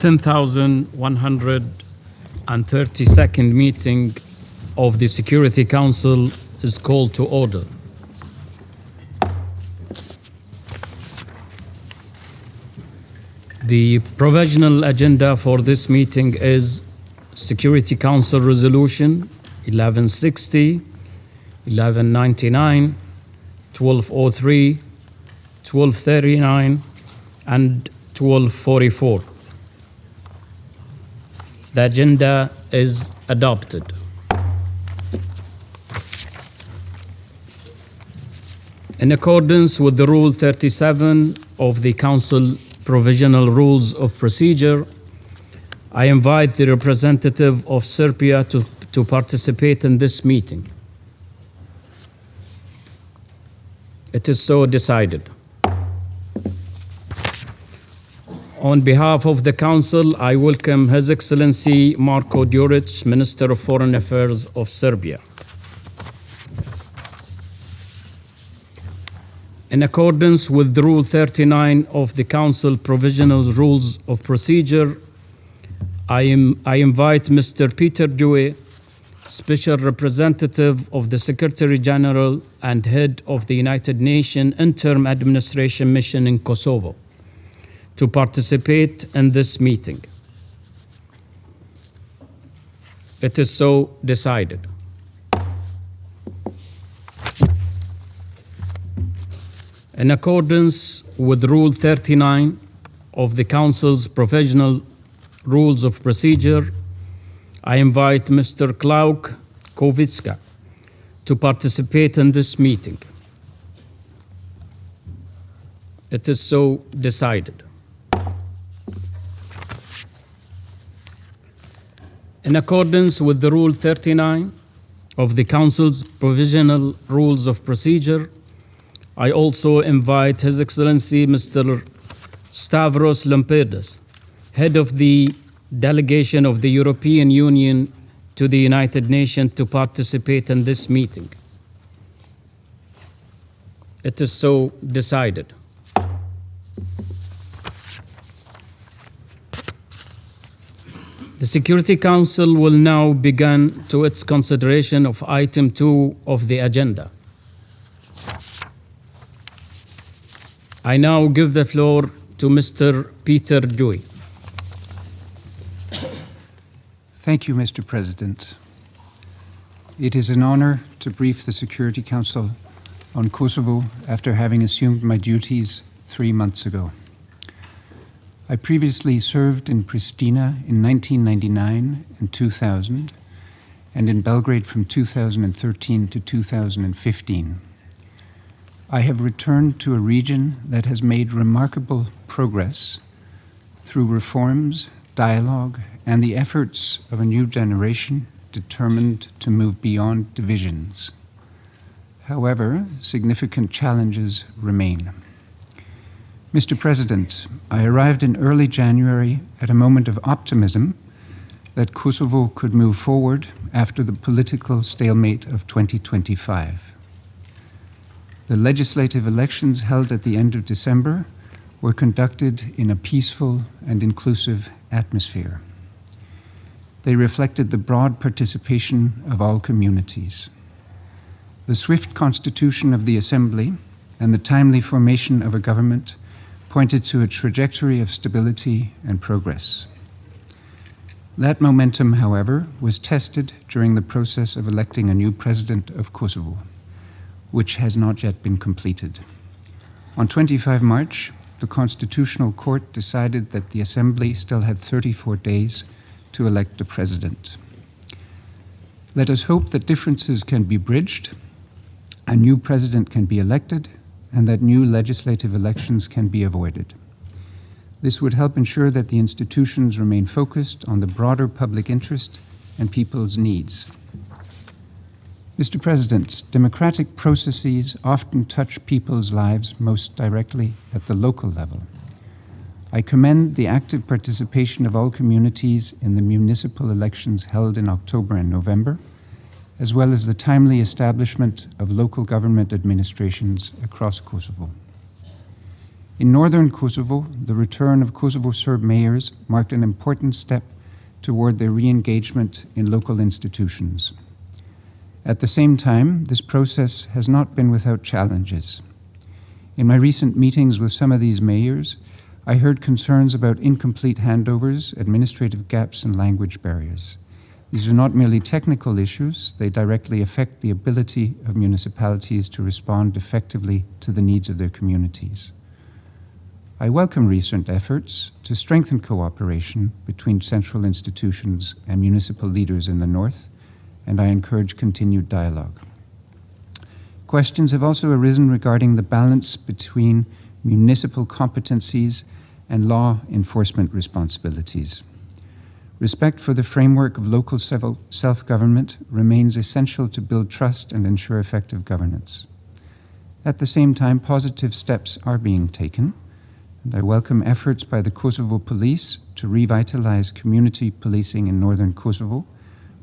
10,132nd meeting of the Security Council is called to order. The provisional agenda for this meeting is Security Council Resolution 1160, 1199, 1203, 1239, and 1244. The agenda is adopted. In accordance with the Rule 37 of the Council Provisional Rules of Procedure, I invite the representative of Serbia to participate in this meeting. It is so decided. On behalf of the Council, I welcome His Excellency Marko Đurić, Minister of Foreign Affairs of Serbia. In accordance with the Rule 39 of the Council Provisional Rules of Procedure, I invite Mr. Peter Dewey, Special Representative of the Secretary General and Head of the United Nations Interim Administration Mission in Kosovo, to participate in this meeting. It is so decided. In accordance with Rule 39 of the Council's Provisional Rules of Procedure, I invite Mr. Klauk Kovicka to participate in this meeting. It is so decided. In accordance with the Rule 39 of the Council's Provisional Rules of Procedure, I also invite His Excellency Mr. Stavros Lampedas, Head of the Delegation of the European Union to the United Nations, to participate in this meeting. It is so decided. The Security Council will now begin to its consideration of item 2 of the agenda. I now give the floor to Mr. Peter Dewey. Thank you, Mr. President. It is an honor to brief the Security Council on Kosovo after having assumed my duties 3 months ago. I previously served in Pristina in 1999 and 2000, and in Belgrade from 2013 to 2015. I have returned to a region that has made remarkable progress through reforms, dialogue, and the efforts of a new generation determined to move beyond divisions. However, significant challenges remain. Mr. President, I arrived in early January at a moment of optimism that Kosovo could move forward after the political stalemate of 2025. The legislative elections held at the end of December were conducted in a peaceful and inclusive atmosphere. They reflected the broad participation of all communities. The swift constitution of the Assembly and the timely formation of a government pointed to a trajectory of stability and progress. That momentum, however, was tested during the process of electing a new president of Kosovo, which has not yet been completed. On 25 March, the Constitutional Court decided that the Assembly still had 34 days to elect a president. Let us hope that differences can be bridged, a new president can be elected, and that new legislative elections can be avoided. This would help ensure that the institutions remain focused on the broader public interest and people's needs. Mr. President, democratic processes often touch people's lives most directly at the local level. I commend the active participation of all communities in the municipal elections held in October and November, as well as the timely establishment of local government administrations across Kosovo. In northern Kosovo, the return of Kosovo Serb mayors marked an important step toward their re-engagement in local institutions. At the same time, this process has not been without challenges. In my recent meetings with some of these mayors, I heard concerns about incomplete handovers, administrative gaps, and language barriers. These are not merely technical issues, they directly affect the ability of municipalities to respond effectively to the needs of their communities. I welcome recent efforts to strengthen cooperation between central institutions and municipal leaders in the north, and I encourage continued dialogue. Questions have also arisen regarding the balance between municipal competencies and law enforcement responsibilities. Respect for the framework of local self-government remains essential to build trust and ensure effective governance. At the same time, positive steps are being taken, and I welcome efforts by the Kosovo Police to revitalize community policing in northern Kosovo,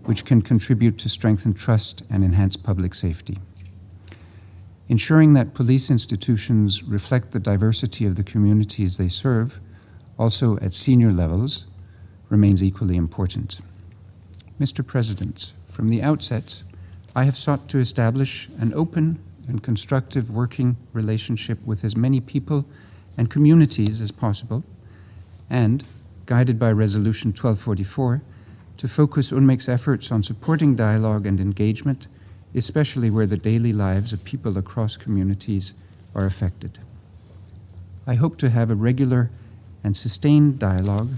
which can contribute to strengthen trust and enhance public safety. Ensuring that police institutions reflect the diversity of the communities they serve, also at senior levels, remains equally important. Mr. President, from the outset, I have sought to establish an open and constructive working relationship with as many people and communities as possible, and, guided by Resolution 1244, to focus UNMIC's efforts on supporting dialogue and engagement, especially where the daily lives of people across communities are affected. I hope to have a regular and sustained dialogue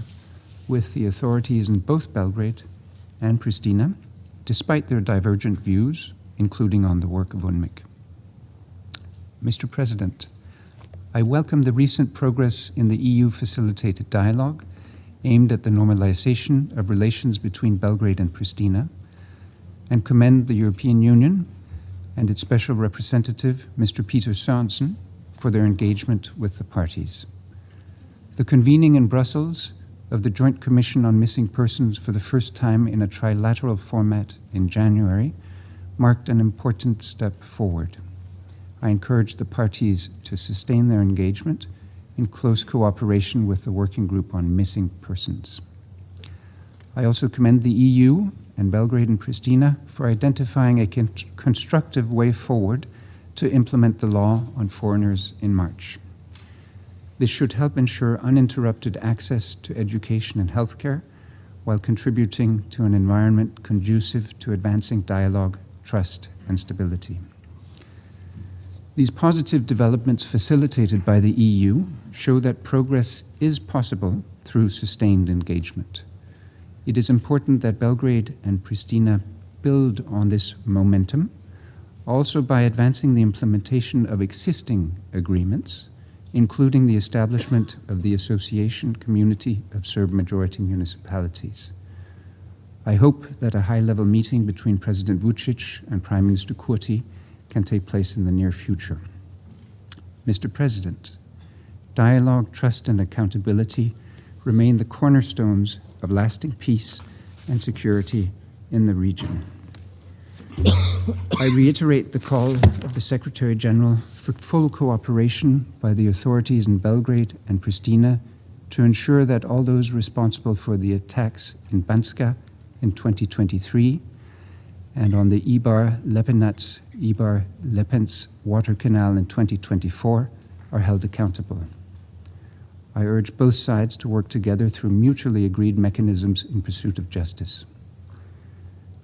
with the authorities in both Belgrade and Pristina, despite their divergent views, including on the work of UNMIC. Mr. President, I welcome the recent progress in the EU-facilitated dialogue aimed at the normalization of relations between Belgrade and Pristina, and commend the European Union and its Special Representative, Mr. Peter Sørensen, for their engagement with the parties. The convening in Brussels of the Joint Commission on Missing Persons for the first time in a trilateral format in January marked an important step forward. I encourage the parties to sustain their engagement in close cooperation with the Working Group on Missing Persons. I also commend the EU and Belgrade and Pristina for identifying a constructive way forward to implement the law on foreigners in March. This should help ensure uninterrupted access to education and healthcare while contributing to an environment conducive to advancing dialogue, trust, and stability. These positive developments facilitated by the EU show that progress is possible through sustained engagement. It is important that Belgrade and Pristina build on this momentum, also by advancing the implementation of existing agreements, including the establishment of the Association Community of Serb-majority municipalities. I hope that a high-level meeting between President Vučić and Prime Minister Kurti can take place in the near future. Mr. President, dialogue, trust, and accountability remain the cornerstones of lasting peace and security in the region. I reiterate the call of the Secretary General for full cooperation by the authorities in Belgrade and Pristina to ensure that all those responsible for the attacks in Banska in 2023 and on the Ibar-Lepenac water canal in 2024 are held accountable. I urge both sides to work together through mutually agreed mechanisms in pursuit of justice.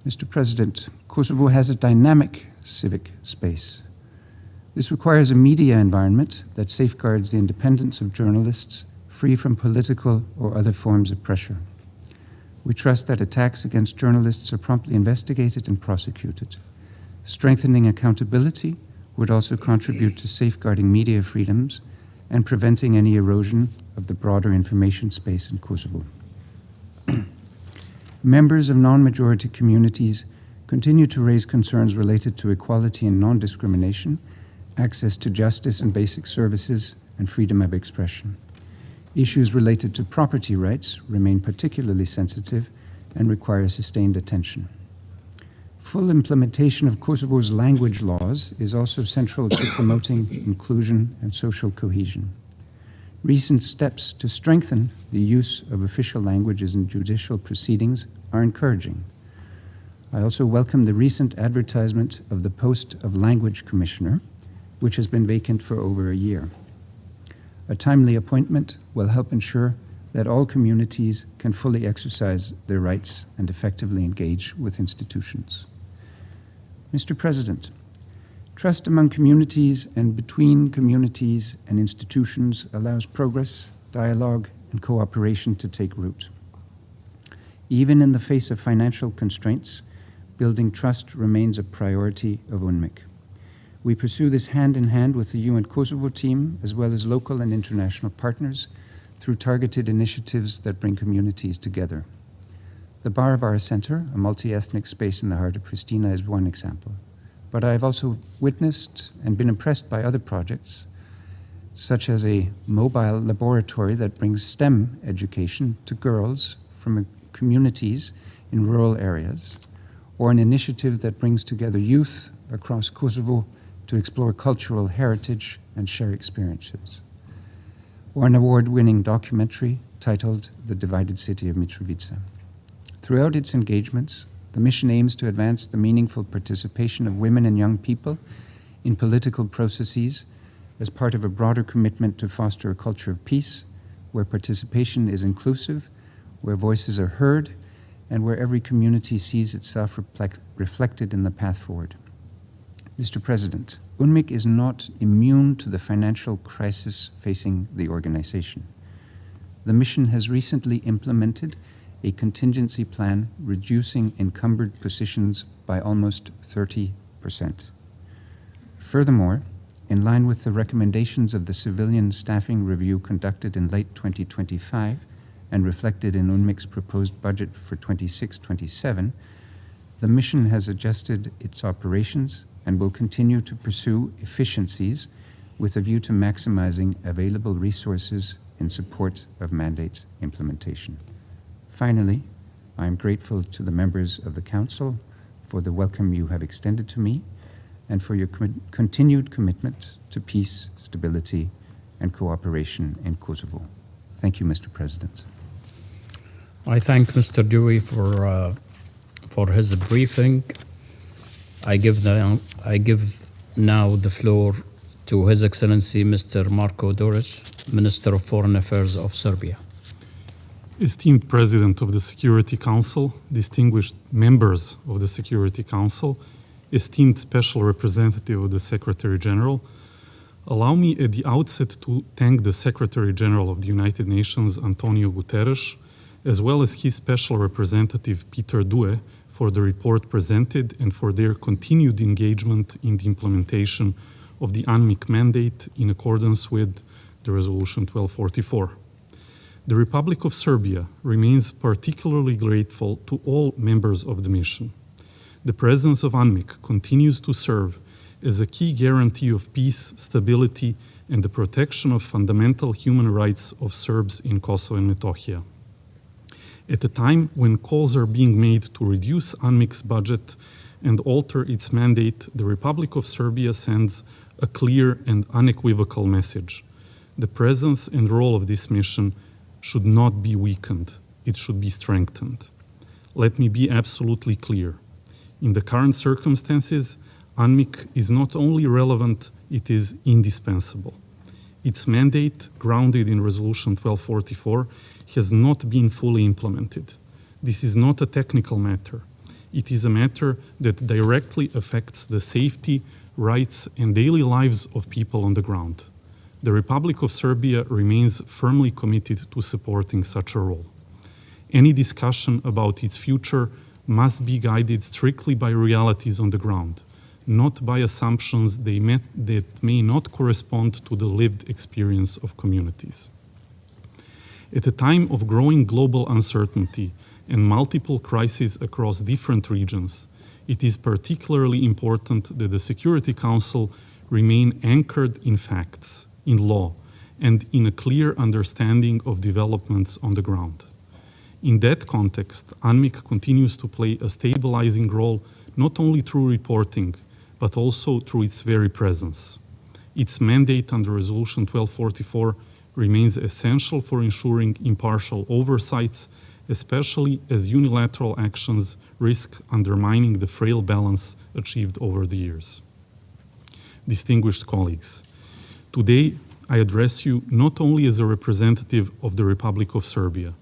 Mr. President, Kosovo has a dynamic civic space. This requires a media environment that safeguards the independence of journalists, free from political or other forms of pressure. We trust that attacks against journalists are promptly investigated and prosecuted. Strengthening accountability would also contribute to safeguarding media freedoms and preventing any erosion of the broader information space in Kosovo. Members of non-majority communities continue to raise concerns related to equality and non-discrimination, access to justice and basic services, and freedom of expression. Issues related to property rights remain particularly sensitive and require sustained attention. Full implementation of Kosovo's language laws is also central to promoting inclusion and social cohesion. Recent steps to strengthen the use of official languages in judicial proceedings are encouraging. I also welcome the recent advertisement of the post of Language Commissioner, which has been vacant for over a year. A timely appointment will help ensure that all communities can fully exercise their rights and effectively engage with institutions. Mr. President, trust among communities and between communities and institutions allows progress, dialogue, and cooperation to take root. Even in the face of financial constraints, building trust remains a priority of UNMIC. We pursue this hand in hand with the UN Kosovo team, as well as local and international partners, through targeted initiatives that bring communities together. The Barabara Center, a multi-ethnic space in the heart of Pristina, is one example. But I have also witnessed and been impressed by other projects, such as a mobile laboratory that brings STEM education to girls from communities in rural areas, or an initiative that brings together youth across Kosovo to explore cultural heritage and share experiences, or an award-winning documentary titled The Divided City of Mitrovica. Throughout its engagements, the mission aims to advance the meaningful participation of women and young people in political processes as part of a broader commitment to foster a culture of peace, where participation is inclusive, where voices are heard, and where every community sees itself reflected in the path forward. Mr. President, UNMIC is not immune to the financial crisis facing the organization. The mission has recently implemented a contingency plan reducing encumbered positions by almost 30%. Furthermore, in line with the recommendations of the civilian staffing review conducted in late 2025 and reflected in UNMIC's proposed budget for 26-27, the mission has adjusted its operations and will continue to pursue efficiencies with a view to maximizing available resources in support of mandate implementation. Finally, I am grateful to the members of the Council for the welcome you have extended to me and for your continued commitment to peace, stability, and cooperation in Kosovo. Thank you, Mr. President. I thank Mr. Dewey for his briefing. I give now the floor to His Excellency Mr. Marko Doric, Minister of Foreign Affairs of Serbia. Esteemed President of the Security Council, distinguished members of the Security Council, esteemed Special Representative of the Secretary General, allow me at the outset to thank the Secretary General of the United Nations, Antonio Guterres, as well as his Special Representative, Peter Due, for the report presented and for their continued engagement in the implementation of the UNMIC mandate in accordance with the Resolution 1244. The Republic of Serbia remains particularly grateful to all members of the mission. The presence of UNMIC continues to serve as a key guarantee of peace, stability, and the protection of fundamental human rights of Serbs in Kosovo and Metohija. At a time when calls are being made to reduce UNMIC's budget and alter its mandate, the Republic of Serbia sends a clear and unequivocal message. The presence and role of this mission should not be weakened, it should be strengthened. Let me be absolutely clear. In the current circumstances, UNMIC is not only relevant, it is indispensable. Its mandate, grounded in Resolution 1244, has not been fully implemented. This is not a technical matter. It is a matter that directly affects the safety, rights, and daily lives of people on the ground. The Republic of Serbia remains firmly committed to supporting such a role. Any discussion about its future must be guided strictly by realities on the ground, not by assumptions that may not correspond to the lived experience of communities. At a time of growing global uncertainty and multiple crises across different regions, it is particularly important that the Security Council remain anchored in facts, in law, and in a clear understanding of developments on the ground. In that context, UNMIC continues to play a stabilizing role not only through reporting, but also through its very presence. Its mandate under Resolution 1244 remains essential for ensuring impartial oversights, especially as unilateral actions risk undermining the frail balance achieved over the years. Distinguished colleagues, today I address you not only as a representative of the Republic of Serbia,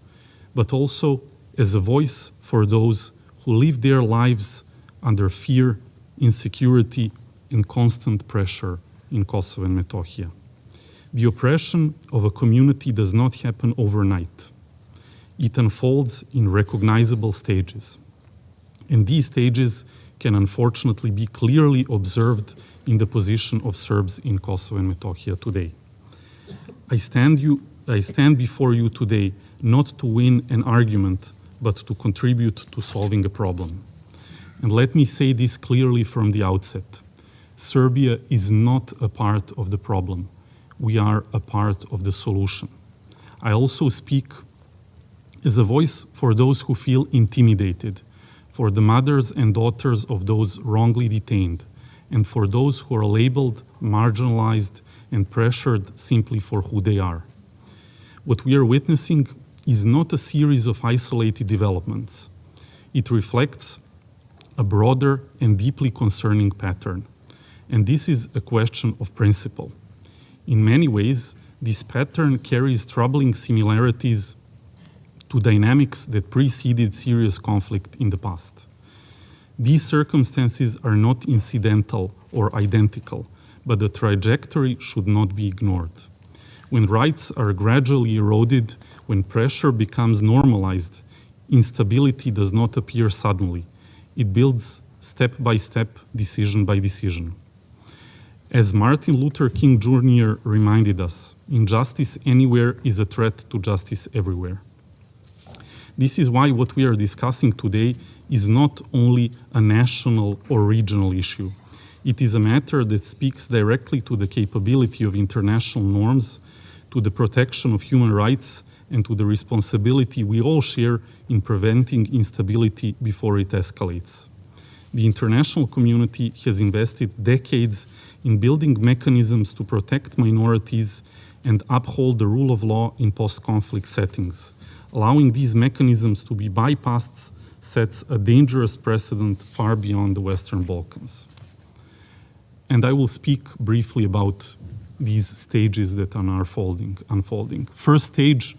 but also as a voice for those who live their lives under fear, insecurity, and constant pressure in Kosovo and Metohija. The oppression of a community does not happen overnight. It unfolds in recognizable stages. And these stages can unfortunately be clearly observed in the position of Serbs in Kosovo and Metohija today. I stand before you today not to win an argument, but to contribute to solving a problem. And let me say this clearly from the outset. Serbia is not a part of the problem. We are a part of the solution. I also speak as a voice for those who feel intimidated, for the mothers and daughters of those wrongly detained, and for those who are labeled, marginalized, and pressured simply for who they are. What we are witnessing is not a series of isolated developments. It reflects a broader and deeply concerning pattern. And this is a question of principle. In many ways, this pattern carries troubling similarities to dynamics that preceded serious conflict in the past. These circumstances are not incidental or identical, but the trajectory should not be ignored. When rights are gradually eroded, when pressure becomes normalized, instability does not appear suddenly. It builds step by step, decision by decision. As Martin Luther King Jr. reminded us, injustice anywhere is a threat to justice everywhere. This is why what we are discussing today is not only a national or regional issue. It is a matter that speaks directly to the capability of international norms, to the protection of human rights, and to the responsibility we all share in preventing instability before it escalates. The international community has invested decades in building mechanisms to protect minorities and uphold the rule of law in post-conflict settings. Allowing these mechanisms to be bypassed sets a dangerous precedent far beyond the Western Balkans. And I will speak briefly about these stages that are unfolding. First stage,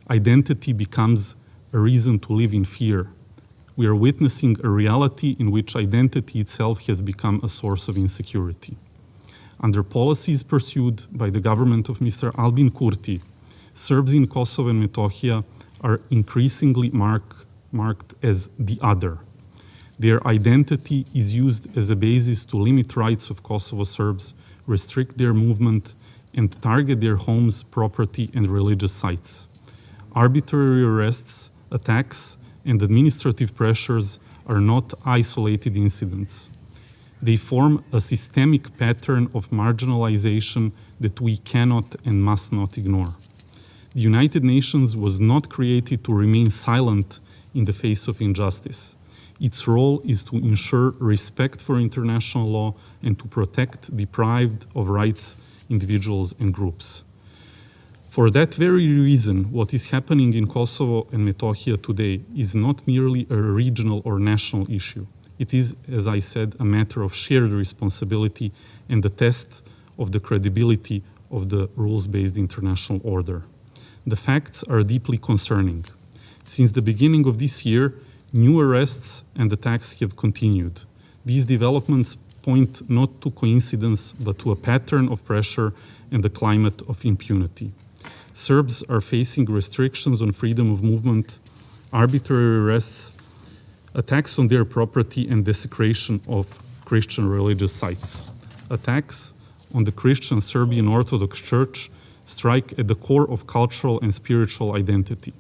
identity becomes a reason to live in fear. We are witnessing a reality in which identity itself has become a source of insecurity. Under policies pursued by the government of Mr. Albin Kurti, Serbs in Kosovo and Metohija are increasingly marked as the other. Their identity is used as a basis to limit rights of Kosovo Serbs, restrict their movement, and target their homes, property, and religious sites. Arbitrary arrests, attacks, and administrative pressures are not isolated incidents. They form a systemic pattern of marginalization that we cannot and must not ignore. The United Nations was not created to remain silent in the face of injustice. Its role is to ensure respect for international law and to protect deprived of rights individuals and groups. For that very reason, what is happening in Kosovo and Metohija today is not merely a regional or national issue. It is, as I said, a matter of shared responsibility and a test of the credibility of the rules-based international order. The facts are deeply concerning. Since the beginning of this year, new arrests and attacks have continued. These developments point not to coincidence, but to a pattern of pressure and a climate of impunity. Serbs are facing restrictions on freedom of movement, arbitrary arrests, attacks on their property, and desecration of Christian religious sites. Attacks on the Christian Serbian Orthodox Church strike at the core of cultural and spiritual identity.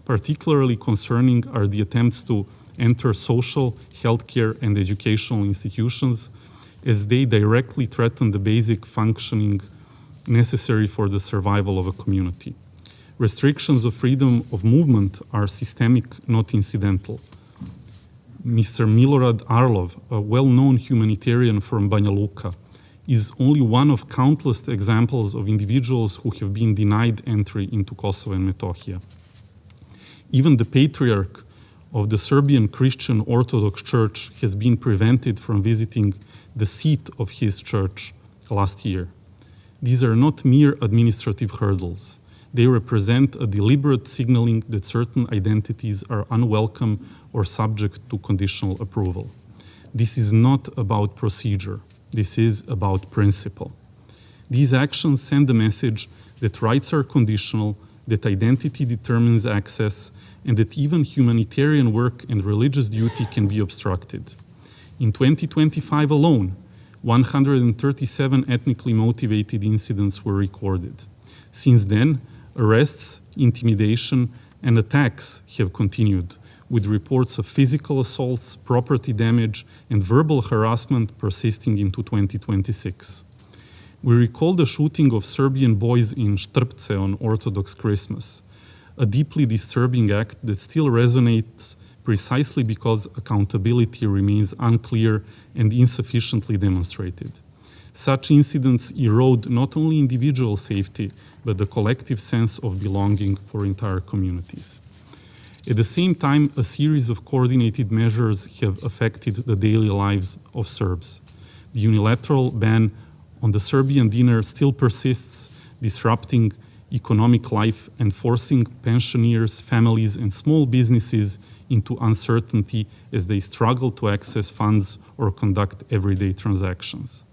Particularly concerning are the attempts to enter social, healthcare, and educational institutions, as they directly threaten the basic functioning necessary for the survival of a community. Restrictions of freedom of movement are systemic, not incidental. Mr. Milorad Arlov, a well-known humanitarian from Banja Luka, is only one of countless examples of individuals who have been denied entry into Kosovo and Metohija. Even the patriarch of the Serbian Christian Orthodox Church has been prevented from visiting the seat of his church last year. These are not mere administrative hurdles. They represent a deliberate signaling that certain identities are unwelcome or subject to conditional approval. This is not about procedure. This is about principle. These actions send a message that rights are conditional, that identity determines access, and that even humanitarian work and religious duty can be obstructed. In 2025 alone, 137 ethnically motivated incidents were recorded. Since then, arrests, intimidation, and attacks have continued, with reports of physical assaults, property damage, and verbal harassment persisting into 2026. We recall the shooting of Serbian boys in Štrpce on Orthodox Christmas, a deeply disturbing act that still resonates precisely because accountability remains unclear and insufficiently demonstrated. Such incidents erode not only individual safety, but the collective sense of belonging for entire communities. At the same time, a series of coordinated measures have affected the daily lives of Serbs. The unilateral ban on the Serbian dinar still persists, disrupting economic life and forcing pensioners, families, and small businesses into uncertainty as they struggle to access funds or conduct everyday transactions.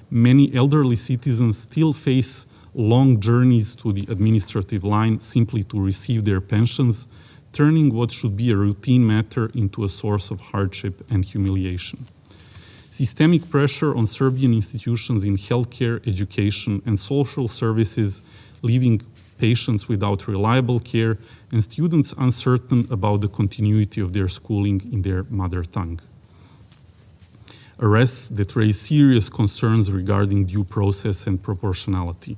Many elderly citizens still face long journeys to the administrative line simply to receive their pensions, turning what should be a routine matter into a source of hardship and humiliation. Systemic pressure on Serbian institutions in healthcare, education, and social services, leaving patients without reliable care and students uncertain about the continuity of their schooling in their mother tongue. Arrests that raise serious concerns regarding due process and proportionality.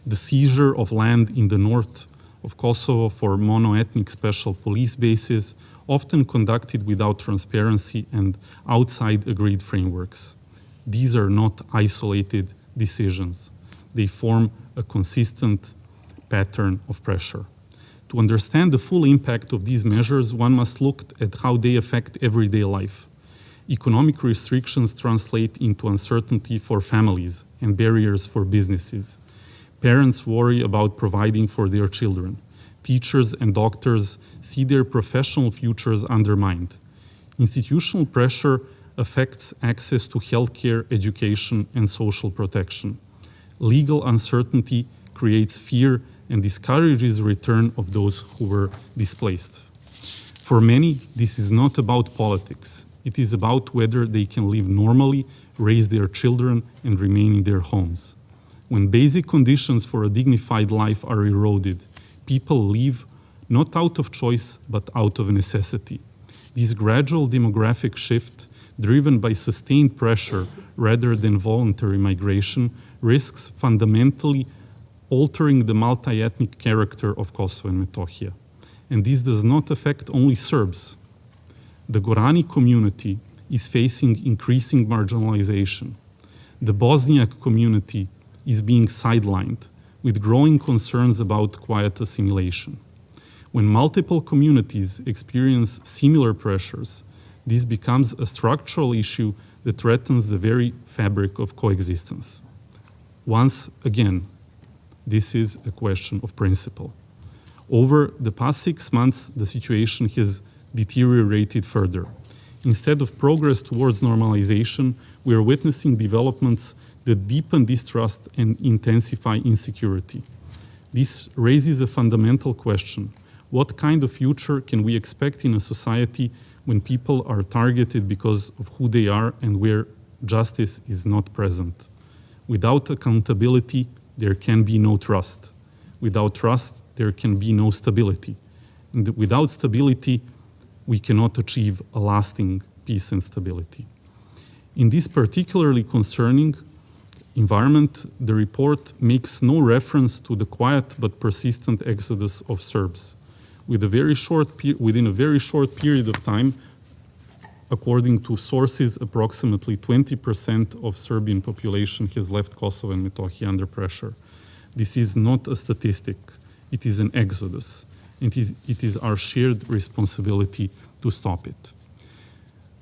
The seizure of land in the north of Kosovo for mono-ethnic special police bases, often conducted without transparency and outside agreed frameworks. These are not isolated decisions. They form a consistent pattern of pressure. To understand the full impact of these measures, one must look at how they affect everyday life. Economic restrictions translate into uncertainty for families and barriers for businesses. Parents worry about providing for their children. Teachers and doctors see their professional futures undermined. Institutional pressure affects access to healthcare, education, and social protection. Legal uncertainty creates fear and discourages return of those who were displaced. For many, this is not about politics. It is about whether they can live normally, raise their children, and remain in their homes. When basic conditions for a dignified life are eroded, people leave not out of choice, but out of necessity. This gradual demographic shift, driven by sustained pressure rather than voluntary migration, risks fundamentally altering the multi-ethnic character of Kosovo and Metohija. And this does not affect only Serbs. The Gorani community is facing increasing marginalization. The Bosniak community is being sidelined, with growing concerns about quiet assimilation. When multiple communities experience similar pressures, this becomes a structural issue that threatens the very fabric of coexistence. Once again, this is a question of principle. Over the past 6 months, the situation has deteriorated further. Instead of progress towards normalization, we are witnessing developments that deepen distrust and intensify insecurity. This raises a fundamental question. What kind of future can we expect in a society when people are targeted because of who they are and where justice is not present? Without accountability, there can be no trust. Without trust, there can be no stability. And without stability, we cannot achieve a lasting peace and stability. In this particularly concerning environment, the report makes no reference to the quiet but persistent exodus of Serbs. Within a very short period of time, According to sources, approximately 20% of Serbian population has left Kosovo and Metohija under pressure. This is not a statistic, it is an exodus, and it is our shared responsibility to stop it.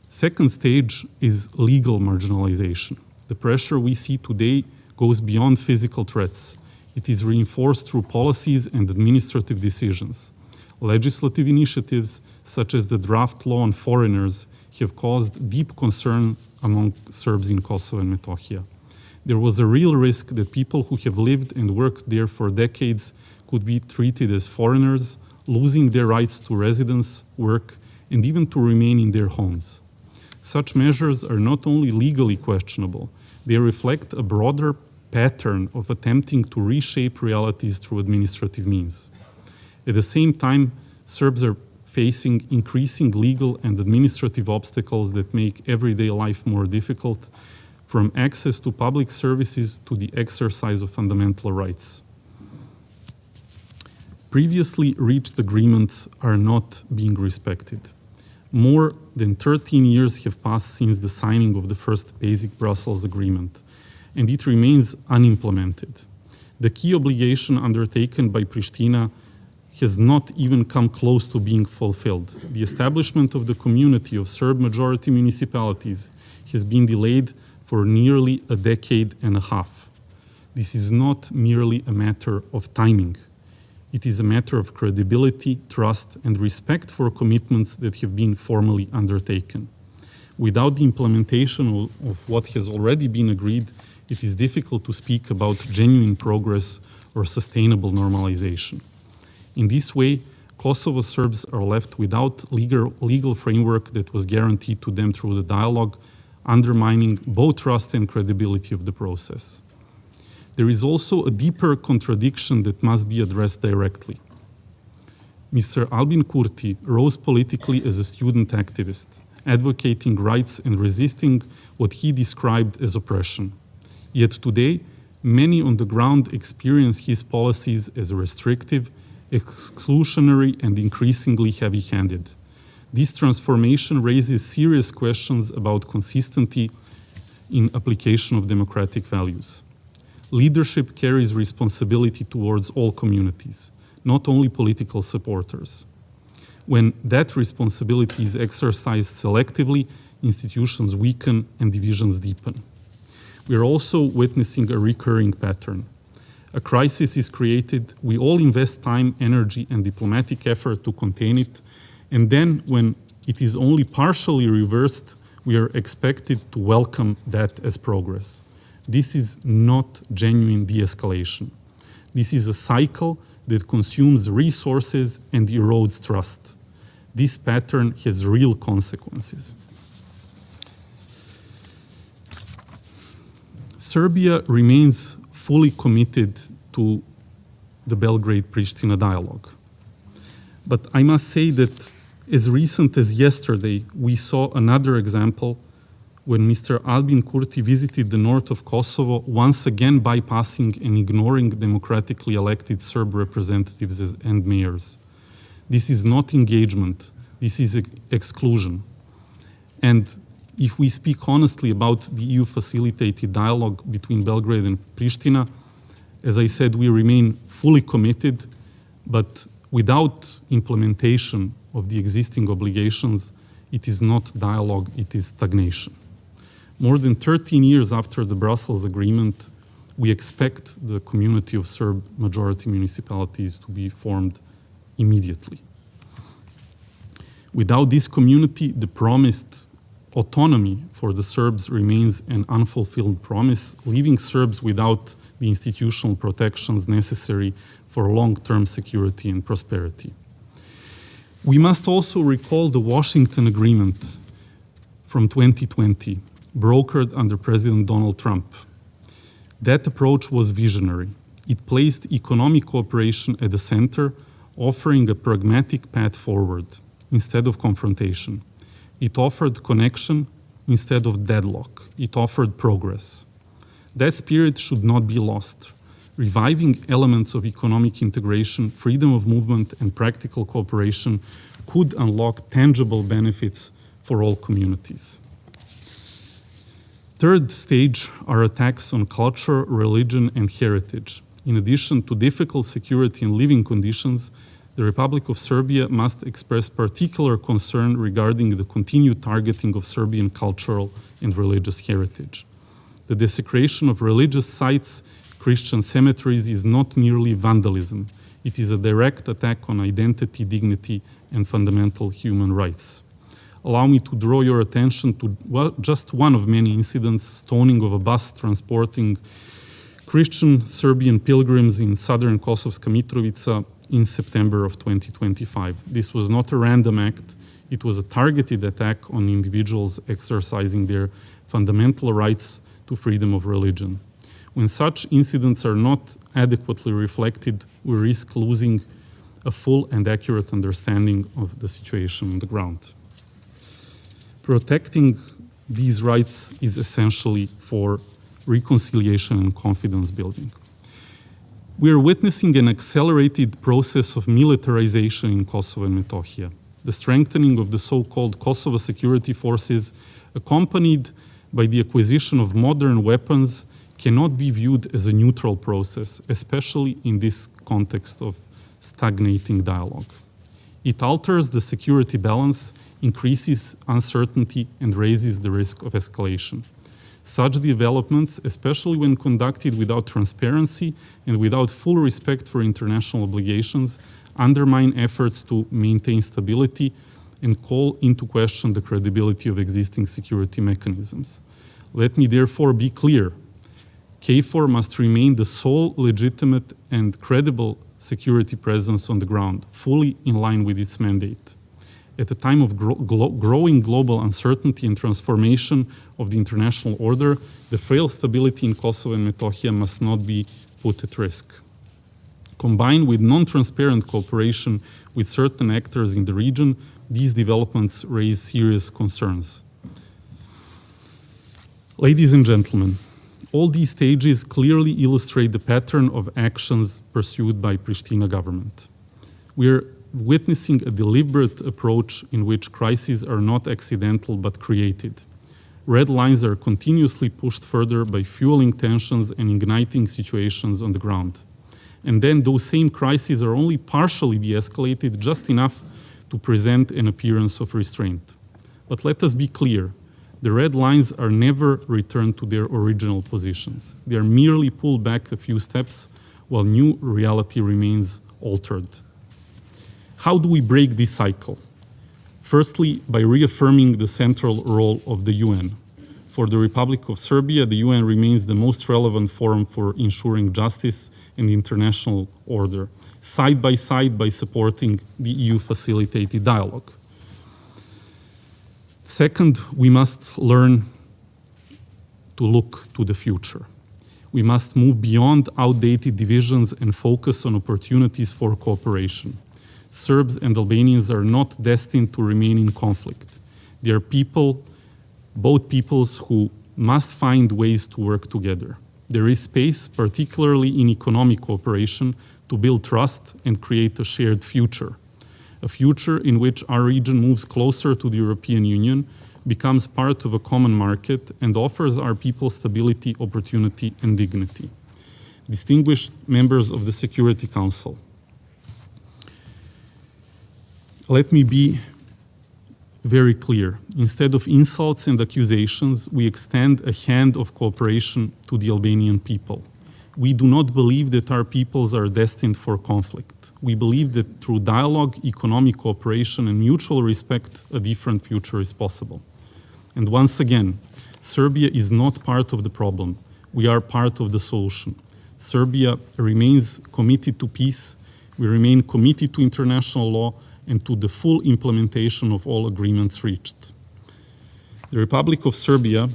Second stage is legal marginalization. The pressure we see today goes beyond physical threats. It is reinforced through policies and administrative decisions. Legislative initiatives, such as the draft law on foreigners, have caused deep concerns among Serbs in Kosovo and Metohija. There was a real risk that people who have lived and worked there for decades could be treated as foreigners, losing their rights to residence, work, and even to remain in their homes. Such measures are not only legally questionable, they reflect a broader pattern of attempting to reshape realities through administrative means. At the same time, Serbs are facing increasing legal and administrative obstacles that make everyday life more difficult, from access to public services to the exercise of fundamental rights. Previously reached agreements are not being respected. More than 13 years have passed since the signing of the first basic Brussels agreement, and it remains unimplemented. The key obligation undertaken by Pristina has not even come close to being fulfilled. The establishment of the community of Serb-majority municipalities has been delayed for nearly a decade and a half. This is not merely a matter of timing. It is a matter of credibility, trust, and respect for commitments that have been formally undertaken. Without the implementation of what has already been agreed, it is difficult to speak about genuine progress or sustainable normalization. In this way, Kosovo Serbs are left without legal framework that was guaranteed to them through the dialogue, undermining both trust and credibility of the process. There is also a deeper contradiction that must be addressed directly. Mr. Albin Kurti rose politically as a student activist, advocating rights and resisting what he described as oppression. Yet today, many on the ground experience his policies as restrictive, exclusionary, and increasingly heavy-handed. This transformation raises serious questions about consistency in application of democratic values. Leadership carries responsibility towards all communities, not only political supporters. When that responsibility is exercised selectively, institutions weaken and divisions deepen. We are also witnessing a recurring pattern. A crisis is created, we all invest time, energy, and diplomatic effort to contain it, and then when it is only partially reversed, we are expected to welcome that as progress. This is not genuine de-escalation. This is a cycle that consumes resources and erodes trust. This pattern has real consequences. Serbia remains fully committed to the Belgrade-Pristina dialogue. But I must say that as recent as yesterday, we saw another example when Mr. Albin Kurti visited the north of Kosovo, once again bypassing and ignoring democratically elected Serb representatives and mayors. This is not engagement, this is exclusion. And if we speak honestly about the EU-facilitated dialogue between Belgrade and Pristina, as I said, we remain fully committed, but without implementation of the existing obligations, it is not dialogue, it is stagnation. More than 13 years after the Brussels Agreement, we expect the community of Serb majority municipalities to be formed immediately. Without this community, the promised autonomy for the Serbs remains an unfulfilled promise, leaving Serbs without the institutional protections necessary for long-term security and prosperity. We must also recall the Washington Agreement from 2020, brokered under President Donald Trump. That approach was visionary. It placed economic cooperation at the center, offering a pragmatic path forward instead of confrontation. It offered connection instead of deadlock. It offered progress. That spirit should not be lost. Reviving elements of economic integration, freedom of movement, and practical cooperation could unlock tangible benefits for all communities. Third stage are attacks on culture, religion, and heritage. In addition to difficult security and living conditions, the Republic of Serbia must express particular concern regarding the continued targeting of Serbian cultural and religious heritage. The desecration of religious sites, Christian cemeteries, is not merely vandalism. It is a direct attack on identity, dignity, and fundamental human rights. Allow me to draw your attention to just one of many incidents: stoning of a bus transporting Christian Serbian pilgrims in southern Kosovska Mitrovica in September of 2025. This was not a random act. It was a targeted attack on individuals exercising their fundamental rights to freedom of religion. When such incidents are not adequately reflected, we risk losing a full and accurate understanding of the situation on the ground. Protecting these rights is essentially for reconciliation and confidence building. We are witnessing an accelerated process of militarization in Kosovo and Metohija. The strengthening of the so-called Kosovo security forces, accompanied by the acquisition of modern weapons, cannot be viewed as a neutral process, especially in this context of stagnating dialogue. It alters the security balance, increases uncertainty, and raises the risk of escalation. Such developments, especially when conducted without transparency and without full respect for international obligations, undermine efforts to maintain stability and call into question the credibility of existing security mechanisms. Let me therefore be clear. KFOR must remain the sole legitimate and credible security presence on the ground, fully in line with its mandate. At a time of growing global uncertainty and transformation of the international order, the frail stability in Kosovo and Metohija must not be put at risk. Combined with non-transparent cooperation with certain actors in the region, these developments raise serious concerns. Ladies and gentlemen, all these stages clearly illustrate the pattern of actions pursued by Pristina government. We are witnessing a deliberate approach in which crises are not accidental but created. Red lines are continuously pushed further by fueling tensions and igniting situations on the ground. And then those same crises are only partially de-escalated, just enough to present an appearance of restraint. But let us be clear, the red lines are never returned to their original positions. They are merely pulled back a few steps while new reality remains altered. How do we break this cycle? Firstly, by reaffirming the central role of the UN. For the Republic of Serbia, the UN remains the most relevant forum for ensuring justice and international order, side by supporting the EU-facilitated dialogue. Second, we must learn to look to the future. We must move beyond outdated divisions and focus on opportunities for cooperation. Serbs and Albanians are not destined to remain in conflict. They are both peoples who must find ways to work together. There is space, particularly in economic cooperation, to build trust and create a shared future. A future in which our region moves closer to the European Union, becomes part of a common market, and offers our people stability, opportunity, and dignity. Distinguished members of the Security Council, let me be very clear. Instead of insults and accusations, we extend a hand of cooperation to the Albanian people. We do not believe that our peoples are destined for conflict. We believe that through dialogue, economic cooperation, and mutual respect, a different future is possible. And once again, Serbia is not part of the problem. We are part of the solution. Serbia remains committed to peace. We remain committed to international law and to the full implementation of all agreements reached. The Republic of Serbia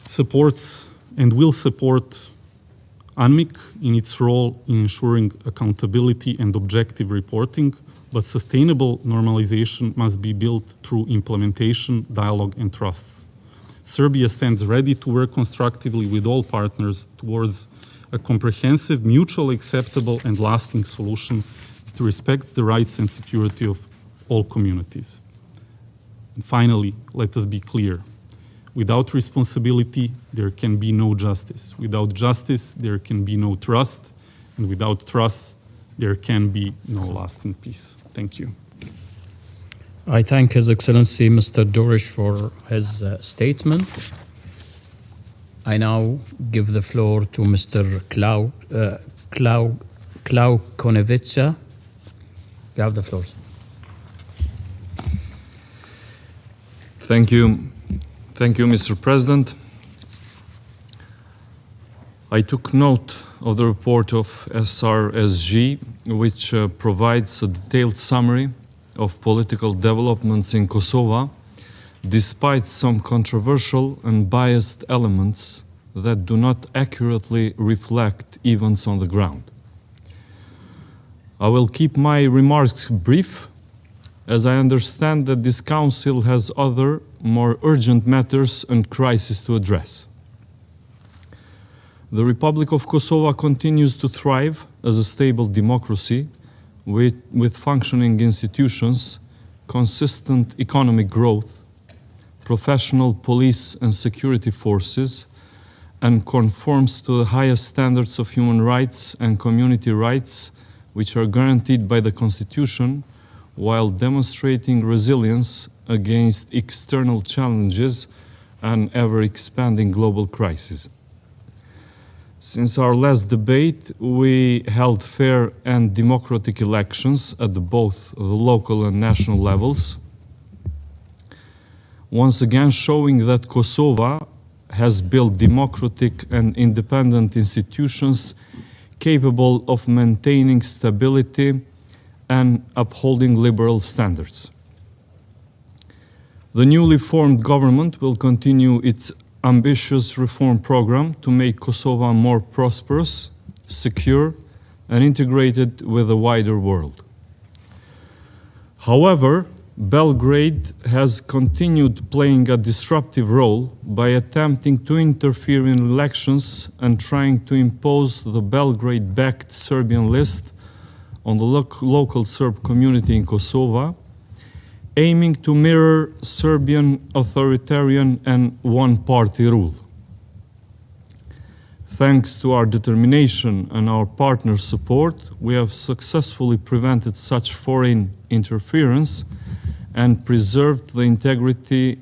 supports and will support UNMIC in its role in ensuring accountability and objective reporting, but sustainable normalization must be built through implementation, dialogue, and trusts. Serbia stands ready to work constructively with all partners towards a comprehensive, mutually acceptable, and lasting solution that respects the rights and security of all communities. And finally, let us be clear. Without responsibility, there can be no justice. Without justice, there can be no trust. And without trust, there can be no lasting peace. Thank you. I thank His Excellency Mr. Dorish for his statement. I now give the floor to Mr. Klaukonevica. You have the floor. Thank you. Thank you, Mr. President. I took note of the report of SRSG, which provides a detailed summary of political developments in Kosovo, despite some controversial and biased elements that do not accurately reflect events on the ground. I will keep my remarks brief, as I understand that this Council has other, more urgent matters and crises to address. The Republic of Kosovo continues to thrive as a stable democracy with functioning institutions, consistent economic growth, professional police and security forces, and conforms to the highest standards of human rights and community rights, which are guaranteed by the Constitution, while demonstrating resilience against external challenges and ever-expanding global crises. Since our last debate, we held fair and democratic elections at both the local and national levels, once again showing that Kosovo has built democratic and independent institutions capable of maintaining stability and upholding liberal standards. The newly formed government will continue its ambitious reform program to make Kosovo more prosperous, secure, and integrated with the wider world. However, Belgrade has continued playing a disruptive role by attempting to interfere in elections and trying to impose the Belgrade-backed Serbian list on the local Serb community in Kosovo, aiming to mirror Serbian authoritarian and one-party rule. Thanks to our determination and our partner support, we have successfully prevented such foreign interference and preserved the integrity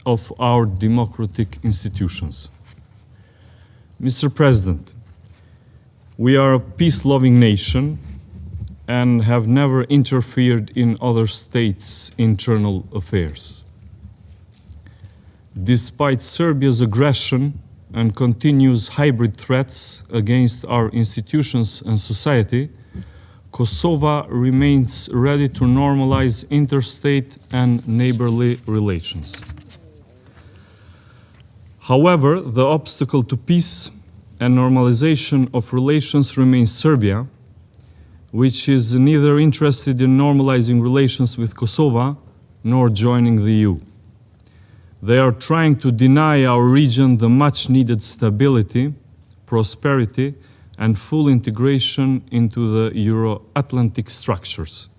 of our democratic institutions. Mr. President, we are a peace-loving nation and have never interfered in other states' internal affairs. Despite Serbia's aggression and continuous hybrid threats against our institutions and society, Kosovo remains ready to normalize interstate and neighborly relations. However, the obstacle to peace and normalization of relations remains Serbia, which is neither interested in normalizing relations with Kosovo nor joining the EU. They are trying to deny our region the much-needed stability, prosperity, and full integration into the Euro-Atlantic structures.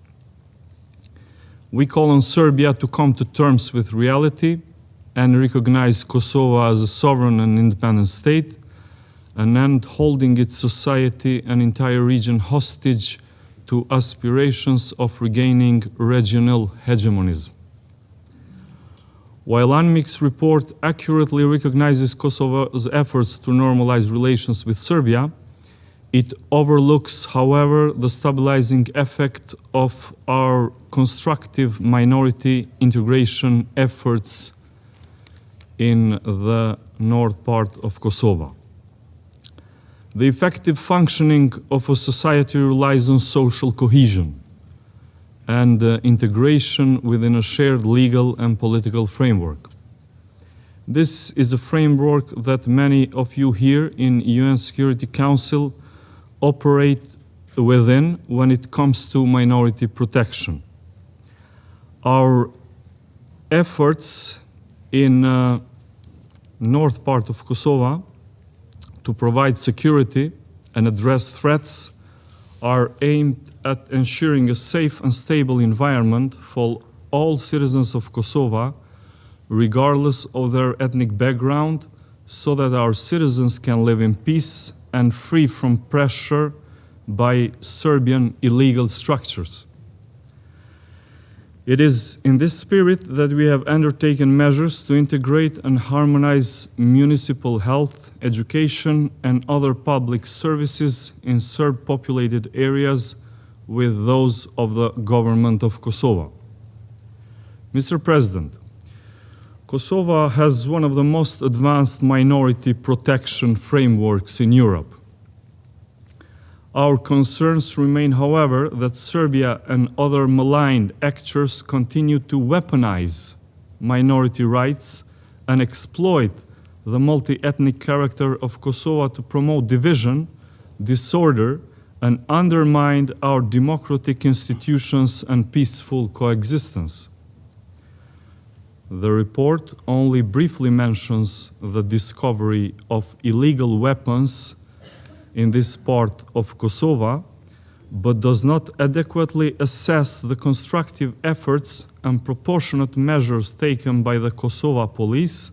We call on Serbia to come to terms with reality and recognize Kosovo as a sovereign and independent state, and end holding its society and entire region hostage to aspirations of regaining regional hegemonism. While UNMIK's report accurately recognizes Kosovo's efforts to normalize relations with Serbia, it overlooks, however, the stabilizing effect of our constructive minority integration efforts in the north part of Kosovo. The effective functioning of a society relies on social cohesion and integration within a shared legal and political framework. This is a framework that many of you here in UN Security Council operate within when it comes to minority protection. Our efforts in north part of Kosovo to provide security and address threats are aimed at ensuring a safe and stable environment for all citizens of Kosovo, regardless of their ethnic background, so that our citizens can live in peace and free from pressure by Serbian illegal structures. It is in this spirit that we have undertaken measures to integrate and harmonize municipal health, education, and other public services in Serb-populated areas with those of the government of Kosovo. Mr. President, Kosovo has one of the most advanced minority protection frameworks in Europe. Our concerns remain, however, that Serbia and other maligned actors continue to weaponize minority rights and exploit the multi-ethnic character of Kosovo to promote division, disorder, and undermine our democratic institutions and peaceful coexistence. The report only briefly mentions the discovery of illegal weapons in this part of Kosovo, but does not adequately assess the constructive efforts and proportionate measures taken by the Kosovo police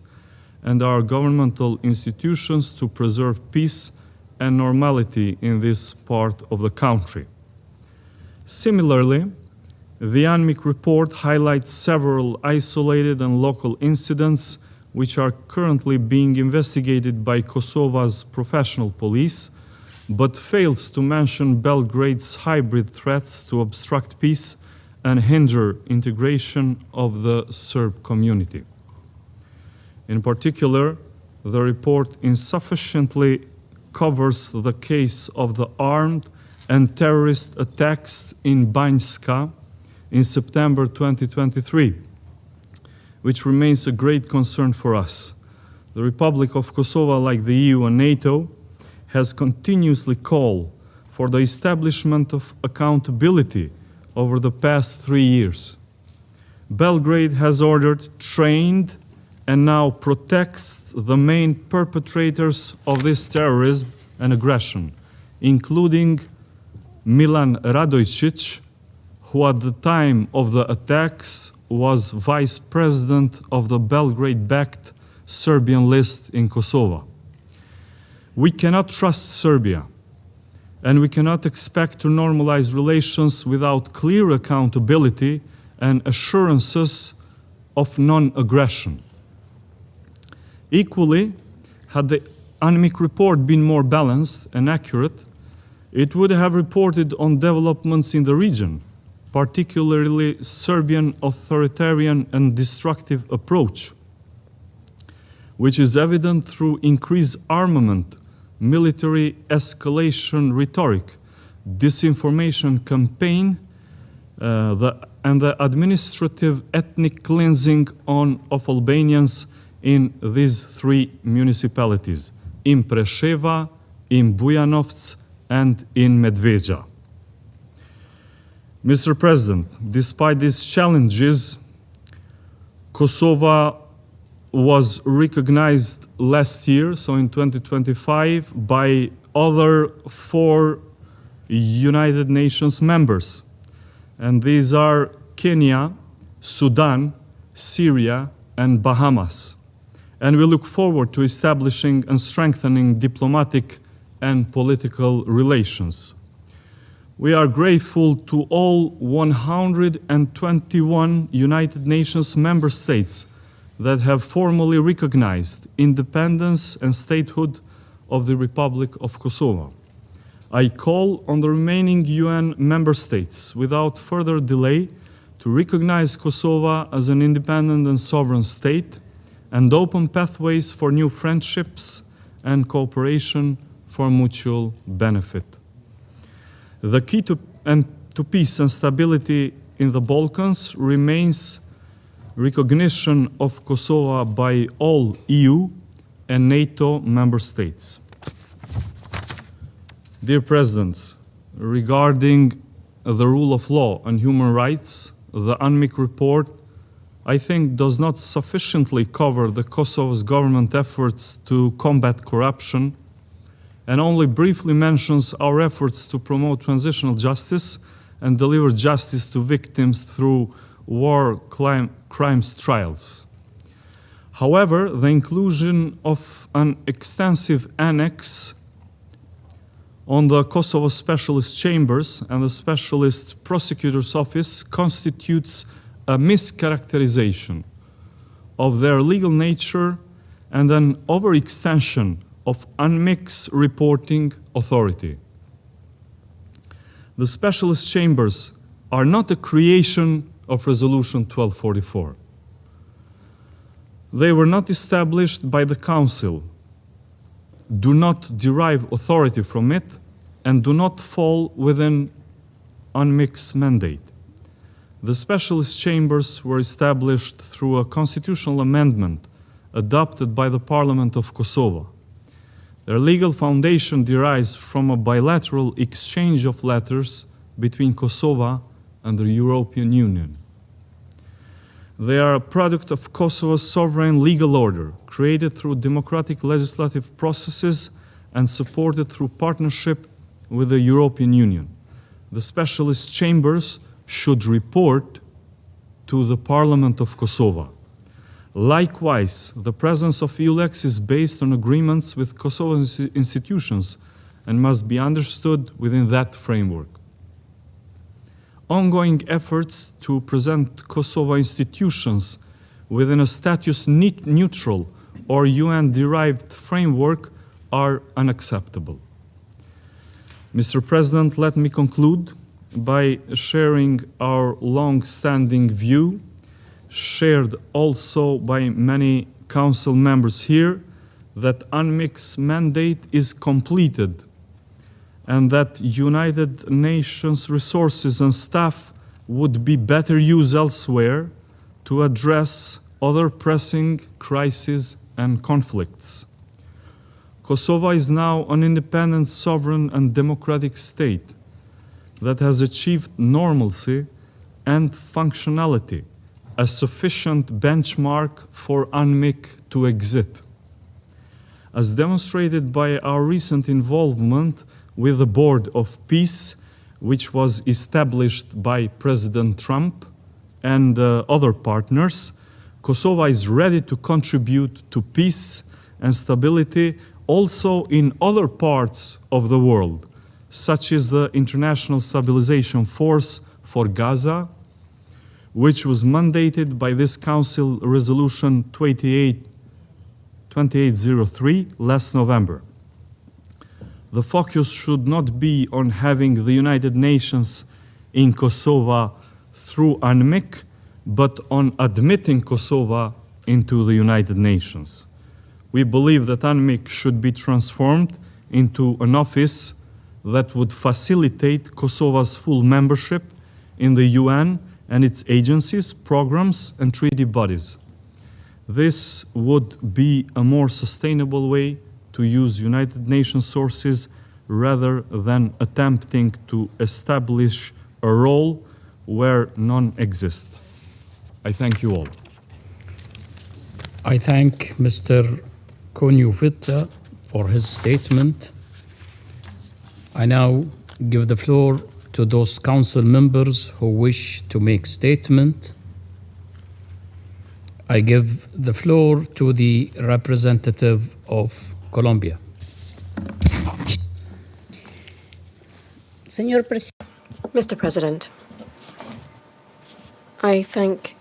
and our governmental institutions to preserve peace and normality in this part of the country. Similarly, the ANMIC report highlights several isolated and local incidents which are currently being investigated by Kosovo's professional police, but fails to mention Belgrade's hybrid threats to obstruct peace and hinder integration of the Serb community. In particular, the report insufficiently covers the case of the armed and terrorist attacks in Banjska in September 2023, which remains a great concern for us. The Republic of Kosovo, like the EU and NATO, has continuously called for the establishment of accountability over the past 3 years. Belgrade has ordered, trained, and now protects the main perpetrators of this terrorism and aggression, including Milan Radojcic, who at the time of the attacks was vice president of the Belgrade-backed Serbian list in Kosovo. We cannot trust Serbia, and we cannot expect to normalize relations without clear accountability and assurances of non-aggression. Equally, had the ANMIC report been more balanced and accurate, it would have reported on developments in the region, particularly Serbian authoritarian and destructive approach, which is evident through increased armament, military escalation rhetoric, disinformation campaign, and the administrative ethnic cleansing of Albanians in these 3 municipalities, in Preševa, in Bujanovc, and in Medveđa. Mr. President, despite these challenges, Kosovo was recognized last year, so in 2025, by other 4 United Nations members. And these are Kenya, Sudan, Syria, and Bahamas. And we look forward to establishing and strengthening diplomatic and political relations. We are grateful to all 121 United Nations member states that have formally recognized independence and statehood of the Republic of Kosovo. I call on the remaining UN member states without further delay to recognize Kosovo as an independent and sovereign state and open pathways for new friendships and cooperation for mutual benefit. The key to peace and stability in the Balkans remains recognition of Kosovo by all EU and NATO member states. Dear Presidents, regarding the rule of law and human rights, the ANMIC report, I think, does not sufficiently cover the Kosovo's government efforts to combat corruption and only briefly mentions our efforts to promote transitional justice and deliver justice to victims through war crimes trials. However, the inclusion of an extensive annex on the Kosovo Specialist Chambers and the Specialist Prosecutor's Office constitutes a mischaracterization of their legal nature and an overextension of unmixed reporting authority. The Specialist Chambers are not a creation of Resolution 1244. They were not established by the Council, do not derive authority from it, and do not fall within unmixed mandate. The Specialist Chambers were established through a constitutional amendment adopted by the Parliament of Kosovo. Their legal foundation derives from a bilateral exchange of letters between Kosovo and the European Union. They are a product of Kosovo's sovereign legal order, created through democratic legislative processes and supported through partnership with the European Union. The Specialist Chambers should report to the Parliament of Kosovo. Likewise, the presence of EULEX is based on agreements with Kosovo institutions and must be understood within that framework. Ongoing efforts to present Kosovo institutions within a status neutral or UN-derived framework are unacceptable. Mr. President, let me conclude by sharing our long-standing view, shared also by many Council members here, that unmixed mandate is completed and that United Nations resources and staff would be better used elsewhere to address other pressing crises and conflicts. Kosovo is now an independent, sovereign and democratic state that has achieved normalcy and functionality, a sufficient benchmark for UNMIC to exist. As demonstrated by our recent involvement with the Board of Peace, which was established by President Trump and other partners, Kosovo is ready to contribute to peace and stability also in other parts of the world, such as the International Stabilization Force for Gaza, which was mandated by this Council Resolution 2803 last November. The focus should not be on having the United Nations in Kosovo through UNMIC, but on admitting Kosovo into the United Nations. We believe that UNMIC should be transformed into an office that would facilitate Kosovo's full membership in the UN and its agencies, programs, and treaty bodies. This would be a more sustainable way to use United Nations sources rather than attempting to establish a role where none exists. I thank you all. I thank Mr. Konyu-Fitta for his statement. I now give the floor to those council members who wish to make statement. I give the floor to the representative of Colombia. Mr. President, I thank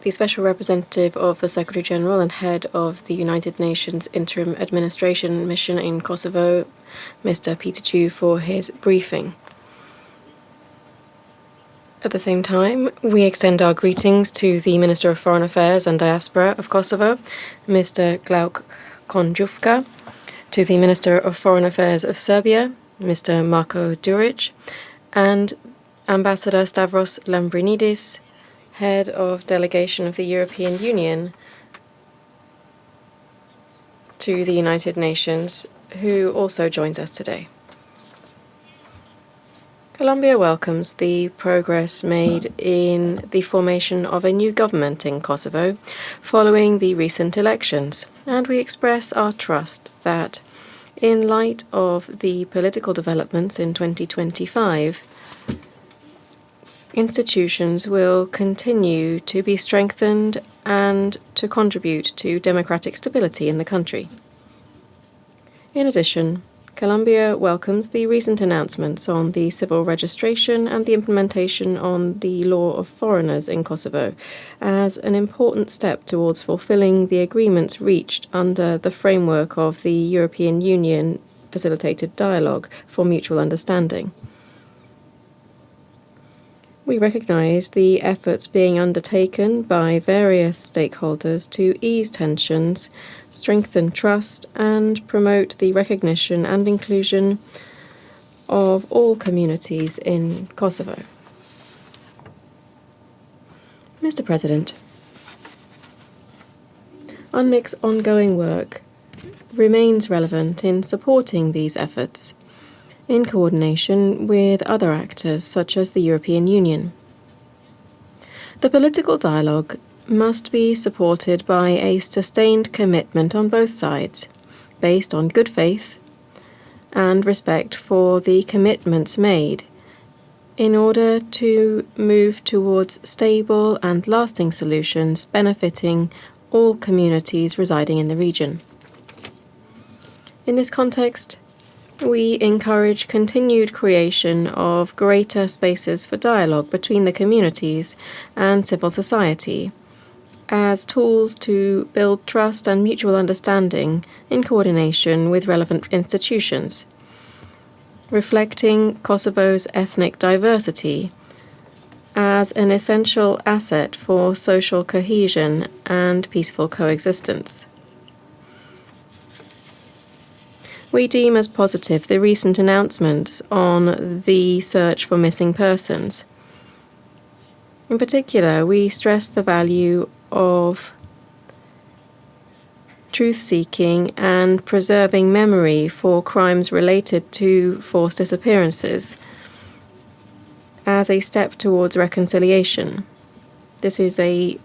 the Special Representative of the Secretary General and Head of the United Nations Interim Administration Mission in Kosovo, Mr. Peter Dew, for his briefing. At the same time, we extend our greetings to the Minister of Foreign Affairs and Diaspora of Kosovo, Mr. Glauk Konjufka, to the Minister of Foreign Affairs of Serbia, Mr. Marko Duric, and Ambassador Stavros Lambrinidis, Head of Delegation of the European Union to the United Nations, who also joins us today. Colombia welcomes the progress made in the formation of a new government in Kosovo following the recent elections, and we express our trust that, in light of the political developments in 2025, institutions will continue to be strengthened and to contribute to democratic stability in the country. In addition, Colombia welcomes the recent announcements on the civil registration and the implementation on the law of foreigners in Kosovo as an important step towards fulfilling the agreements reached under the framework of the European Union facilitated dialogue for mutual understanding. We recognize the efforts being undertaken by various stakeholders to ease tensions, strengthen trust, and promote the recognition and inclusion of all communities in Kosovo. Mr. President, UNMIC's ongoing work remains relevant in supporting these efforts, in coordination with other actors such as the European Union. The political dialogue must be supported by a sustained commitment on both sides, based on good faith and respect for the commitments made, in order to move towards stable and lasting solutions benefiting all communities residing in the region. In this context, we encourage continued creation of greater spaces for dialogue between the communities and civil society as tools to build trust and mutual understanding in coordination with relevant institutions, reflecting Kosovo's ethnic diversity as an essential asset for social cohesion and peaceful coexistence. We deem as positive the recent announcements on the search for missing persons. In particular, we stress the value of truth-seeking and preserving memory for crimes related to forced disappearances as a step towards reconciliation. This is a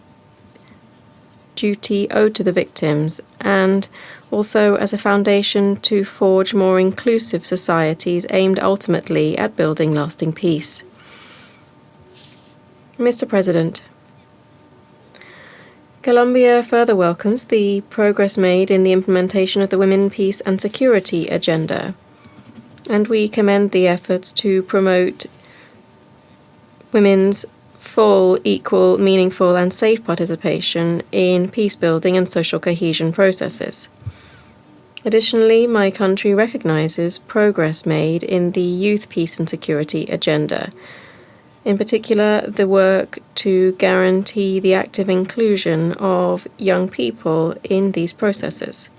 duty owed to the victims and also as a foundation to forge more inclusive societies aimed ultimately at building lasting peace. Mr. President, Colombia further welcomes the progress made in the implementation of the Women, Peace and Security Agenda, and we commend the efforts to promote women's full, equal, meaningful and safe participation in peace-building and social cohesion processes. Additionally, my country recognizes progress made in the Youth, Peace and Security Agenda, in particular the work to guarantee the active inclusion of young people in these processes.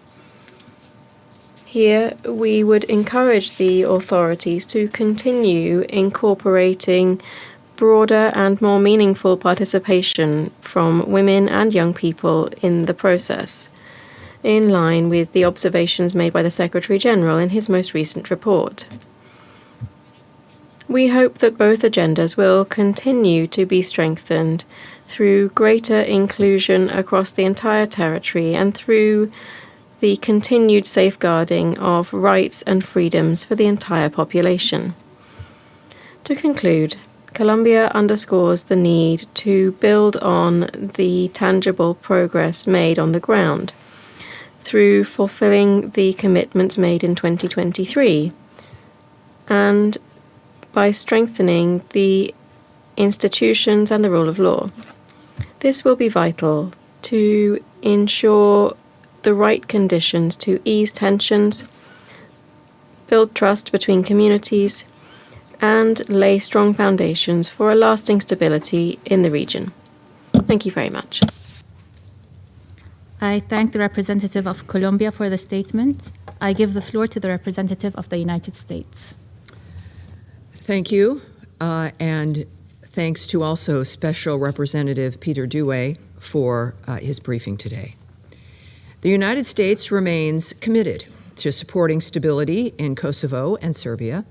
Here, we would encourage the authorities to continue incorporating broader and more meaningful participation from women and young people in the process, in line with the observations made by the Secretary-General in his most recent report. We hope that both agendas will continue to be strengthened through greater inclusion across the entire territory and through the continued safeguarding of rights and freedoms for the entire population. To conclude, Colombia underscores the need to build on the tangible progress made on the ground through fulfilling the commitments made in 2023 and by strengthening the institutions and the rule of law. This will be vital to ensure the right conditions to ease tensions, build trust between communities, and lay strong foundations for a lasting stability in the region. Thank you very much. I thank the representative of Colombia for the statement. I give the floor to the representative of the United States. Thank you, and thanks to also Special Representative Peter Dewey for his briefing today. The United States remains committed to supporting stability in Kosovo and Serbia.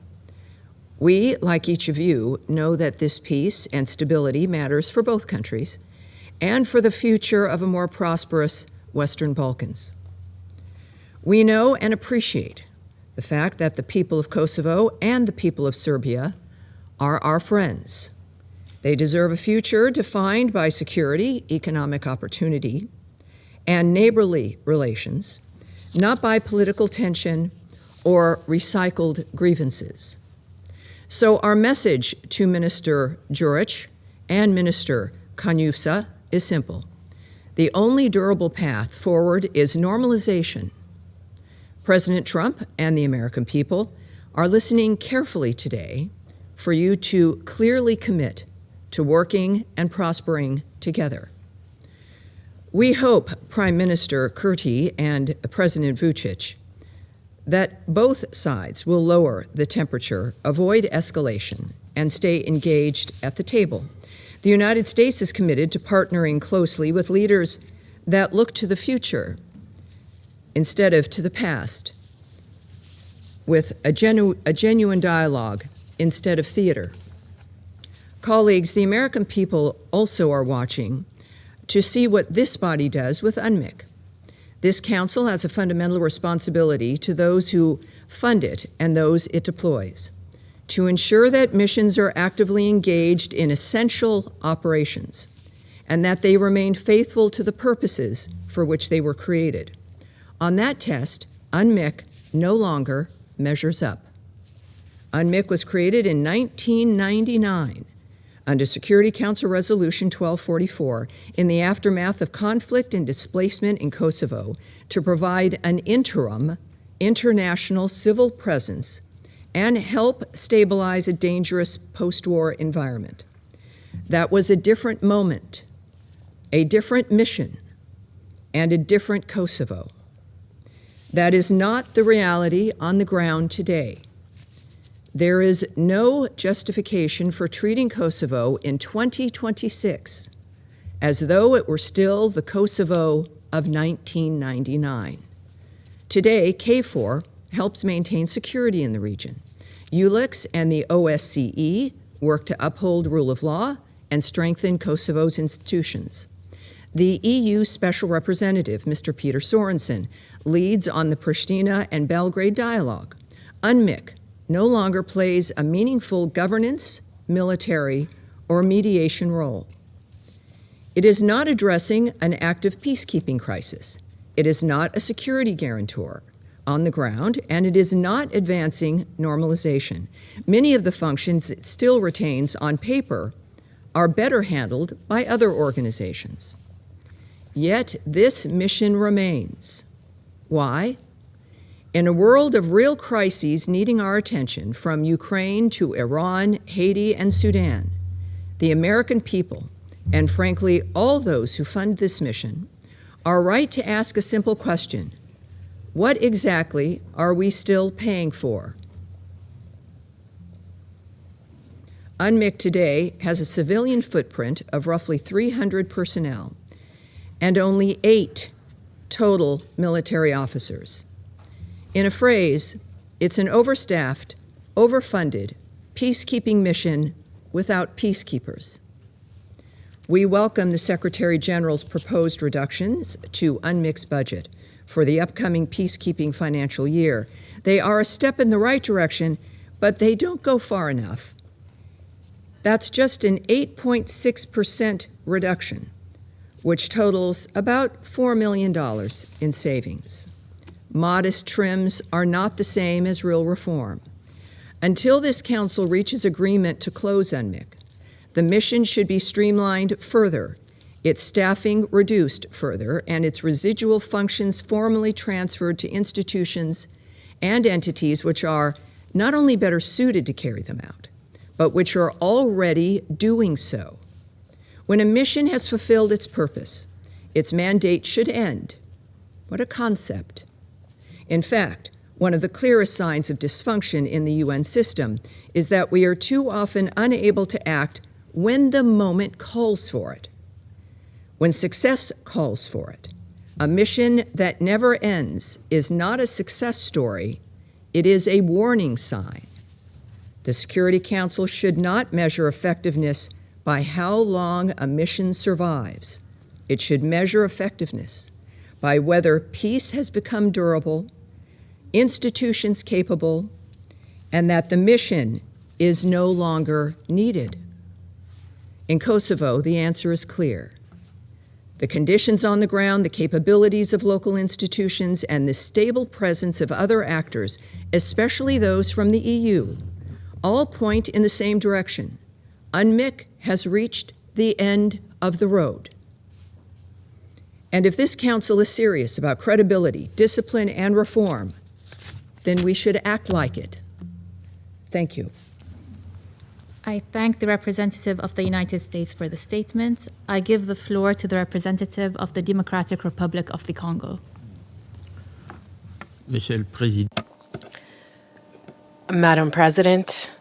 We, like each of you, know that this peace and stability matters for both countries and for the future of a more prosperous Western Balkans. We know and appreciate the fact that the people of Kosovo and the people of Serbia are our friends. They deserve a future defined by security, economic opportunity, and neighborly relations, not by political tension or recycled grievances. So our message to Minister Juric and Minister Kanyusa is simple. The only durable path forward is normalization. President Trump and the American people are listening carefully today for you to clearly commit to working and prospering together. We hope Prime Minister Kurti and President Vučić that both sides will lower the temperature, avoid escalation, and stay engaged at the table. The United States is committed to partnering closely with leaders that look to the future instead of to the past, with a genuine dialogue instead of theater. Colleagues, the American people also are watching to see what this body does with UNMIC. This council has a fundamental responsibility to those who fund it and those it deploys, to ensure that missions are actively engaged in essential operations and that they remain faithful to the purposes for which they were created. On that test, UNMIC no longer measures up. UNMIC was created in 1999 under Security Council Resolution 1244 in the aftermath of conflict and displacement in Kosovo to provide an interim international civil presence and help stabilize a dangerous post-war environment. That was a different moment, a different mission, and a different Kosovo. That is not the reality on the ground today. There is no justification for treating Kosovo in 2026 as though it were still the Kosovo of 1999. Today, KFOR helps maintain security in the region. ULEX and the OSCE work to uphold rule of law and strengthen Kosovo's institutions. The EU Special Representative, Mr. Peter Sorensen, leads on the Pristina and Belgrade dialogue. UNMIC no longer plays a meaningful governance, military, or mediation role. It is not addressing an active peacekeeping crisis. It is not a security guarantor on the ground, and it is not advancing normalization. Many of the functions it still retains on paper are better handled by other organizations. Yet this mission remains. Why? In a world of real crises needing our attention, from Ukraine to Iran, Haiti, and Sudan, the American people, and frankly all those who fund this mission, are right to ask a simple question: what exactly are we still paying for? UNMIC today has a civilian footprint of roughly 300 personnel and only 8 total military officers. In a phrase, it's an overstaffed, overfunded peacekeeping mission without peacekeepers. We welcome the Secretary General's proposed reductions to UNMIC's budget for the upcoming peacekeeping financial year. They are a step in the right direction, but they don't go far enough. That's just an 8.6% reduction, which totals about $4 million in savings. Modest trims are not the same as real reform. Until this council reaches agreement to close UNMIC, the mission should be streamlined further, its staffing reduced further, and its residual functions formally transferred to institutions and entities which are not only better suited to carry them out, but which are already doing so. When a mission has fulfilled its purpose, its mandate should end. What a concept. In fact, one of the clearest signs of dysfunction in the UN system is that we are too often unable to act when the moment calls for it, when success calls for it. A mission that never ends is not a success story, it is a warning sign. The Security Council should not measure effectiveness by how long a mission survives. It should measure effectiveness by whether peace has become durable, institutions capable, and that the mission is no longer needed. In Kosovo, the answer is clear. The conditions on the ground, the capabilities of local institutions, and the stable presence of other actors, especially those from the EU, all point in the same direction. UNMIK has reached the end of the road. And if this council is serious about credibility, discipline, and reform, then we should act like it. Thank you. I thank the representative of the United States for the statement. I give the floor to the representative of the Democratic Republic of the Congo. Monsieur le Président, Madam President,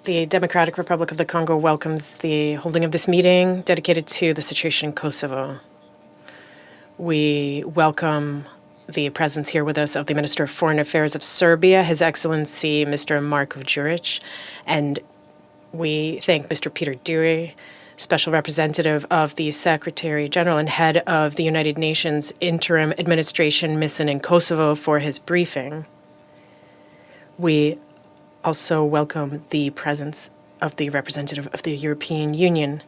the Democratic Republic of the Congo welcomes the holding of this meeting dedicated to the situation in Kosovo. We welcome the presence here with us of the Minister of Foreign Affairs of Serbia, His Excellency Mr. Marko Đurić, and we thank Mr. Peter Dewey, Special Representative of the Secretary General and Head of the United Nations Interim Administration Mission in Kosovo for his briefing. We also welcome the presence of the representative of the European Union.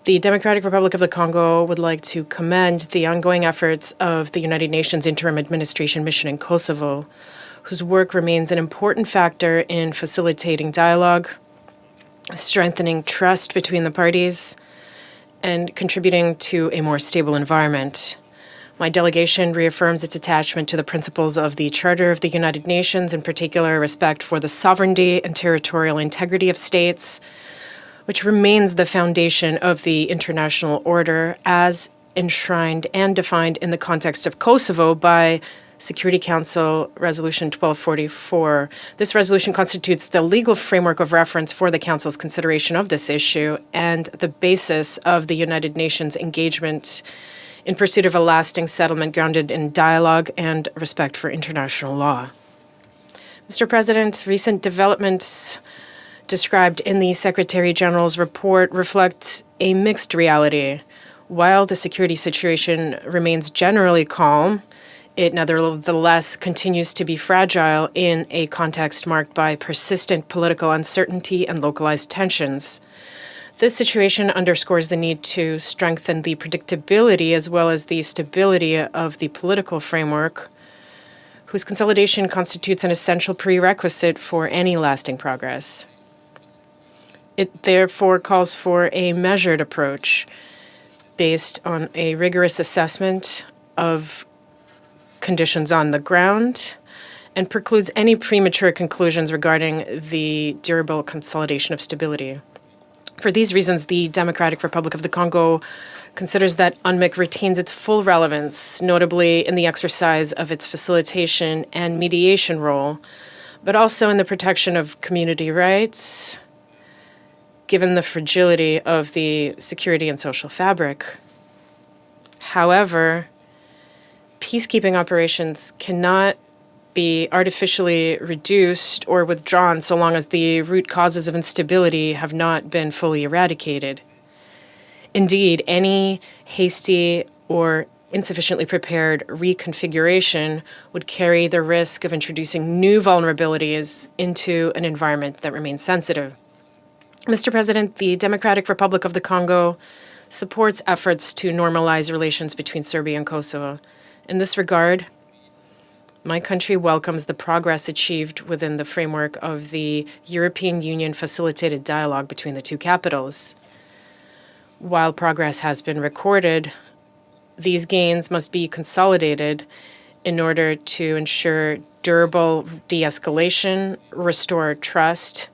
The Democratic Republic of the Congo would like to commend the ongoing efforts of the United Nations Interim Administration Mission in Kosovo, whose work remains an important factor in facilitating dialogue, strengthening trust between the parties, and contributing to a more stable environment. My delegation reaffirms its attachment to the principles of the Charter of the United Nations, in particular respect for the sovereignty and territorial integrity of states, which remains the foundation of the international order as enshrined and defined in the context of Kosovo by Security Council Resolution 1244. This resolution constitutes the legal framework of reference for the Council's consideration of this issue and the basis of the United Nations engagement in pursuit of a lasting settlement grounded in dialogue and respect for international law. Mr. President, recent developments described in the Secretary General's report reflect a mixed reality. While the security situation remains generally calm, it nevertheless continues to be fragile in a context marked by persistent political uncertainty and localized tensions. This situation underscores the need to strengthen the predictability as well as the stability of the political framework, whose consolidation constitutes an essential prerequisite for any lasting progress. It therefore calls for a measured approach based on a rigorous assessment of conditions on the ground and precludes any premature conclusions regarding the durable consolidation of stability. For these reasons, the Democratic Republic of the Congo considers that UNMIK retains its full relevance, notably in the exercise of its facilitation and mediation role, but also in the protection of community rights, given the fragility of the security and social fabric. However, peacekeeping operations cannot be artificially reduced or withdrawn so long as the root causes of instability have not been fully eradicated. Indeed, any hasty or insufficiently prepared reconfiguration would carry the risk of introducing new vulnerabilities into an environment that remains sensitive. Mr. President, the Democratic Republic of the Congo supports efforts to normalize relations between Serbia and Kosovo. In this regard, my country welcomes the progress achieved within the framework of the European Union facilitated dialogue between the two capitals. While progress has been recorded, these gains must be consolidated in order to ensure durable de-escalation, restore trust,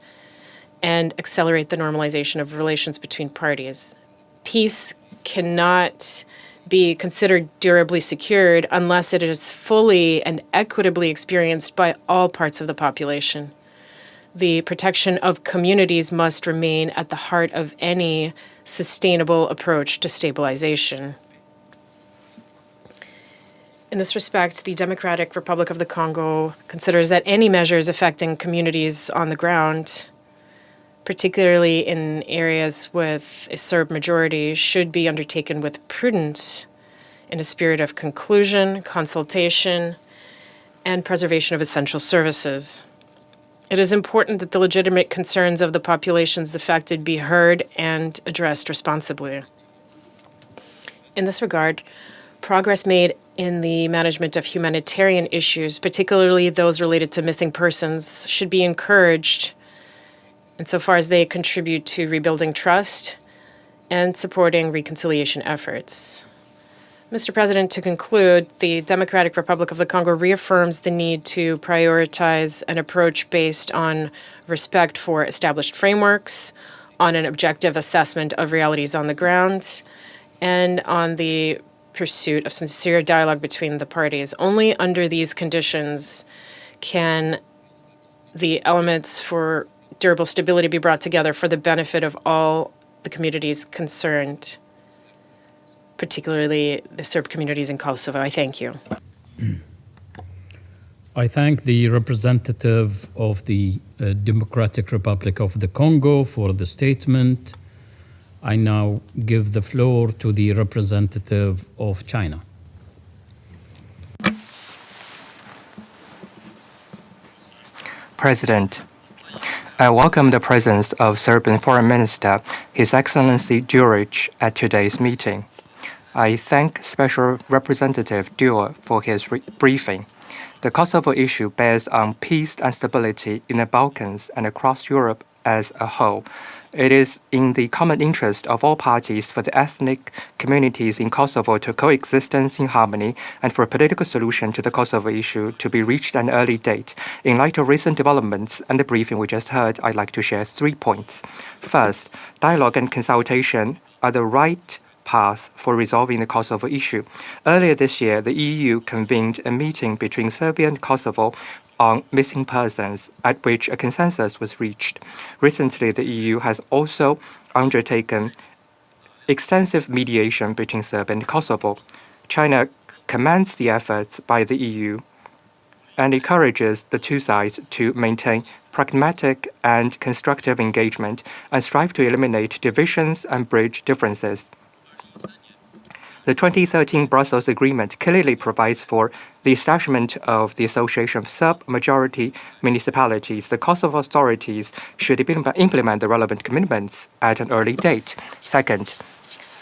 and accelerate the normalization of relations between parties. Peace cannot be considered durably secured unless it is fully and equitably experienced by all parts of the population. The protection of communities must remain at the heart of any sustainable approach to stabilization. In this respect, the Democratic Republic of the Congo considers that any measures affecting communities on the ground, particularly in areas with a Serb majority, should be undertaken with prudence in a spirit of conclusion, consultation, and preservation of essential services. It is important that the legitimate concerns of the populations affected be heard and addressed responsibly. In this regard, progress made in the management of humanitarian issues, particularly those related to missing persons, should be encouraged insofar as they contribute to rebuilding trust and supporting reconciliation efforts. Mr. President, to conclude, the Democratic Republic of the Congo reaffirms the need to prioritize an approach based on respect for established frameworks, on an objective assessment of realities on the ground, and on the pursuit of sincere dialogue between the parties. Only under these conditions can the elements for durable stability be brought together for the benefit of all the communities concerned, particularly the Serb communities in Kosovo. I thank you. I thank the representative of the Democratic Republic of the Congo for the statement. I now give the floor to the representative of China. President, I welcome the presence of Serbian Foreign Minister, His Excellency Đurić, at today's meeting. I thank Special Representative Dewar for his briefing. The Kosovo issue bears on peace and stability in the Balkans and across Europe as a whole. It is in the common interest of all parties for the ethnic communities in Kosovo to coexist in harmony and for a political solution to the Kosovo issue to be reached at an early date. In light of recent developments and the briefing we just heard, I'd like to share 3 points. First, dialogue and consultation are the right path for resolving the Kosovo issue. Earlier this year, the EU convened a meeting between Serbia and Kosovo on missing persons, at which a consensus was reached. Recently, the EU has also undertaken extensive mediation between Serbia and Kosovo. China commends the efforts by the EU and encourages the two sides to maintain pragmatic and constructive engagement and strive to eliminate divisions and bridge differences. The 2013 Brussels Agreement clearly provides for the establishment of the Association of Serb-majority municipalities. The Kosovo authorities should implement the relevant commitments at an early date. Second,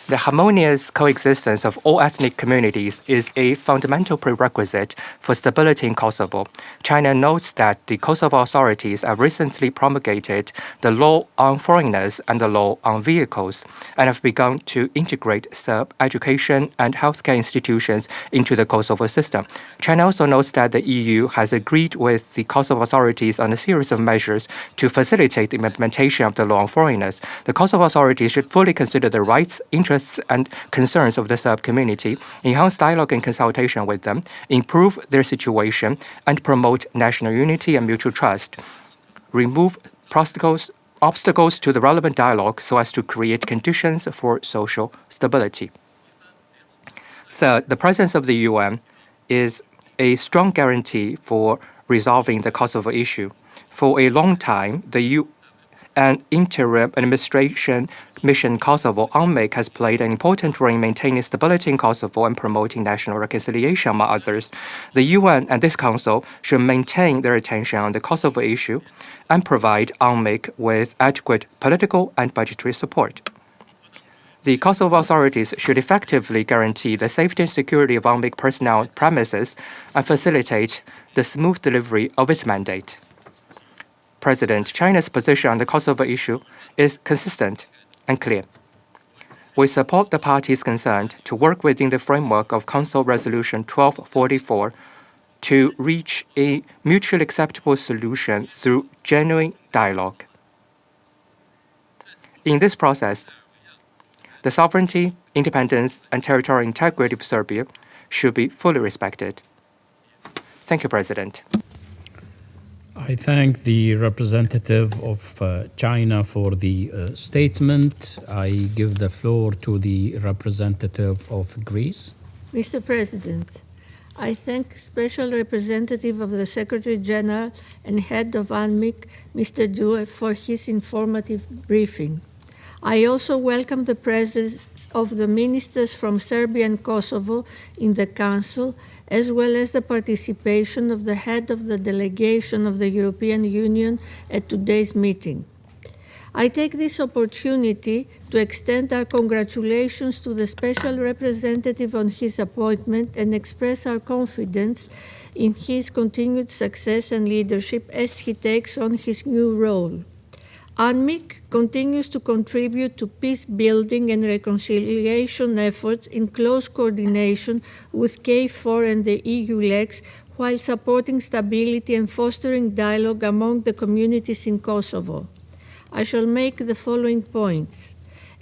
the harmonious coexistence of all ethnic communities is a fundamental prerequisite for stability in Kosovo. China notes that the Kosovo authorities have recently promulgated the law on foreigners and the law on vehicles and have begun to integrate Serb education and healthcare institutions into the Kosovo system. China also notes that the EU has agreed with the Kosovo authorities on a series of measures to facilitate the implementation of the law on foreigners. The Kosovo authorities should fully consider the rights, interests, and concerns of the Serb community, enhance dialogue and consultation with them, improve their situation, and promote national unity and mutual trust. Remove obstacles to the relevant dialogue so as to create conditions for social stability. Third, the presence of the UN is a strong guarantee for resolving the Kosovo issue. For a long time, the UN Interim Administration Mission Kosovo, UNMIK, has played an important role in maintaining stability in Kosovo and promoting national reconciliation, among others. The UN and this Council should maintain their attention on the Kosovo issue and provide UNMIK with adequate political and budgetary support. The Kosovo authorities should effectively guarantee the safety and security of UNMIK personnel premises and facilitate the smooth delivery of its mandate. President, China's position on the Kosovo issue is consistent and clear. We support the parties concerned to work within the framework of Council Resolution 1244 to reach a mutually acceptable solution through genuine dialogue. In this process, the sovereignty, independence, and territorial integrity of Serbia should be fully respected. Thank you, President. I thank the representative of China for the statement. I give the floor to the representative of Greece. Mr. President, I thank Special Representative of the Secretary General and Head of UNMIK, Mr. Dewar, for his informative briefing. I also welcome the presence of the ministers from Serbia and Kosovo in the Council, as well as the participation of the head of the delegation of the European Union at today's meeting. I take this opportunity to extend our congratulations to the Special Representative on his appointment and express our confidence in his continued success and leadership as he takes on his new role. UNMIC continues to contribute to peace building and reconciliation efforts in close coordination with KFOR and the EU-LEX, while supporting stability and fostering dialogue among the communities in Kosovo. I shall make the following points.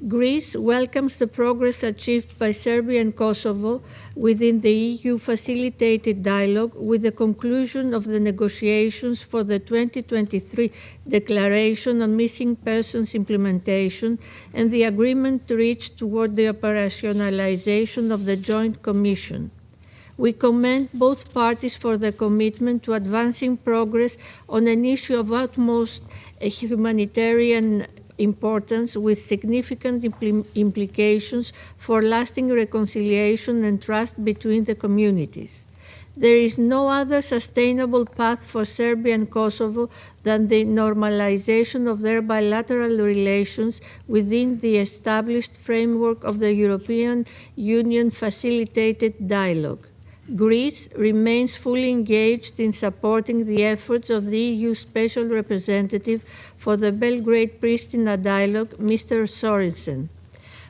Greece welcomes the progress achieved by Serbia and Kosovo within the EU-facilitated dialogue with the conclusion of the negotiations for the 2023 Declaration on Missing Persons implementation and the agreement reached toward the operationalization of the Joint Commission. We commend both parties for their commitment to advancing progress on an issue of utmost humanitarian importance with significant implications for lasting reconciliation and trust between the communities. There is no other sustainable path for Serbia and Kosovo than the normalization of their bilateral relations within the established framework of the European Union facilitated dialogue. Greece remains fully engaged in supporting the efforts of the EU Special Representative for the Belgrade-Pristina dialogue, Mr. Sorensen.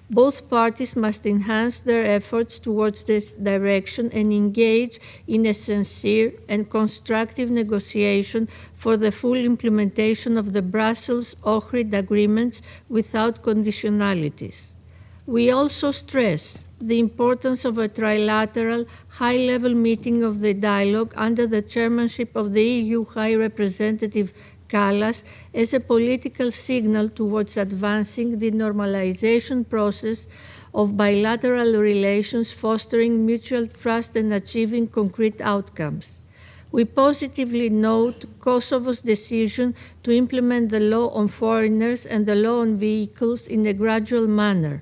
Both parties must enhance their efforts towards this direction and engage in a sincere and constructive negotiation for the full implementation of the Brussels-Ohrid agreements without conditionalities. We also stress the importance of a trilateral, high-level meeting of the dialogue under the chairmanship of the EU High Representative Kallas as a political signal towards advancing the normalization process of bilateral relations, fostering mutual trust and achieving concrete outcomes. We positively note Kosovo's decision to implement the law on foreigners and the law on vehicles in a gradual manner.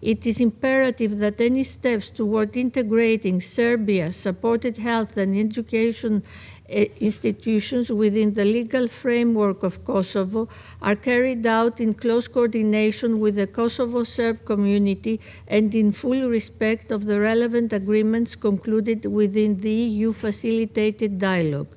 It is imperative that any steps toward integrating Serbia-supported health and education institutions within the legal framework of Kosovo are carried out in close coordination with the Kosovo Serb community and in full respect of the relevant agreements concluded within the EU-facilitated dialogue.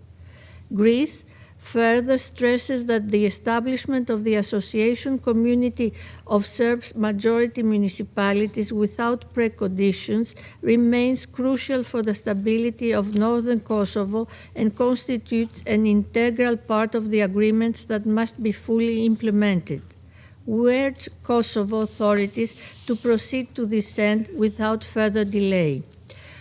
Greece further stresses that the establishment of the association community of Serbs majority municipalities without preconditions remains crucial for the stability of northern Kosovo and constitutes an integral part of the agreements that must be fully implemented. We urge Kosovo authorities to proceed to this end without further delay.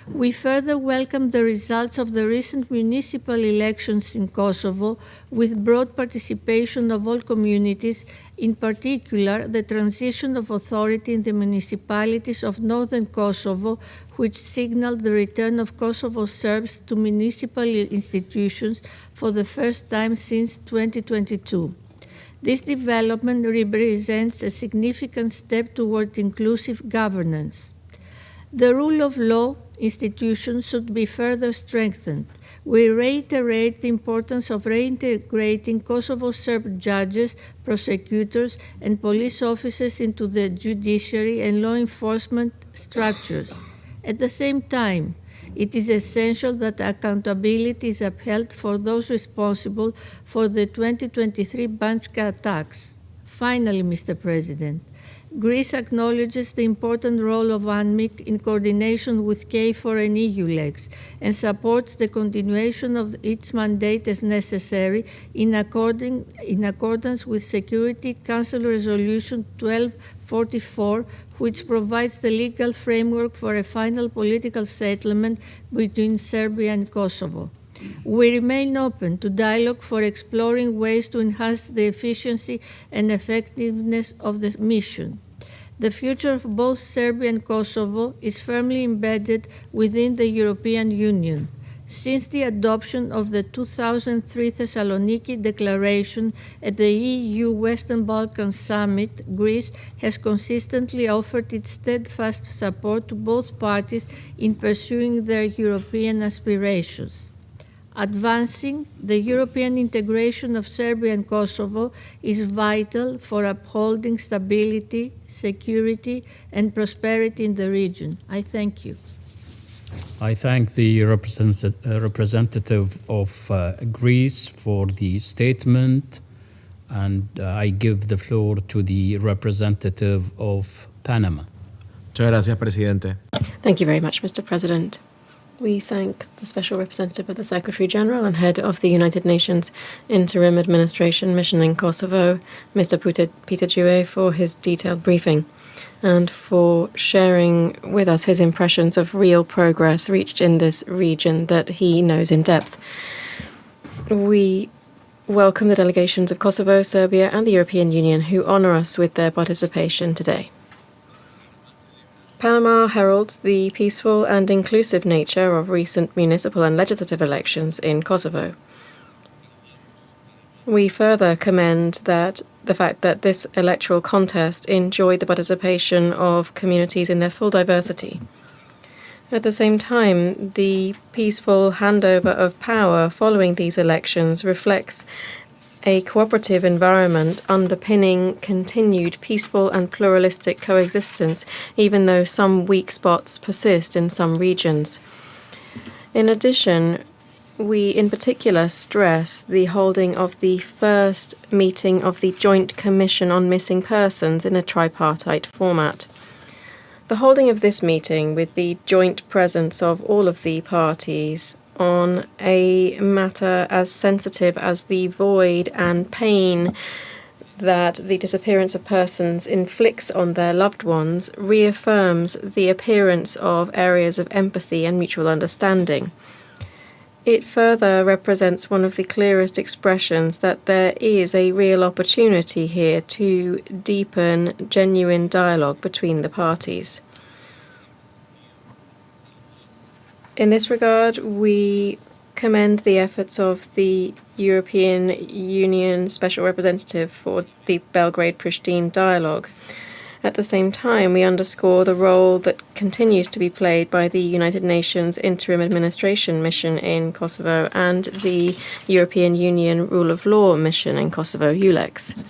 We further welcome the results of the recent municipal elections in Kosovo with broad participation of all communities, in particular the transition of authority in the municipalities of northern Kosovo, which signaled the return of Kosovo Serbs to municipal institutions for the first time since 2022. This development represents a significant step toward inclusive governance. The rule of law institutions should be further strengthened. We reiterate the importance of reintegrating Kosovo Serb judges, prosecutors, and police officers into the judiciary and law enforcement structures. At the same time, it is essential that accountability is upheld for those responsible for the 2023 Banjka attacks. Finally, Mr. President, Greece acknowledges the important role of UNMIC in coordination with KFOR and EU-LEX and supports the continuation of its mandate as necessary in accordance with Security Council Resolution 1244, which provides the legal framework for a final political settlement between Serbia and Kosovo. We remain open to dialogue for exploring ways to enhance the efficiency and effectiveness of the mission. The future of both Serbia and Kosovo is firmly embedded within the European Union. Since the adoption of the 2003 Thessaloniki Declaration at the EU Western Balkans Summit, Greece has consistently offered its steadfast support to both parties in pursuing their European aspirations. Advancing the European integration of Serbia and Kosovo is vital for upholding stability, security, and prosperity in the region. I thank you. I thank the representative of Greece for the statement, and I give the floor to the representative of Panama. Muchas gracias, presidente. Thank you very much, Mr. President. We thank the Special Representative of the Secretary General and Head of the United Nations Interim Administration Mission in Kosovo, Mr. Peter Due, for his detailed briefing and for sharing with us his impressions of real progress reached in this region that he knows in depth. We welcome the delegations of Kosovo, Serbia, and the European Union who honor us with their participation today. Panama heralds the peaceful and inclusive nature of recent municipal and legislative elections in Kosovo. We further commend the fact that this electoral contest enjoyed the participation of communities in their full diversity. At the same time, the peaceful handover of power following these elections reflects a cooperative environment underpinning continued peaceful and pluralistic coexistence, even though some weak spots persist in some regions. In addition, we in particular stress the holding of the first meeting of the Joint Commission on Missing Persons in a tripartite format. The holding of this meeting, with the joint presence of all of the parties on a matter as sensitive as the void and pain that the disappearance of persons inflicts on their loved ones, reaffirms the appearance of areas of empathy and mutual understanding. It further represents one of the clearest expressions that there is a real opportunity here to deepen genuine dialogue between the parties. In this regard, we commend the efforts of the European Union Special Representative for the Belgrade-Pristina dialogue. At the same time, we underscore the role that continues to be played by the United Nations Interim Administration Mission in Kosovo and the European Union Rule of Law Mission in Kosovo, EULEX.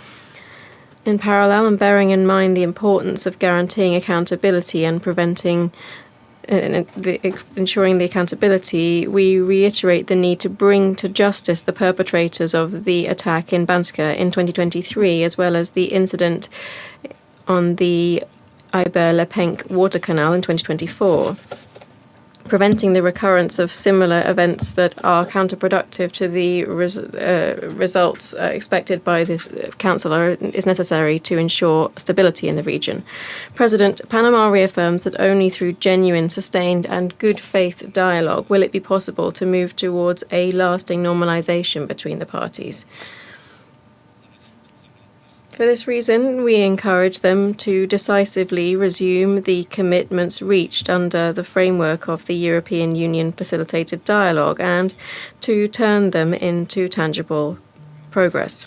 In parallel, and bearing in mind the importance of guaranteeing accountability and ensuring the accountability, we reiterate the need to bring to justice the perpetrators of the attack in Banska in 2023, as well as the incident on the Iber-Lepenk water canal in 2024. Preventing the recurrence of similar events that are counterproductive to the results expected by this Council is necessary to ensure stability in the region. President, Panama reaffirms that only through genuine, sustained and good faith dialogue will it be possible to move towards a lasting normalization between the parties. For this reason, we encourage them to decisively resume the commitments reached under the framework of the European Union facilitated dialogue and to turn them into tangible progress.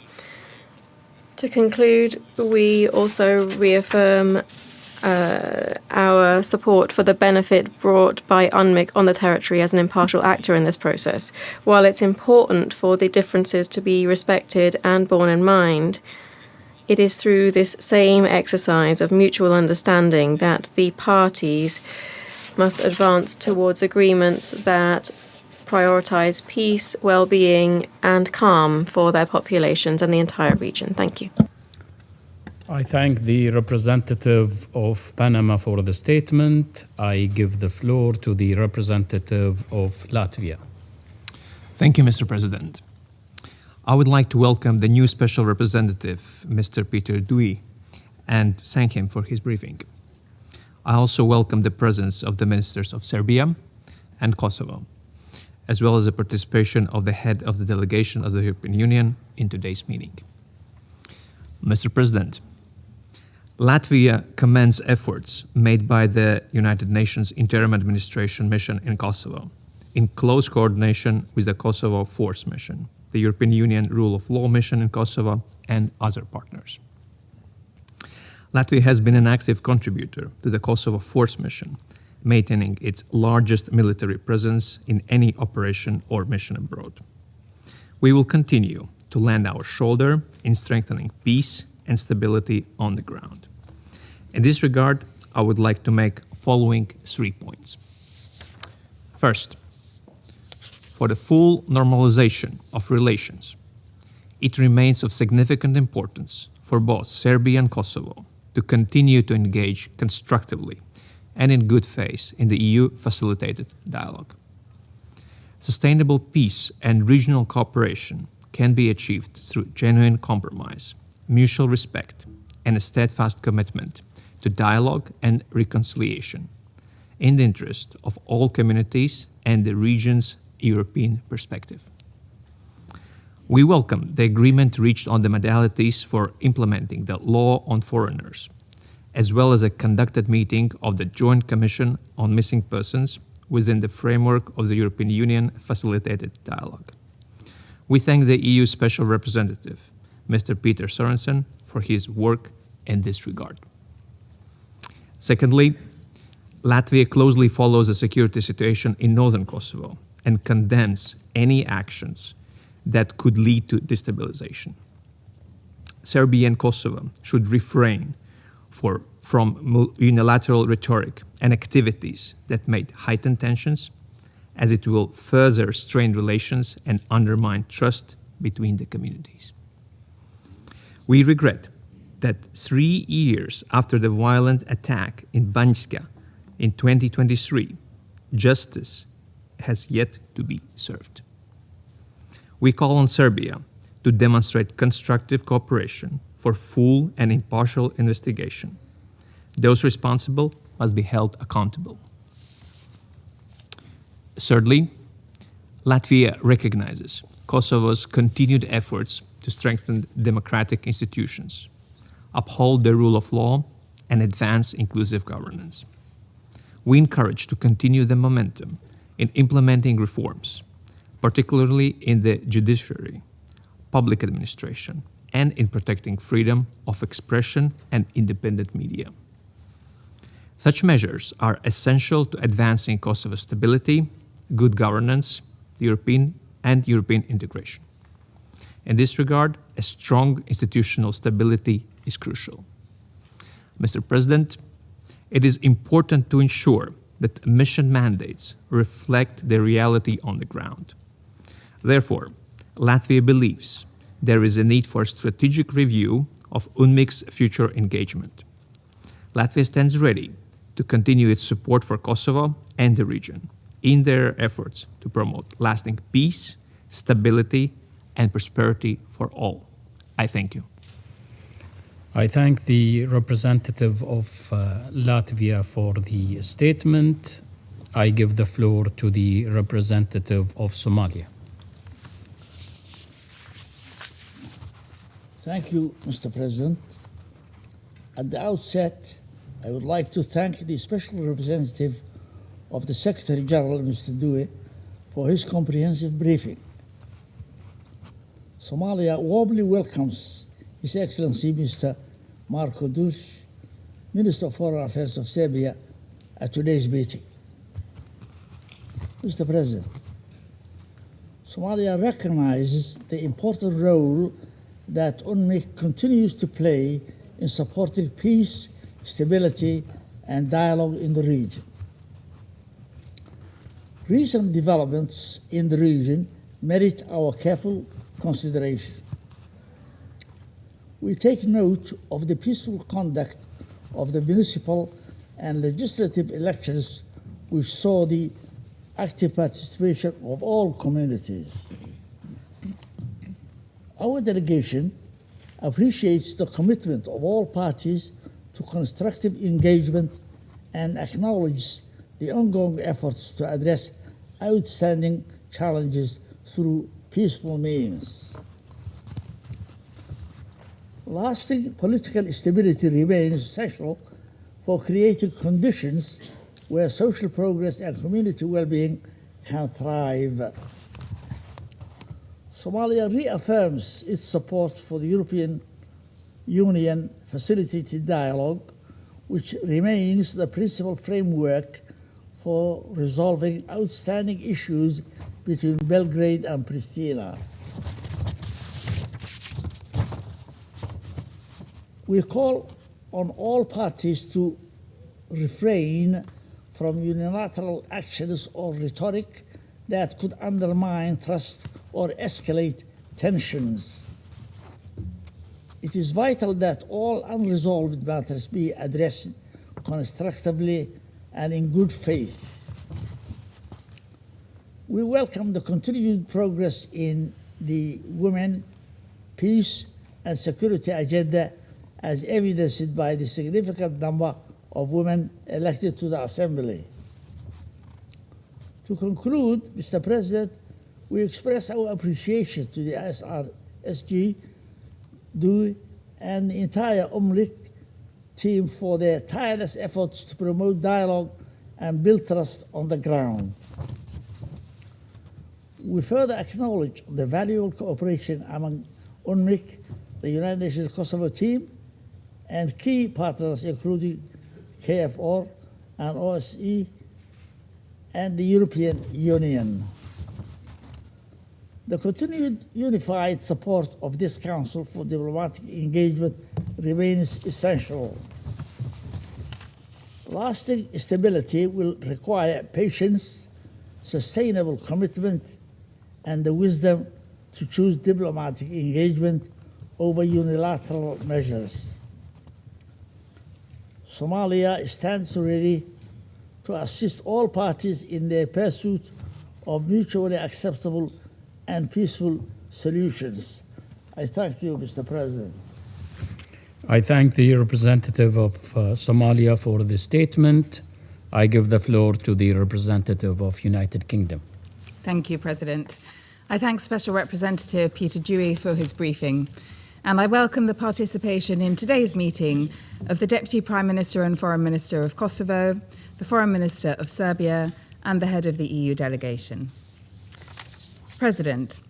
To conclude, we also reaffirm our support for the benefit brought by UNMIC on the territory as an impartial actor in this process. While it's important for the differences to be respected and borne in mind, it is through this same exercise of mutual understanding that the parties must advance towards agreements that prioritize peace, well-being, and calm for their populations and the entire region. Thank you. I thank the representative of Panama for the statement. I give the floor to the representative of Latvia. Thank you, Mr. President. I would like to welcome the new Special Representative, Mr. Peter Due, and thank him for his briefing. I also welcome the presence of the ministers of Serbia and Kosovo, as well as the participation of the head of the delegation of the European Union in today's meeting. Mr. President, Latvia commends efforts made by the United Nations Interim Administration Mission in Kosovo in close coordination with the Kosovo Force Mission, the European Union Rule of Law Mission in Kosovo, and other partners. Latvia has been an active contributor to the Kosovo Force Mission, maintaining its largest military presence in any operation or mission abroad. We will continue to lend our shoulder in strengthening peace and stability on the ground. In this regard, I would like to make following 3 points. First, for the full normalization of relations, it remains of significant importance for both Serbia and Kosovo to continue to engage constructively and in good faith in the EU-facilitated dialogue. Sustainable peace and regional cooperation can be achieved through genuine compromise, mutual respect, and a steadfast commitment to dialogue and reconciliation in the interest of all communities and the region's European perspective. We welcome the agreement reached on the modalities for implementing the law on foreigners, as well as a conducted meeting of the Joint Commission on Missing Persons within the framework of the European Union Facilitated Dialogue. We thank the EU Special Representative, Mr. Peter Sorensen, for his work in this regard. Secondly, Latvia closely follows the security situation in northern Kosovo and condemns any actions that could lead to destabilization. Serbia and Kosovo should refrain from unilateral rhetoric and activities that may heighten tensions, as it will further strain relations and undermine trust between the communities. We regret that 3 years after the violent attack in Banjska in 2023, justice has yet to be served. We call on Serbia to demonstrate constructive cooperation for full and impartial investigation. Those responsible must be held accountable. Thirdly, Latvia recognizes Kosovo's continued efforts to strengthen democratic institutions, uphold the rule of law, and advance inclusive governance. We encourage to continue the momentum in implementing reforms, particularly in the judiciary, public administration, and in protecting freedom of expression and independent media. Such measures are essential to advancing Kosovo's stability, good governance, European integration. In this regard, a strong institutional stability is crucial. Mr. President, it is important to ensure that mission mandates reflect the reality on the ground. Therefore, Latvia believes there is a need for a strategic review of UNMIK's future engagement. Latvia stands ready to continue its support for Kosovo and the region in their efforts to promote lasting peace, stability, and prosperity for all. I thank you. I thank the representative of Latvia for the statement. I give the floor to the representative of Somalia. Thank you, Mr. President. At the outset, I would like to thank the Special Representative of the Secretary General, Mr. Dewey, for his comprehensive briefing. Somalia warmly welcomes His Excellency Mr. Marko Duš, Minister of Foreign Affairs of Serbia, at today's meeting. Mr. President, Somalia recognizes the important role that UNMIK continues to play in supporting peace, stability, and dialogue in the region. Recent developments in the region merit our careful consideration. We take note of the peaceful conduct of the municipal and legislative elections, which saw the active participation of all communities. Our delegation appreciates the commitment of all parties to constructive engagement and acknowledges the ongoing efforts to address outstanding challenges through peaceful means. Lasting political stability remains essential for creating conditions where social progress and community well-being can thrive. Somalia reaffirms its support for the European Union facilitated dialogue, which remains the principal framework for resolving outstanding issues between Belgrade and Pristina. We call on all parties to refrain from unilateral actions or rhetoric that could undermine trust or escalate tensions. It is vital that all unresolved matters be addressed constructively and in good faith. We welcome the continued progress in the women, peace, and security agenda as evidenced by the significant number of women elected to the Assembly. To conclude, Mr. President, we express our appreciation to the SRSG, DUI, and the entire UMLIC team for their tireless efforts to promote dialogue and build trust on the ground. We further acknowledge the valuable cooperation among UNMIC, the United Nations Kosovo team, and key partners including KFOR and OSCE and the European Union. The continued unified support of this Council for diplomatic engagement remains essential. Lasting stability will require patience, sustainable commitment, and the wisdom to choose diplomatic engagement over unilateral measures. Somalia stands ready to assist all parties in their pursuit of mutually acceptable and peaceful solutions. I thank you, Mr. President. I thank the representative of Somalia for the statement. I give the floor to the representative of United Kingdom. Thank you, President. I thank Special Representative Peter Dewey for his briefing, and I welcome the participation in today's meeting of the Deputy Prime Minister and Foreign Minister of Kosovo, the Foreign Minister of Serbia, and the head of the EU delegation. President,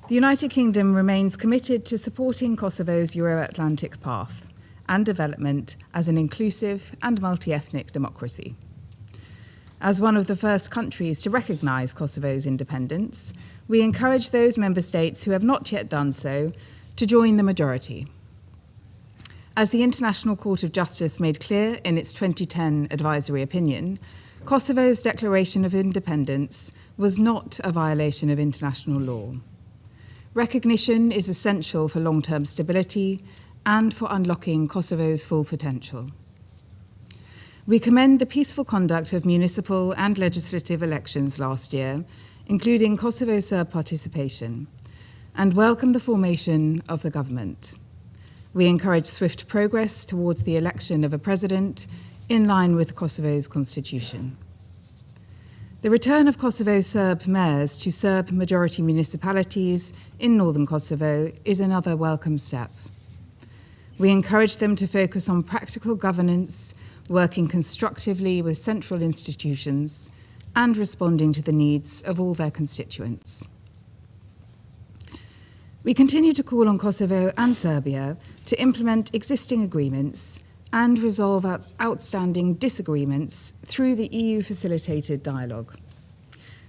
the United Kingdom remains committed to supporting Kosovo's Euro-Atlantic path and development as an inclusive and multi-ethnic democracy. As one of the first countries to recognise Kosovo's independence, we encourage those member states who have not yet done so to join the majority. As the International Court of Justice made clear in its 2010 advisory opinion, Kosovo's declaration of independence was not a violation of international law. Recognition is essential for long-term stability and for unlocking Kosovo's full potential. We commend the peaceful conduct of municipal and legislative elections last year, including Kosovo Serb participation, and welcome the formation of the government. We encourage swift progress towards the election of a president in line with Kosovo's constitution. The return of Kosovo Serb mayors to Serb majority municipalities in northern Kosovo is another welcome step. We encourage them to focus on practical governance, working constructively with central institutions, and responding to the needs of all their constituents. We continue to call on Kosovo and Serbia to implement existing agreements and resolve outstanding disagreements through the EU-facilitated dialogue.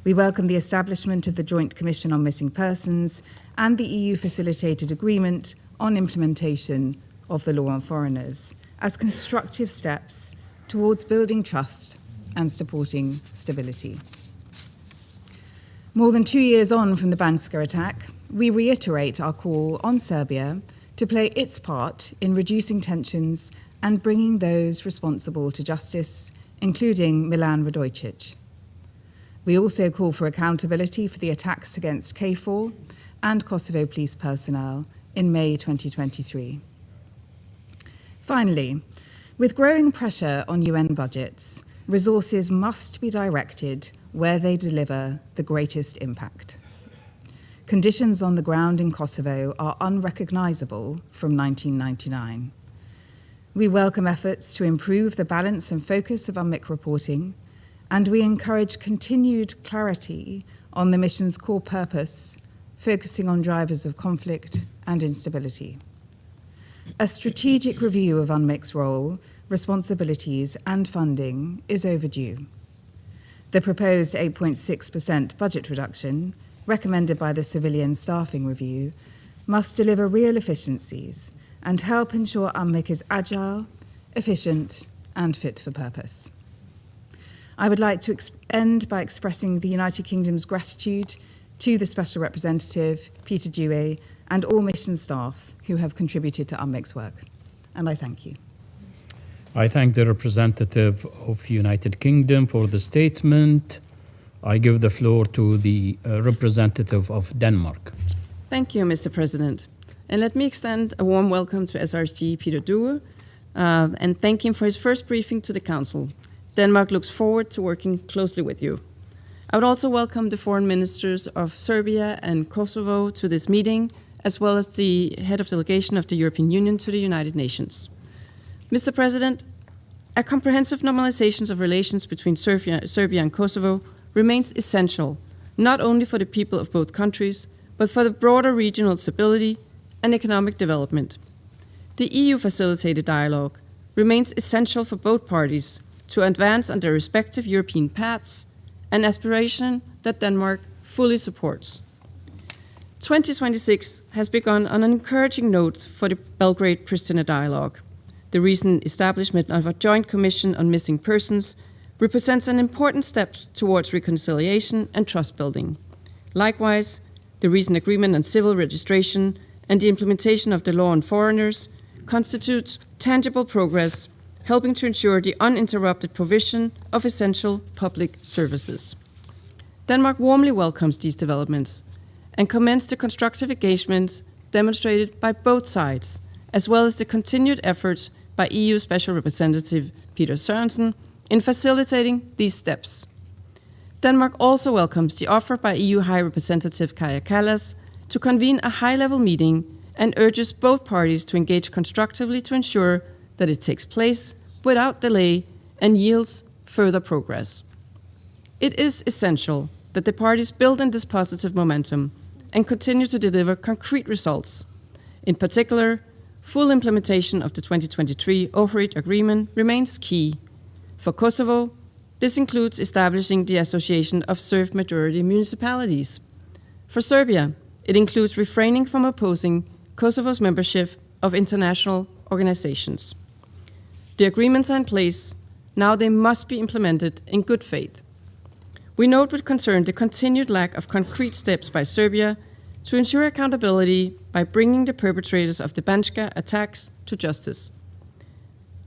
We welcome the establishment of the Joint Commission on Missing Persons and the EU-facilitated agreement on implementation of the law on foreigners as constructive steps towards building trust and supporting stability. More than 2 years on from the Banska attack, we reiterate our call on Serbia to play its part in reducing tensions and bringing those responsible to justice, including Milan Radojcic. We also call for accountability for the attacks against KFOR and Kosovo police personnel in May 2023. Finally, with growing pressure on UN budgets, resources must be directed where they deliver the greatest impact. Conditions on the ground in Kosovo are unrecognisable from 1999. We welcome efforts to improve the balance and focus of UNMIC reporting and we encourage continued clarity on the mission's core purpose, focusing on drivers of conflict and instability. A strategic review of UNMIC's role, responsibilities, and funding is overdue. The proposed 8.6% budget reduction, recommended by the Civilian Staffing Review, must deliver real efficiencies and help ensure UNMIC is agile, efficient, and fit for purpose. I would like to end by expressing the United Kingdom's gratitude to the Special Representative, Peter Dewey, and all mission staff who have contributed to UNMIC's work. And I thank you. I thank the representative of United Kingdom for the statement. I give the floor to the representative of Denmark. Thank you, Mr. President. And let me extend a warm welcome to SRSG Peter Due and thank him for his first briefing to the Council. Denmark looks forward to working closely with you. I would also welcome the foreign ministers of Serbia and Kosovo to this meeting, as well as the head of delegation of the European Union to the United Nations. Mr. President, a comprehensive normalization of relations between Serbia and Kosovo remains essential, not only for the people of both countries, but for the broader regional stability and economic development. The EU-facilitated dialogue remains essential for both parties to advance on their respective European paths, an aspiration that Denmark fully supports. 2026 has begun on an encouraging note for the Belgrade-Pristina dialogue. The recent establishment of a joint commission on missing persons represents an important step towards reconciliation and trust building. Likewise, the recent agreement on civil registration and the implementation of the law on foreigners constitutes tangible progress, helping to ensure the uninterrupted provision of essential public services. Denmark warmly welcomes these developments and commends the constructive engagement demonstrated by both sides, as well as the continued efforts by EU Special Representative Peter Sørensen in facilitating these steps. Denmark also welcomes the offer by EU High Representative Kaja Kallas to convene a high-level meeting and urges both parties to engage constructively to ensure that it takes place without delay and yields further progress. It is essential that the parties build on this positive momentum and continue to deliver concrete results. In particular, full implementation of the 2023 Ohrid Agreement remains key. For Kosovo, this includes establishing the Association of Serb Majority Municipalities. For Serbia, it includes refraining from opposing Kosovo's membership of international organizations. The agreements are in place. Now they must be implemented in good faith. We note with concern the continued lack of concrete steps by Serbia to ensure accountability by bringing the perpetrators of the Banjka attacks to justice.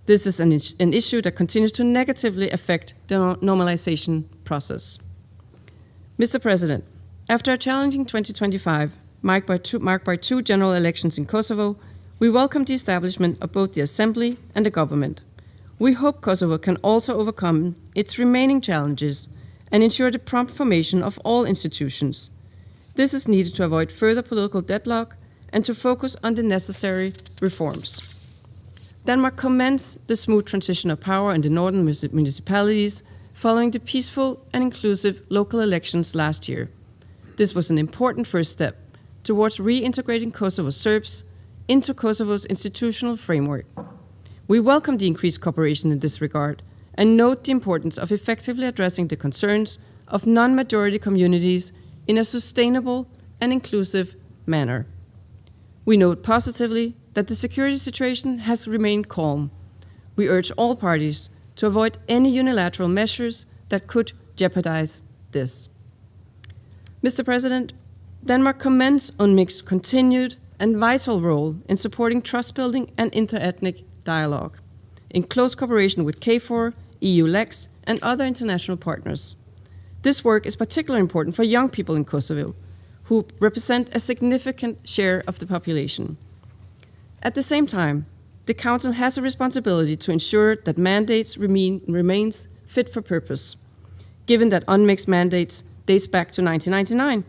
This is an issue that continues to negatively affect the normalization process. Mr. President, after a challenging 2025, marked by two general elections in Kosovo, we welcome the establishment of both the Assembly and the government. We hope Kosovo can also overcome its remaining challenges and ensure the prompt formation of all institutions. This is needed to avoid further political deadlock and to focus on the necessary reforms. Denmark commends the smooth transition of power in the northern municipalities following the peaceful and inclusive local elections last year. This was an important first step towards reintegrating Kosovo Serbs into Kosovo's institutional framework. We welcome the increased cooperation in this regard and note the importance of effectively addressing the concerns of non-majority communities in a sustainable and inclusive manner. We note positively that the security situation has remained calm. We urge all parties to avoid any unilateral measures that could jeopardize this. Mr. President, Denmark commends UNMIC's continued and vital role in supporting trust-building and inter-ethnic dialogue, in close cooperation with KFOR, EU-LEX, and other international partners. This work is particularly important for young people in Kosovo, who represent a significant share of the population. At the same time, the Council has a responsibility to ensure that mandates remains fit for purpose. Given that UNMIC's mandates dates back to 1999,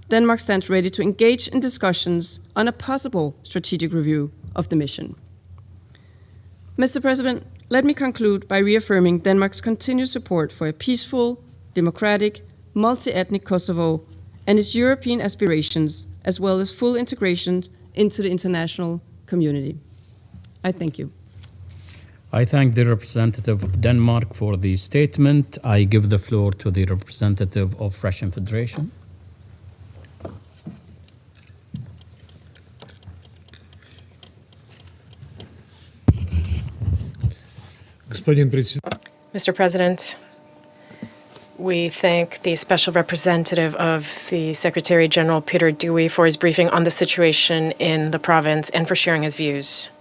Denmark stands ready to engage in discussions on a possible strategic review of the mission. Mr. President, let me conclude by reaffirming Denmark's continued support for a peaceful, democratic, multi-ethnic Kosovo and its European aspirations, as well as full integration into the international community. I thank you. I thank the representative of Denmark for the statement. I give the floor to the representative of Russian Federation. Mr. President, we thank the Special Representative of the Secretary General Peter Dewey for his briefing on the situation in the province and for sharing his views.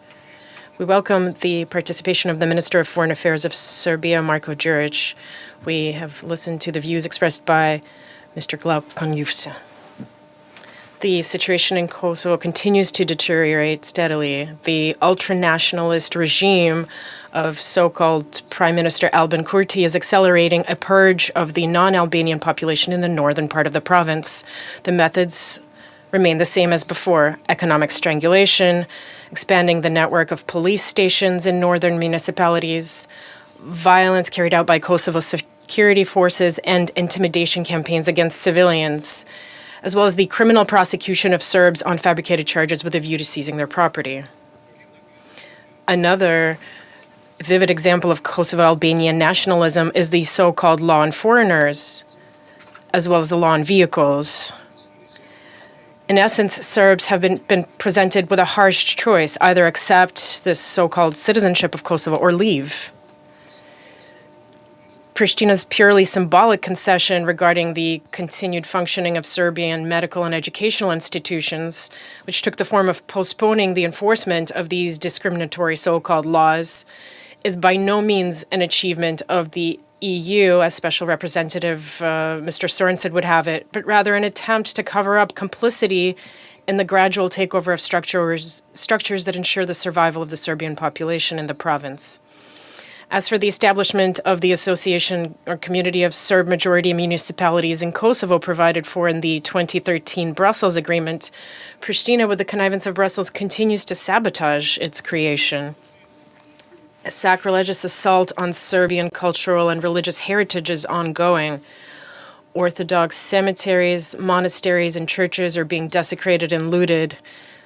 We welcome the participation of the Minister of Foreign Affairs of Serbia, Marko Đurić. We have listened to the views expressed by Mr. Glauk Konjufsa. The situation in Kosovo continues to deteriorate steadily. The ultra-nationalist regime of so-called Prime Minister Albin Kurti is accelerating a purge of the non-Albanian population in the northern part of the province. The methods remain the same as before: economic strangulation, expanding the network of police stations in northern municipalities, violence carried out by Kosovo security forces, and intimidation campaigns against civilians, as well as the criminal prosecution of Serbs on fabricated charges with a view to seizing their property. Another vivid example of Kosovo-Albanian nationalism is the so-called law on foreigners, as well as the law on vehicles. In essence, Serbs have been presented with a harsh choice: either accept this so-called citizenship of Kosovo or leave. Pristina's purely symbolic concession regarding the continued functioning of Serbian medical and educational institutions, which took the form of postponing the enforcement of these discriminatory so-called laws, is by no means an achievement of the EU, as Special Representative Mr. Sorensen would have it, but rather an attempt to cover up complicity in the gradual takeover of structures that ensure the survival of the Serbian population in the province. As for the establishment of the Association or Community of Serb-majority municipalities in Kosovo provided for in the 2013 Brussels Agreement, Pristina, with the connivance of Brussels, continues to sabotage its creation. A sacrilegious assault on Serbian cultural and religious heritage is ongoing. Orthodox cemeteries, monasteries, and churches are being desecrated and looted.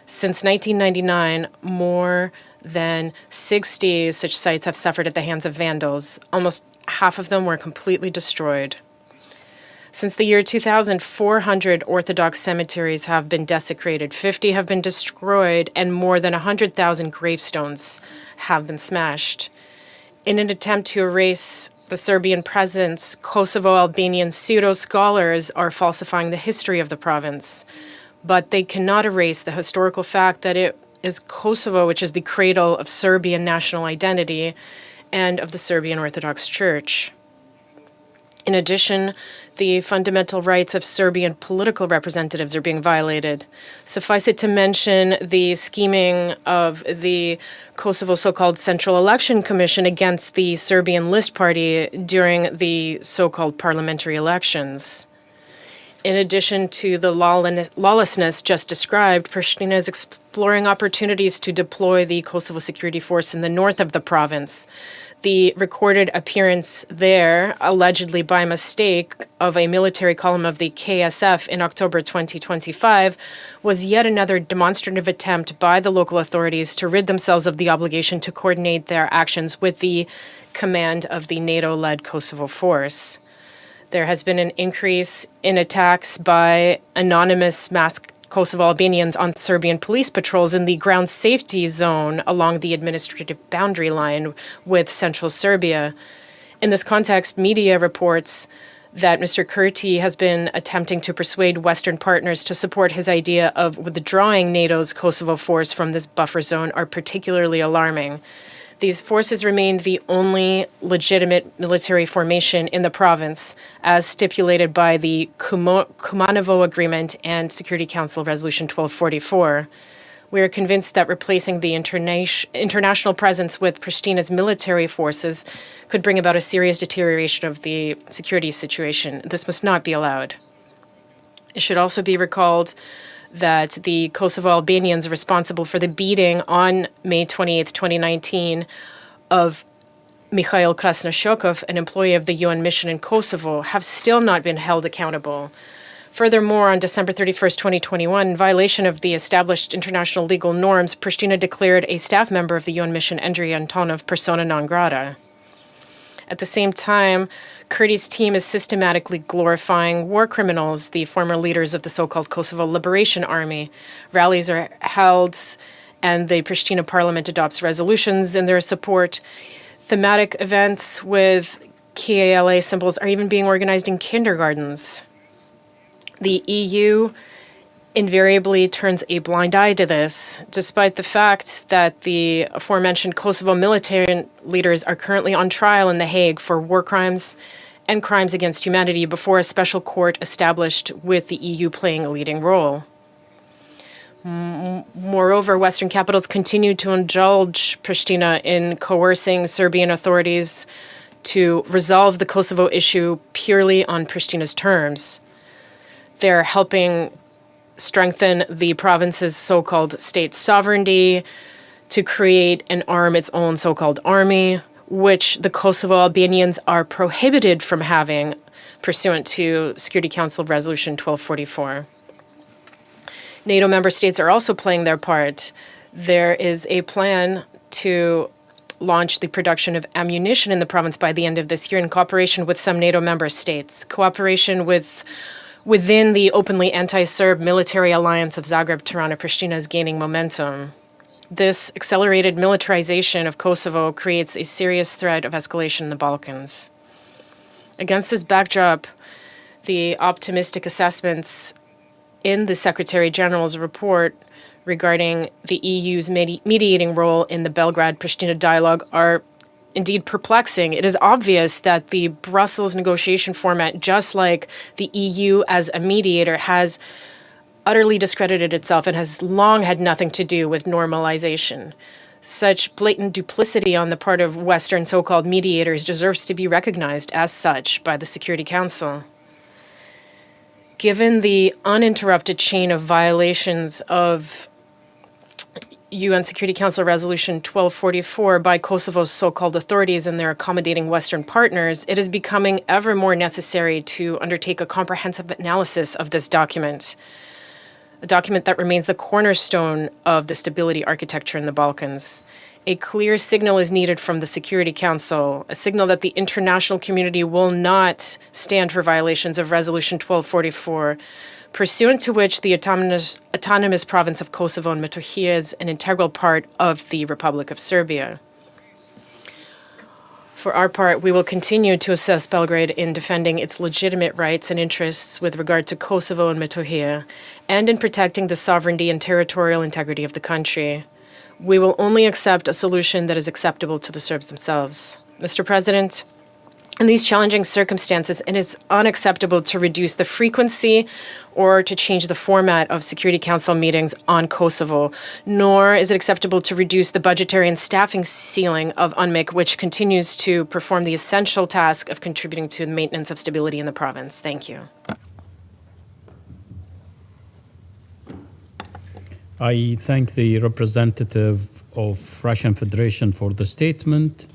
Since 1999, more than 60 such sites have suffered at the hands of vandals. Almost half of them were completely destroyed. Since the year 2000, 400 Orthodox cemeteries have been desecrated, 50 have been destroyed, and more than 100,000 gravestones have been smashed. In an attempt to erase the Serbian presence, Kosovo-Albanian pseudo-scholars are falsifying the history of the province. But they cannot erase the historical fact that it is Kosovo which is the cradle of Serbian national identity and of the Serbian Orthodox Church. In addition, the fundamental rights of Serbian political representatives are being violated. Suffice it to mention the scheming of the Kosovo so-called Central Election Commission against the Serbian List Party during the so-called parliamentary elections. In addition to the lawlessness just described, Pristina is exploring opportunities to deploy the Kosovo Security Force in the north of the province. The recorded appearance there, allegedly by mistake, of a military column of the KSF in October 2025 was yet another demonstrative attempt by the local authorities to rid themselves of the obligation to coordinate their actions with the command of the NATO-led Kosovo force. There has been an increase in attacks by anonymous masked Kosovo Albanians on Serbian police patrols in the ground safety zone along the administrative boundary line with central Serbia. In this context, media reports that Mr. Kurti has been attempting to persuade Western partners to support his idea of withdrawing NATO's Kosovo force from this buffer zone are particularly alarming. These forces remained the only legitimate military formation in the province, as stipulated by the Kumanovo Agreement and Security Council Resolution 1244. We are convinced that replacing the international presence with Pristina's military forces could bring about a serious deterioration of the security situation. This must not be allowed. It should also be recalled that the Kosovo Albanians responsible for the beating on May 28, 2019, of Mikhail Krasnoshokov, an employee of the UN mission in Kosovo, have still not been held accountable. Furthermore, on December 31st, 2021, in violation of the established international legal norms, Pristina declared a staff member of the UN mission, Andrei Antonov, persona non grata. At the same time, Kurdi's team is systematically glorifying war criminals, the former leaders of the so-called Kosovo Liberation Army. Rallies are held, and the Pristina parliament adopts resolutions in their support. Thematic events with KALA symbols are even being organized in kindergartens. The EU invariably turns a blind eye to this, despite the fact that the aforementioned Kosovo military leaders are currently on trial in The Hague for war crimes and crimes against humanity before a special court established with the EU playing a leading role. Moreover, Western capitals continue to indulge Pristina in coercing Serbian authorities to resolve the Kosovo issue purely on Pristina's terms. They're helping strengthen the province's so-called state sovereignty to create and arm its own so-called army, which the Kosovo Albanians are prohibited from having pursuant to Security Council Resolution 1244. NATO member states are also playing their part. There is a plan to launch the production of ammunition in the province by the end of this year in cooperation with some NATO member states. Cooperation within the openly anti-Serb military alliance of Zagreb, Tirana, Pristina is gaining momentum. This accelerated militarization of Kosovo creates a serious threat of escalation in the Balkans. Against this backdrop, the optimistic assessments in the Secretary General's report regarding the EU's mediating role in the Belgrade-Pristina dialogue are indeed perplexing. It is obvious that the Brussels negotiation format, just like the EU as a mediator, has utterly discredited itself and has long had nothing to do with normalization. Such blatant duplicity on the part of Western so-called mediators deserves to be recognized as such by the Security Council. Given the uninterrupted chain of violations of UN Security Council Resolution 1244 by Kosovo's so-called authorities and their accommodating Western partners, it is becoming ever more necessary to undertake a comprehensive analysis of this document, a document that remains the cornerstone of the stability architecture in the Balkans. A clear signal is needed from the Security Council, a signal that the international community will not stand for violations of Resolution 1244, pursuant to which the autonomous province of Kosovo and Metohija is an integral part of the Republic of Serbia. For our part, we will continue to assess Belgrade in defending its legitimate rights and interests with regard to Kosovo and Metohija, and in protecting the sovereignty and territorial integrity of the country. We will only accept a solution that is acceptable to the Serbs themselves. Mr. President, in these challenging circumstances, it is unacceptable to reduce the frequency or to change the format of Security Council meetings on Kosovo, nor is it acceptable to reduce the budgetary and staffing ceiling of UNMIC, which continues to perform the essential task of contributing to the maintenance of stability in the province. Thank you. I thank the representative of Russian Federation for the statement.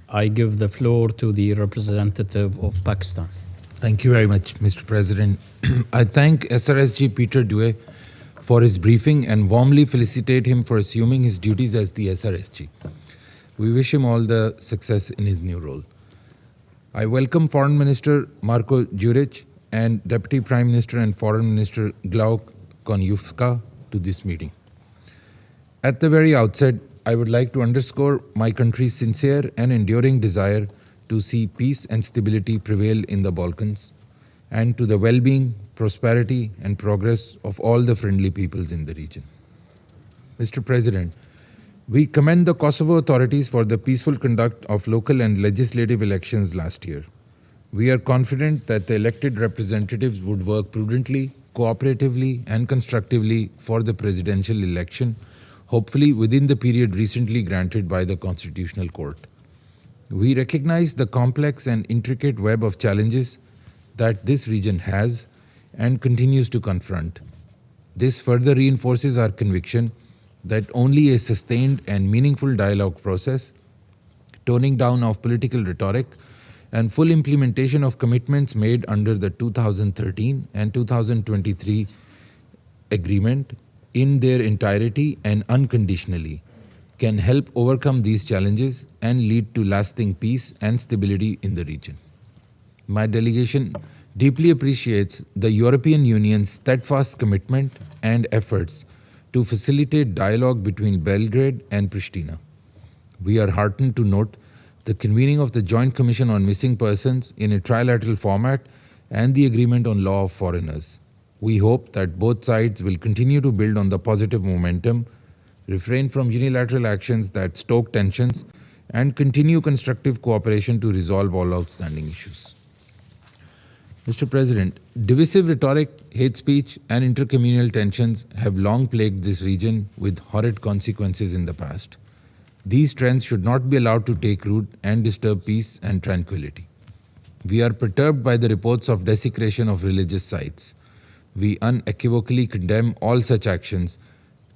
I give the floor to the representative of Pakistan. Thank you very much, Mr. President. I thank SRSG Peter Due for his briefing and warmly felicitate him for assuming his duties as the SRSG. We wish him all the success in his new role. I welcome Foreign Minister Marko Đurić and Deputy Prime Minister and Foreign Minister Glauk Konjufka to this meeting. At the very outset, I would like to underscore my country's sincere and enduring desire to see peace and stability prevail in the Balkans and to the well-being, prosperity and progress of all the friendly peoples in the region. Mr. President, we commend the Kosovo authorities for the peaceful conduct of local and legislative elections last year. We are confident that the elected representatives would work prudently, cooperatively and constructively for the presidential election, hopefully within the period recently granted by the Constitutional Court. We recognize the complex and intricate web of challenges that this region has and continues to confront. This further reinforces our conviction that only a sustained and meaningful dialogue process toning down of political rhetoric, and full implementation of commitments made under the 2013 and 2023 agreement in their entirety and unconditionally can help overcome these challenges and lead to lasting peace and stability in the region. My delegation deeply appreciates the European Union's steadfast commitment and efforts to facilitate dialogue between Belgrade and Pristina. We are heartened to note the convening of the Joint Commission on Missing Persons in a trilateral format and the agreement on law of foreigners. We hope that both sides will continue to build on the positive momentum, refrain from unilateral actions that stoke tensions, and continue constructive cooperation to resolve all outstanding issues. Mr. President, divisive rhetoric, hate speech, and intercommunal tensions have long plagued this region with horrid consequences in the past. These trends should not be allowed to take root and disturb peace and tranquility. We are perturbed by the reports of desecration of religious sites. We unequivocally condemn all such actions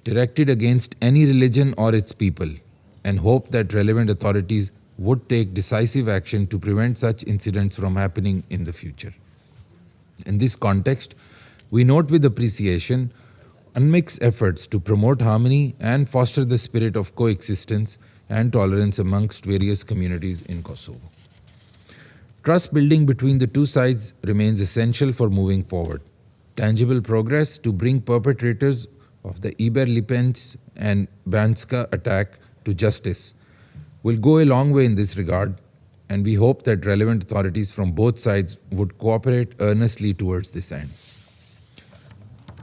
directed against any religion or its people and hope that relevant authorities would take decisive action to prevent such incidents from happening in the future. In this context, we note with appreciation unmixed efforts to promote harmony and foster the spirit of coexistence and tolerance amongst various communities in Kosovo. Trust building between the two sides remains essential for moving forward. Tangible progress to bring perpetrators of the Iber Lipens and Banska attack to justice will go a long way in this regard, and we hope that relevant authorities from both sides would cooperate earnestly towards this end.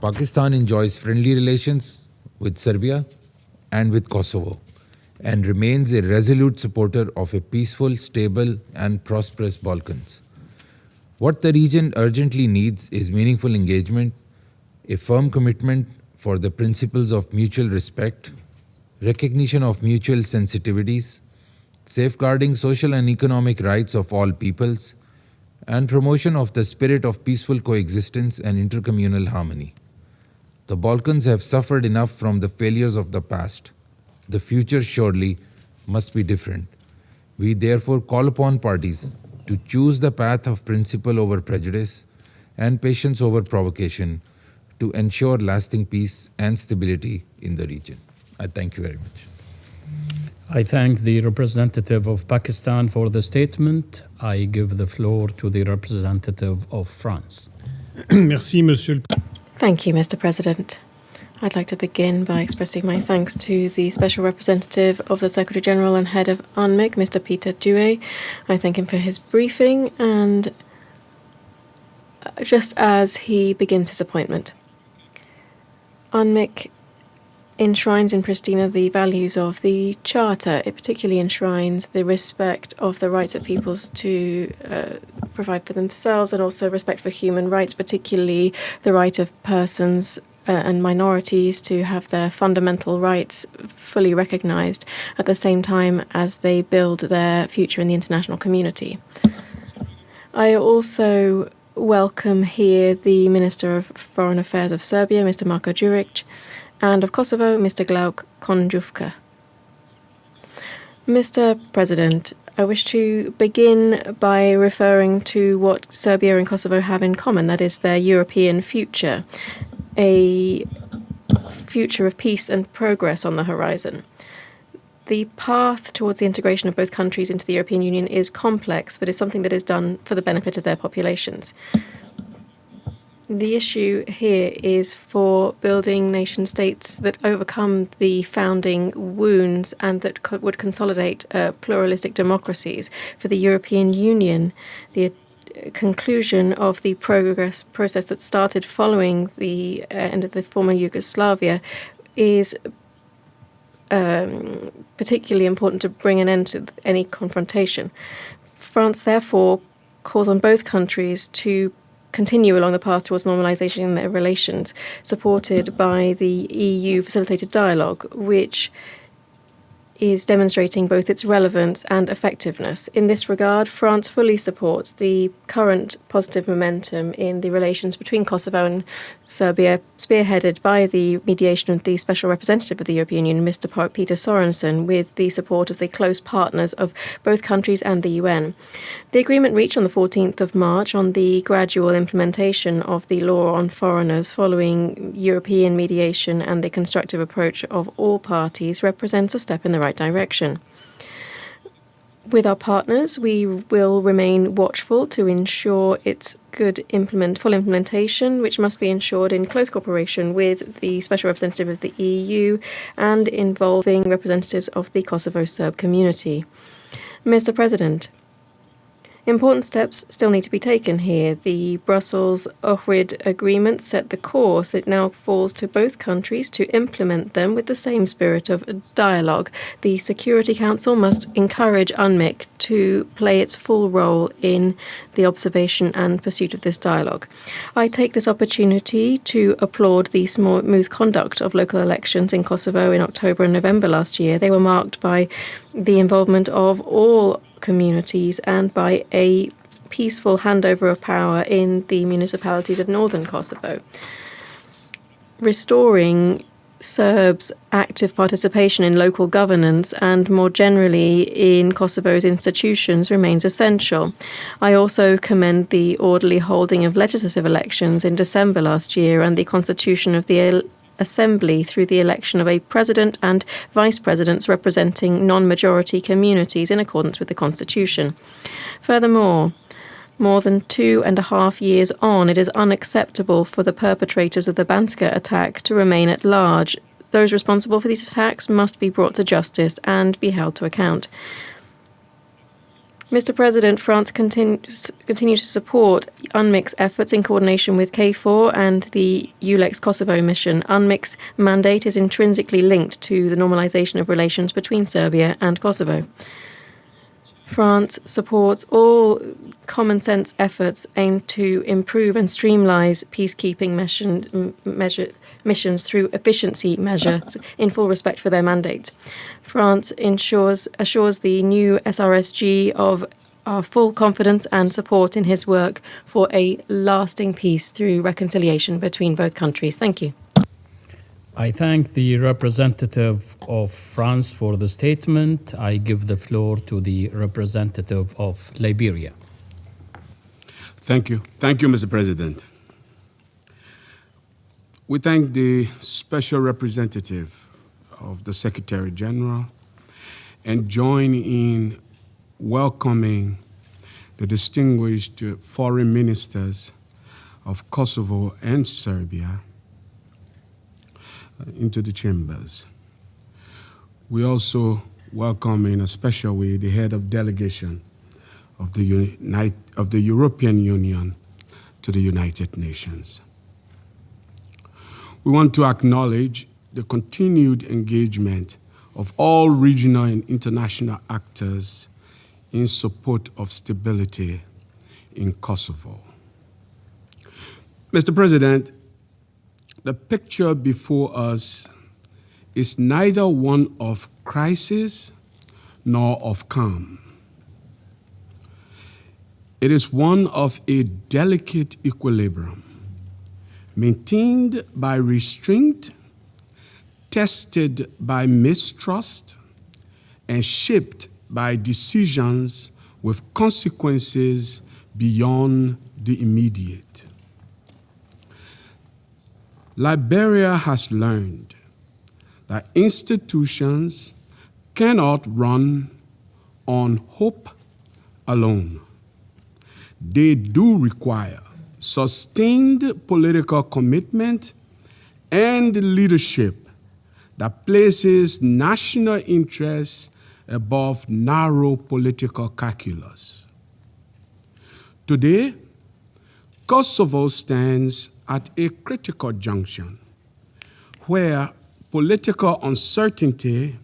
Pakistan enjoys friendly relations with Serbia and with Kosovo and remains a resolute supporter of a peaceful, stable, and prosperous Balkans. What the region urgently needs is meaningful engagement, a firm commitment for the principles of mutual respect, recognition of mutual sensitivities, safeguarding social and economic rights of all peoples, and promotion of the spirit of peaceful coexistence and intercommunal harmony. The Balkans have suffered enough from the failures of the past. The future surely must be different. We therefore call upon parties to choose the path of principle over prejudice and patience over provocation to ensure lasting peace and stability in the region. I thank you very much. I thank the representative of Pakistan for the statement. I give the floor to the representative of France. Merci, Monsieur. Thank you, Mr. President. I'd like to begin by expressing my thanks to the Special Representative of the Secretary General and Head of UNMIC, Mr. Peter Dewey. I thank him for his briefing and just as he begins his appointment. UNMIC enshrines in Pristina the values of the Charter. It particularly enshrines the respect of the rights of peoples to provide for themselves and also respect for human rights, particularly the right of persons and minorities to have their fundamental rights fully recognized at the same time as they build their future in the international community. I also welcome here the Minister of Foreign Affairs of Serbia, Mr. Marko Đurić, and of Kosovo, Mr. Glauk Konjufka. Mr. President, I wish to begin by referring to what Serbia and Kosovo have in common, that is their European future, a future of peace and progress on the horizon. The path towards the integration of both countries into the European Union is complex, but is something that is done for the benefit of their populations. The issue here is for building nation-states that overcome the founding wounds and that would consolidate pluralistic democracies. For the European Union, the conclusion of the progress process that started following the end of the former Yugoslavia is particularly important to bring an end to any confrontation. France, therefore, calls on both countries to continue along the path towards normalization in their relations, supported by the EU facilitated dialogue, which is demonstrating both its relevance and effectiveness. In this regard, France fully supports the current positive momentum in the relations between Kosovo and Serbia, spearheaded by the mediation of the Special Representative of the European Union, Mr. Peter Sorensen, with the support of the close partners of both countries and the UN. The agreement reached on the 14th of March on the gradual implementation of the law on foreigners following European mediation and the constructive approach of all parties represents a step in the right direction. With our partners, we will remain watchful to ensure its full implementation, which must be ensured in close cooperation with the Special Representative of the EU and involving representatives of the Kosovo Serb community. Mr. President, important steps still need to be taken here. The Brussels-Ohrid agreement set the course. It now falls to both countries to implement them with the same spirit of dialogue. The Security Council must encourage UNMIC to play its full role in the observation and pursuit of this dialogue. I take this opportunity to applaud the smooth conduct of local elections in Kosovo in October and November last year. They were marked by the involvement of all communities and by a peaceful handover of power in the municipalities of northern Kosovo. Restoring Serbs' active participation in local governance and more generally in Kosovo's institutions remains essential. I also commend the orderly holding of legislative elections in December last year and the constitution of the Assembly through the election of a president and vice presidents representing non-majority communities in accordance with the Constitution. Furthermore, more than 2.5 years on, it is unacceptable for the perpetrators of the Banska attack to remain at large. Those responsible for these attacks must be brought to justice and be held to account. Mr. President, France continues to support UNMIC's efforts in coordination with KFOR and the EULEX Kosovo mission. UNMIC's mandate is intrinsically linked to the normalization of relations between Serbia and Kosovo. France supports all common-sense efforts aimed to improve and streamline peacekeeping missions through efficiency measures in full respect for their mandates. France assures the new SRSG of our full confidence and support in his work for a lasting peace through reconciliation between both countries. Thank you. I thank the representative of France for the statement. I give the floor to the representative of Liberia. Thank you. Thank you, Mr. President. We thank the Special Representative of the Secretary General and join in welcoming the distinguished foreign ministers of Kosovo and Serbia into the chambers. We also welcome in a special way the head of delegation of the European Union to the United Nations. We want to acknowledge the continued engagement of all regional and international actors in support of stability in Kosovo. Mr. President, the picture before us is neither one of crisis nor of calm. It is one of a delicate equilibrium, maintained by restraint, tested by mistrust, and shaped by decisions with consequences beyond the immediate. Liberia has learned that institutions cannot run on hope alone. They do require sustained political commitment and leadership that places national interests above narrow political calculus. Today, Kosovo stands at a critical junction where political uncertainty,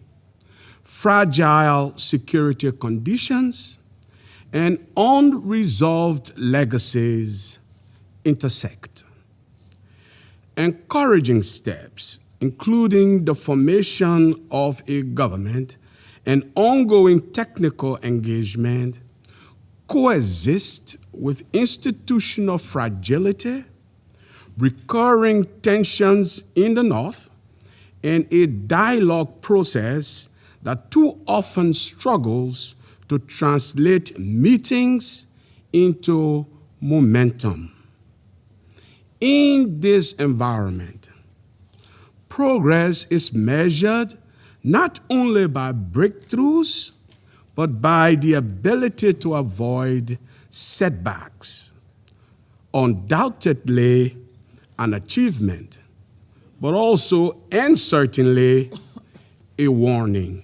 fragile security conditions, and unresolved legacies intersect. Encouraging steps, including the formation of a government and ongoing technical engagement coexist with institutional fragility, recurring tensions in the North, and a dialogue process that too often struggles to translate meetings into momentum. In this environment, progress is measured not only by breakthroughs, but by the ability to avoid setbacks. Undoubtedly an achievement, but also, and certainly, a warning.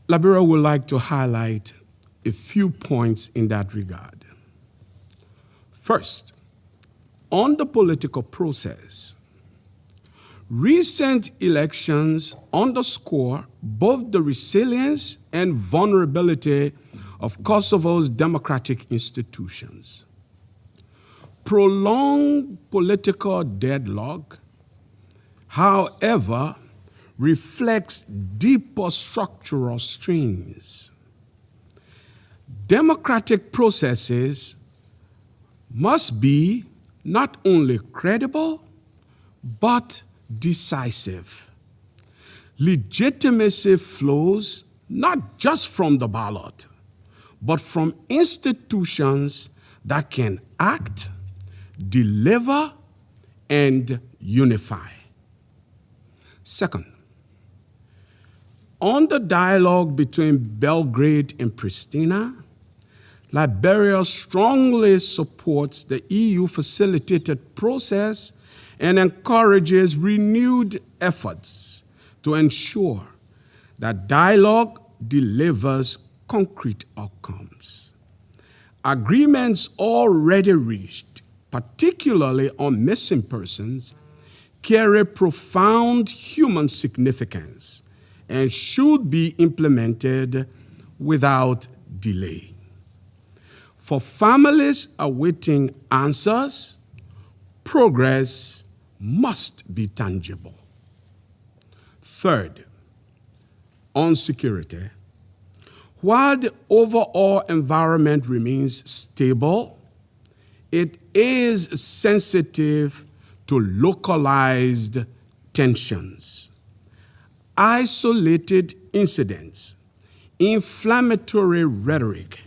Liberia would like to highlight a few points in that regard. First, on the political process, recent elections underscore both the resilience and vulnerability of Kosovo's democratic institutions. Prolonged political deadlock, however, reflects deeper structural strains. Democratic processes must be not only credible, but decisive. Legitimacy flows not just from the ballot, but from institutions that can act, deliver, and unify. Second, on the dialogue between Belgrade and Pristina, Liberia strongly supports the EU-facilitated process and encourages renewed efforts to ensure that dialogue delivers concrete outcomes. Agreements already reached, particularly on missing persons, carry profound human significance and should be implemented without delay. For families awaiting answers, progress must be tangible. Third, on security, while the overall environment remains stable, it is sensitive to localized tensions. Isolated incidents, inflammatory rhetoric,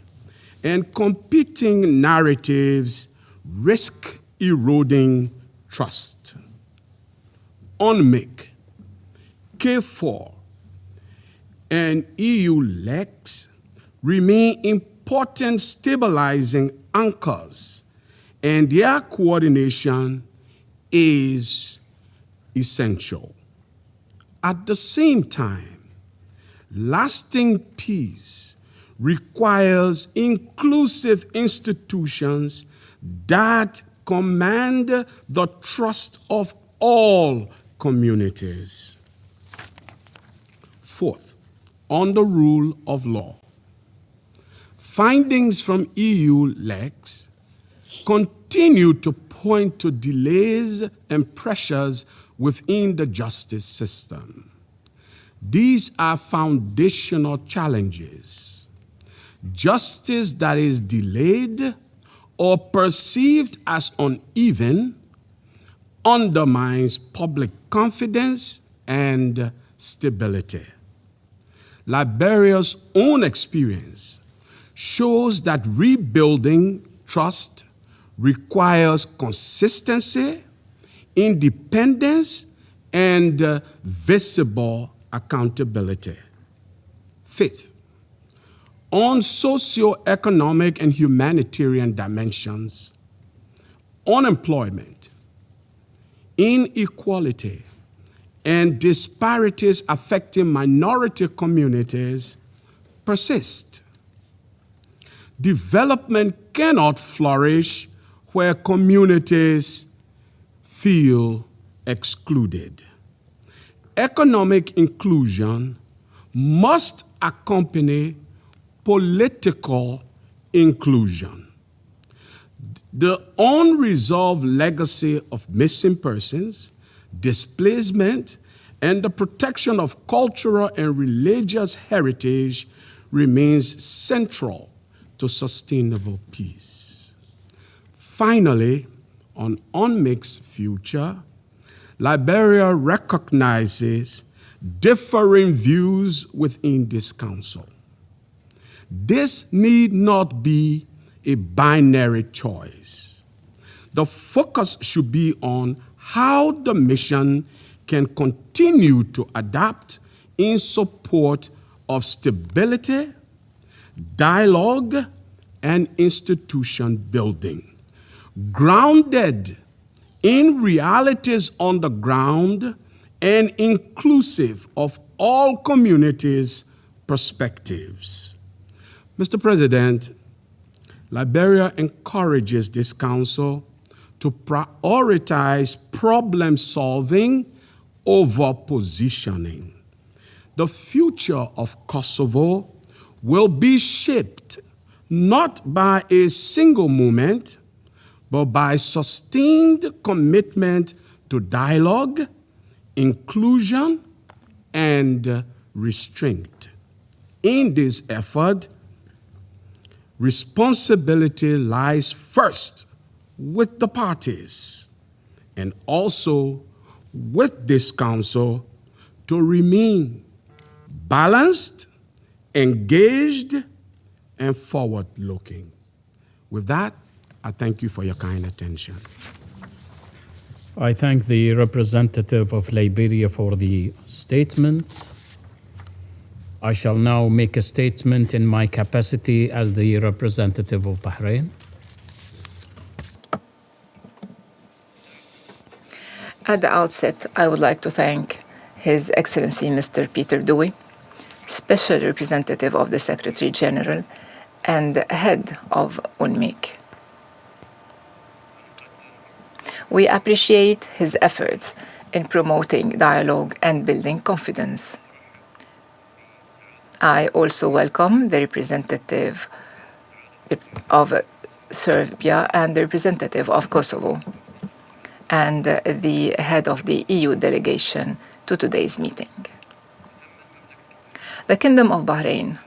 and competing narratives risk eroding trust. UNMIC, K4, and EU LEX remain important stabilizing anchors, and their coordination is essential. At the same time, lasting peace requires inclusive institutions that command the trust of all communities. Fourth, on the rule of law. Findings from EU LEX continue to point to delays and pressures within the justice system. These are foundational challenges. Justice that is delayed or perceived as uneven undermines public confidence and stability. Liberia's own experience shows that rebuilding trust requires consistency, independence, and visible accountability. Fifth, on socioeconomic and humanitarian dimensions, unemployment, inequality, and disparities affecting minority communities persist. Development cannot flourish where communities feel excluded. Economic inclusion must accompany political inclusion. The unresolved legacy of missing persons, displacement, and the protection of cultural and religious heritage remains central to sustainable peace. Finally, on UNMIC's future, Liberia recognizes differing views within this council. This need not be a binary choice. The focus should be on how the mission can continue to adapt in support of stability, dialogue, and institution building, grounded in realities on the ground and inclusive of all communities' perspectives. Mr. President, Liberia encourages this council to prioritize problem solving over positioning. The future of Kosovo will be shaped not by a single movement, but by sustained commitment to dialogue, inclusion, and restraint. In this effort, responsibility lies first with the parties and also with this council to remain balanced, engaged, and forward-looking. With that, I thank you for your kind attention. I thank the representative of Liberia for the statement. I shall now make a statement in my capacity as the representative of Bahrain. At the outset, I would like to thank His Excellency Mr. Peter Dewey, Special Representative of the Secretary General and Head of UNMIC. We appreciate his efforts in promoting dialogue and building confidence. I also welcome the representative of Serbia and the representative of Kosovo and the head of the EU delegation to today's meeting. The Kingdom of Bahrain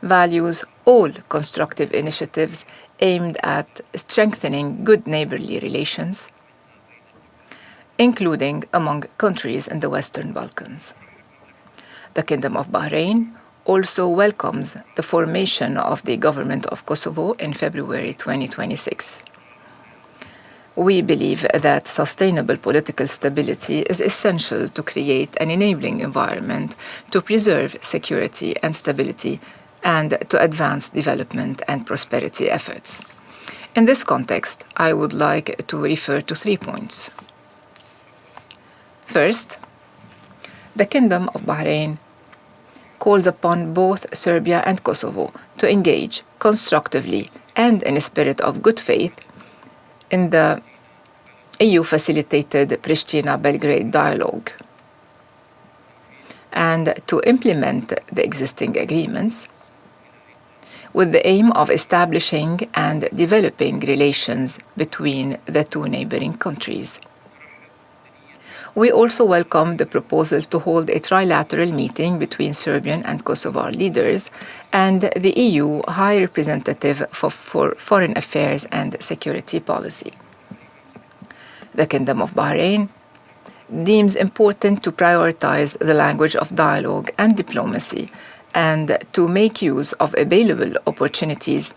values all constructive initiatives aimed at strengthening good neighborly relations, including among countries in the Western Balkans. The Kingdom of Bahrain also welcomes the formation of the government of Kosovo in February 2026. We believe that sustainable political stability is essential to create an enabling environment to preserve security and stability and to advance development and prosperity efforts. In this context, I would like to refer to 3 points. First, the Kingdom of Bahrain calls upon both Serbia and Kosovo to engage constructively and in a spirit of good faith in the EU-facilitated Pristina-Belgrade dialogue and to implement the existing agreements with the aim of establishing and developing relations between the two neighboring countries. We also welcome the proposal to hold a trilateral meeting between Serbian and Kosovar leaders and the EU High Representative for Foreign Affairs and Security Policy. The Kingdom of Bahrain deems important to prioritize the language of dialogue and diplomacy and to make use of available opportunities,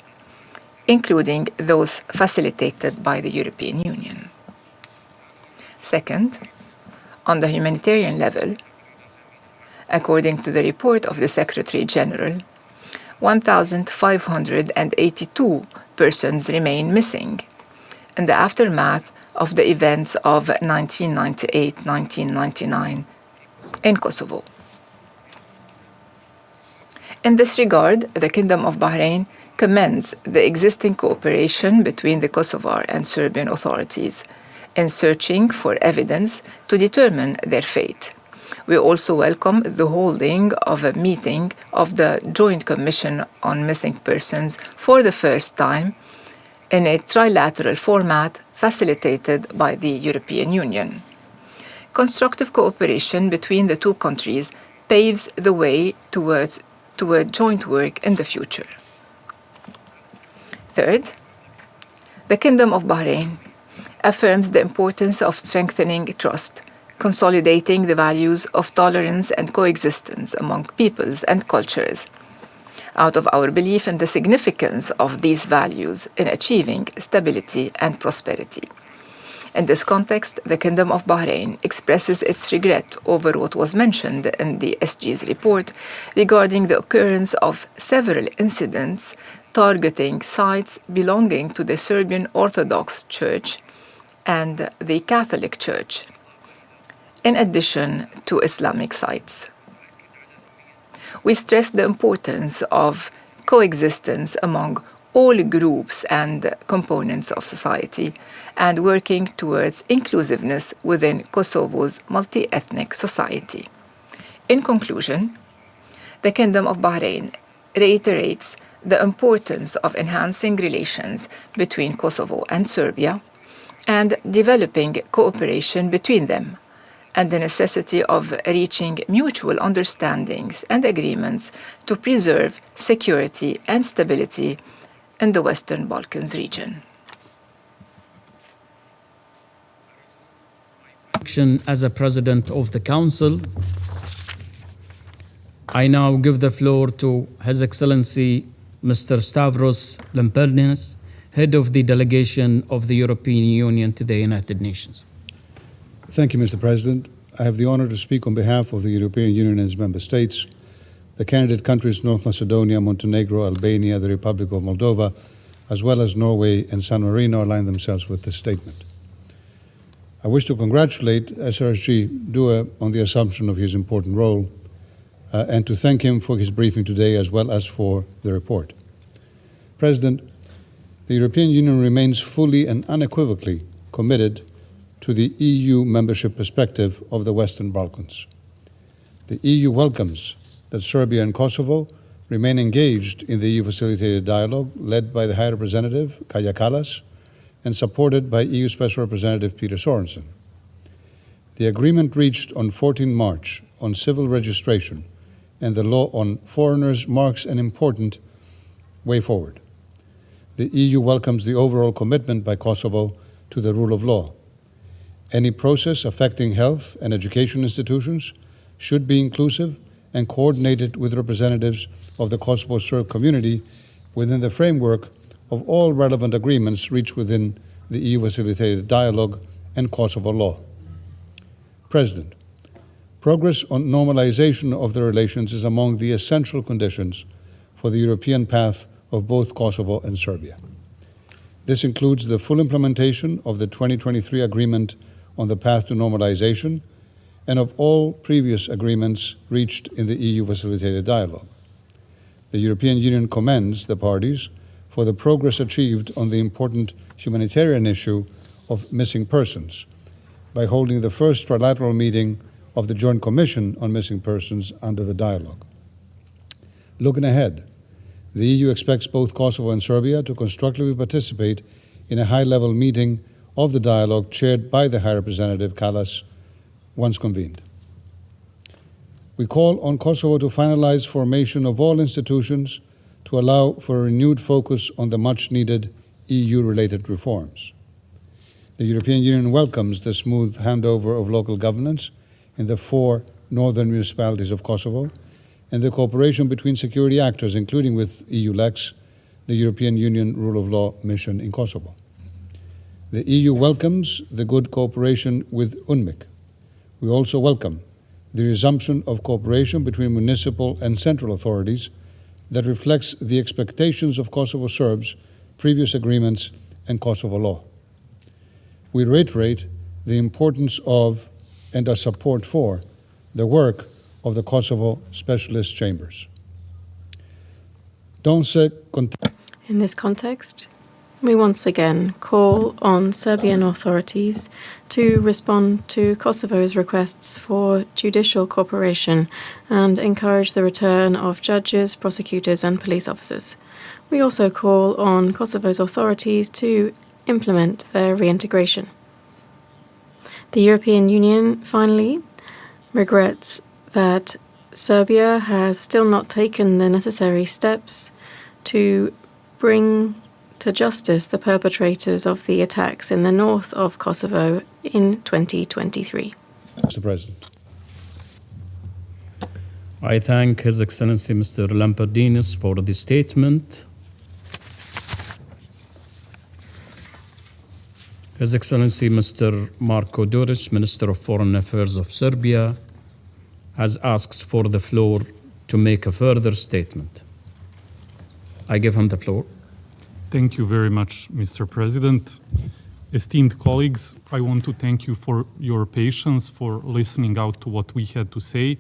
including those facilitated by the European Union. Second, on the humanitarian level, according to the report of the Secretary General, 1,582 persons remain missing in the aftermath of the events of 1998-1999 in Kosovo. In this regard, the Kingdom of Bahrain commends the existing cooperation between the Kosovar and Serbian authorities in searching for evidence to determine their fate. We also welcome the holding of a meeting of the Joint Commission on Missing Persons for the first time in a trilateral format facilitated by the European Union. Constructive cooperation between the two countries paves the way toward joint work in the future. Third, the Kingdom of Bahrain affirms the importance of strengthening trust, consolidating the values of tolerance and coexistence among peoples and cultures, out of our belief in the significance of these values in achieving stability and prosperity. In this context, the Kingdom of Bahrain expresses its regret over what was mentioned in the SG's report regarding the occurrence of several incidents targeting sites belonging to the Serbian Orthodox Church and the Catholic Church, in addition to Islamic sites. We stress the importance of coexistence among all groups and components of society and working towards inclusiveness within Kosovo's multi-ethnic society. In conclusion, the Kingdom of Bahrain reiterates the importance of enhancing relations between Kosovo and Serbia and developing cooperation between them, and the necessity of reaching mutual understandings and agreements to preserve security and stability in the Western Balkans region. As a President of the Council, I now give the floor to His Excellency Mr. Stavros Lampernis, Head of the Delegation of the European Union to the United Nations. Thank you, Mr. President. I have the honor to speak on behalf of the European Union and its member states. The candidate countries North Macedonia, Montenegro, Albania, the Republic of Moldova, as well as Norway and San Marino align themselves with this statement. I wish to congratulate SRSG Due on the assumption of his important role and to thank him for his briefing today as well as for the report. President, the European Union remains fully and unequivocally committed to the EU membership perspective of the Western Balkans. The EU welcomes that Serbia and Kosovo remain engaged in the EU-facilitated dialogue led by the High Representative, Kaja Kallas, and supported by EU Special Representative Peter Sorensen. The agreement reached on 14 March on civil registration and the law on foreigners marks an important way forward. The EU welcomes the overall commitment by Kosovo to the rule of law. Any process affecting health and education institutions should be inclusive and coordinated with representatives of the Kosovo Serb community within the framework of all relevant agreements reached within the EU-facilitated dialogue and Kosovo law. President, progress on normalization of the relations is among the essential conditions for the European path of both Kosovo and Serbia. This includes the full implementation of the 2023 agreement on the path to normalization and of all previous agreements reached in the EU-facilitated dialogue. The European Union commends the parties for the progress achieved on the important humanitarian issue of missing persons by holding the first trilateral meeting of the Joint Commission on Missing Persons under the dialogue. Looking ahead, the EU expects both Kosovo and Serbia to constructively participate in a high-level meeting of the dialogue chaired by the High Representative Kallas once convened. We call on Kosovo to finalize formation of all institutions to allow for a renewed focus on the much-needed EU-related reforms. The European Union welcomes the smooth handover of local governance in the 4 northern municipalities of Kosovo and the cooperation between security actors, including with EULEX, the European Union Rule of Law Mission in Kosovo. The EU welcomes the good cooperation with UNMIK. We also welcome the resumption of cooperation between municipal and central authorities that reflects the expectations of Kosovo Serbs, previous agreements, and Kosovo law. We reiterate the importance of and our support for the work of the Kosovo Specialist Chambers. In this context, we once again call on Serbian authorities to respond to Kosovo's requests for judicial cooperation and encourage the return of judges, prosecutors, and police officers. We also call on Kosovo's authorities to implement their reintegration. The European Union, finally, regrets that Serbia has still not taken the necessary steps to bring to justice the perpetrators of the attacks in the north of Kosovo in 2023. Mr. President. I thank His Excellency Mr. Lamperdinis for the statement. His Excellency Mr. Marko Duric, Minister of Foreign Affairs of Serbia, has asked for the floor to make a further statement. I give him the floor. Thank you very much, Mr. President. Esteemed colleagues, I want to thank you for your patience, for listening out to what we had to say.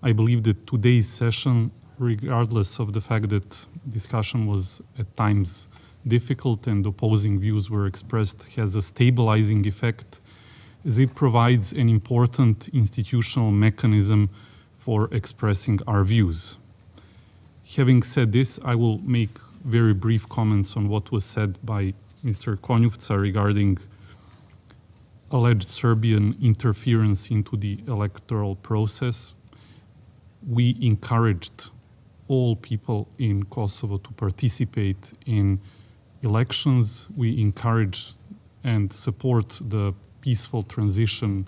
I believe that today's session, regardless of the fact that discussion was at times difficult and opposing views were expressed, has a stabilizing effect, as it provides an important institutional mechanism for expressing our views. Having said this, I will make very brief comments on what was said by Mr. Konjuvca regarding alleged Serbian interference into the electoral process. We encouraged all people in Kosovo to participate in elections. We encourage and support the peaceful transition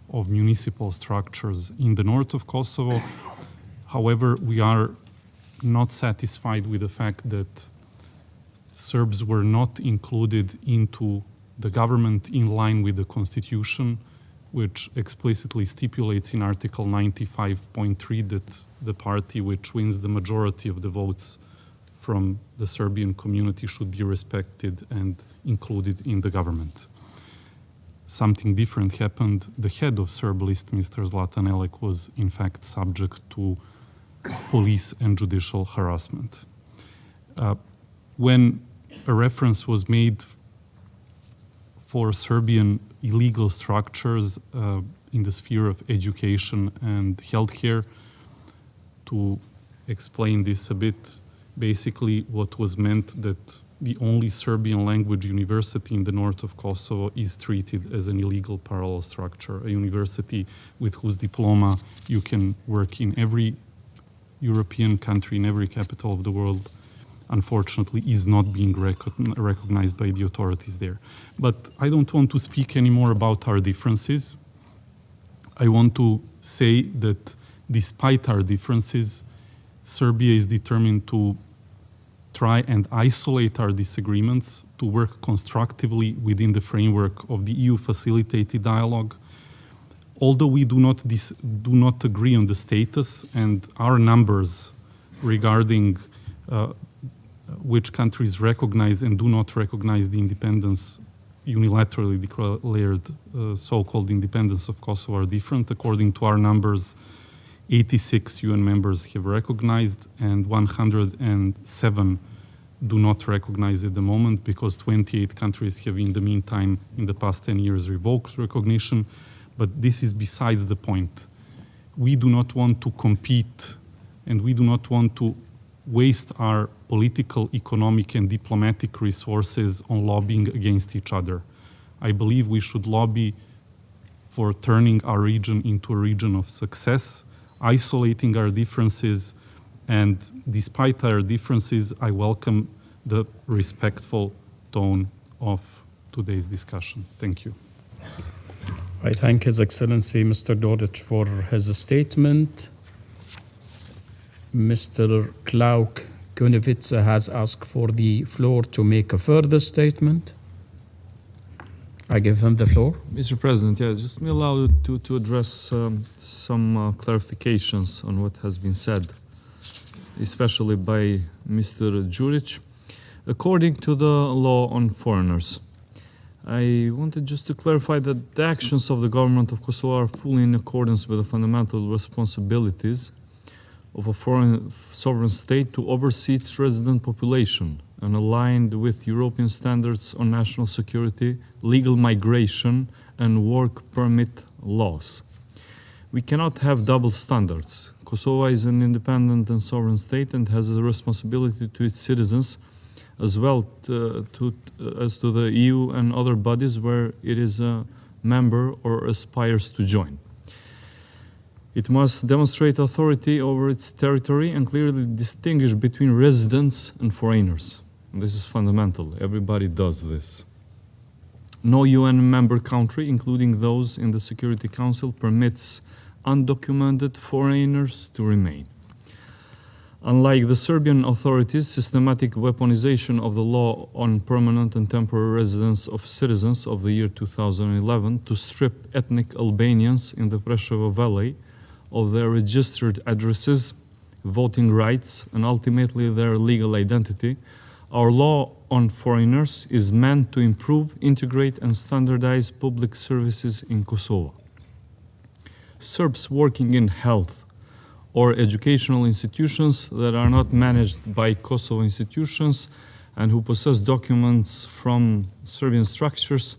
of municipal structures in the north of Kosovo. However, we are not satisfied with the fact that Serbs were not included into the government in line with the constitution, which explicitly stipulates in Article 95.3 that the party which wins the majority of the votes from the Serbian community should be respected and included in the government. Something different happened. The head of Serb list, Mr. Zlatan Elek, was in fact subject to police and judicial harassment. When a reference was made for Serbian illegal structures in the sphere of education and healthcare, to explain this a bit, basically what was meant that the only Serbian language university in the north of Kosovo is treated as an illegal parallel structure, a university with whose diploma you can work in every European country, in every capital of the world, unfortunately is not being recognized by the authorities there. But I don't want to speak anymore about our differences. I want to say that despite our differences, Serbia is determined to try and isolate our disagreements, to work constructively within the framework of the EU facilitated dialogue. Although we do not agree on the status and our numbers regarding which countries recognize and do not recognize the independence, unilaterally declared so-called independence of Kosovo are different. According to our numbers, 86 UN members have recognized and 107 do not recognize at the moment because 28 countries have in the meantime, in the past 10 years, revoked recognition. But this is besides the point. We do not want to compete and we do not want to waste our political, economic and diplomatic resources on lobbying against each other. I believe we should lobby for turning our region into a region of success, isolating our differences, and despite our differences, I welcome the respectful tone of today's discussion. Thank you. I thank His Excellency Mr. Dodic for his statement. Mr. Klauk Konovica has asked for the floor to make a further statement. I give him the floor. Mr. President, just me allow to address some clarifications on what has been said, especially by Mr. Đurić. According to the law on foreigners, I wanted just to clarify that the actions of the government of Kosovo are fully in accordance with the fundamental responsibilities of a foreign sovereign state to oversee its resident population and aligned with European standards on national security, legal migration, and work permit laws. We cannot have double standards. Kosovo is an independent and sovereign state and has a responsibility to its citizens as well as to the EU and other bodies where it is a member or aspires to join. It must demonstrate authority over its territory and clearly distinguish between residents and foreigners. And this is fundamental. Everybody does this. No UN member country, including those in the Security Council, permits undocumented foreigners to remain. Unlike the Serbian authorities, systematic weaponization of the law on permanent and temporary residence of citizens of the year 2011 to strip ethnic Albanians in the Preševo Valley of their registered addresses, voting rights, and ultimately their legal identity, our law on foreigners is meant to improve, integrate, and standardize public services in Kosovo. Serbs working in health or educational institutions that are not managed by Kosovo institutions and who possess documents from Serbian structures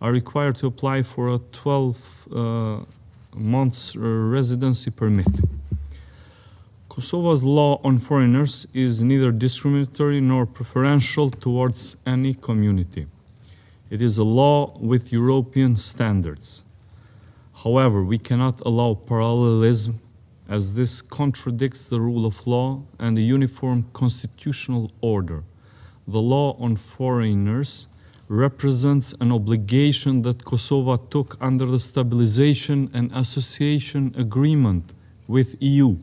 are required to apply for a 12 months residency permit. Kosovo's law on foreigners is neither discriminatory nor preferential towards any community. It is a law with European standards. However, we cannot allow parallelism as this contradicts the rule of law and the uniform constitutional order. The law on foreigners represents an obligation that Kosovo took under the Stabilization and Association Agreement with EU.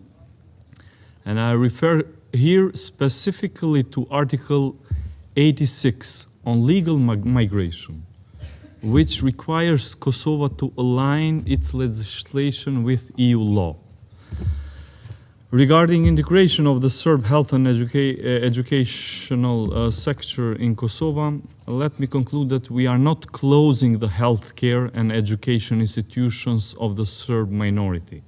And I refer here specifically to Article 86 on legal migration, which requires Kosovo to align its legislation with EU law. Regarding integration of the Serb health and educational sector in Kosovo, let me conclude that we are not closing the healthcare and education institutions of the Serb minority.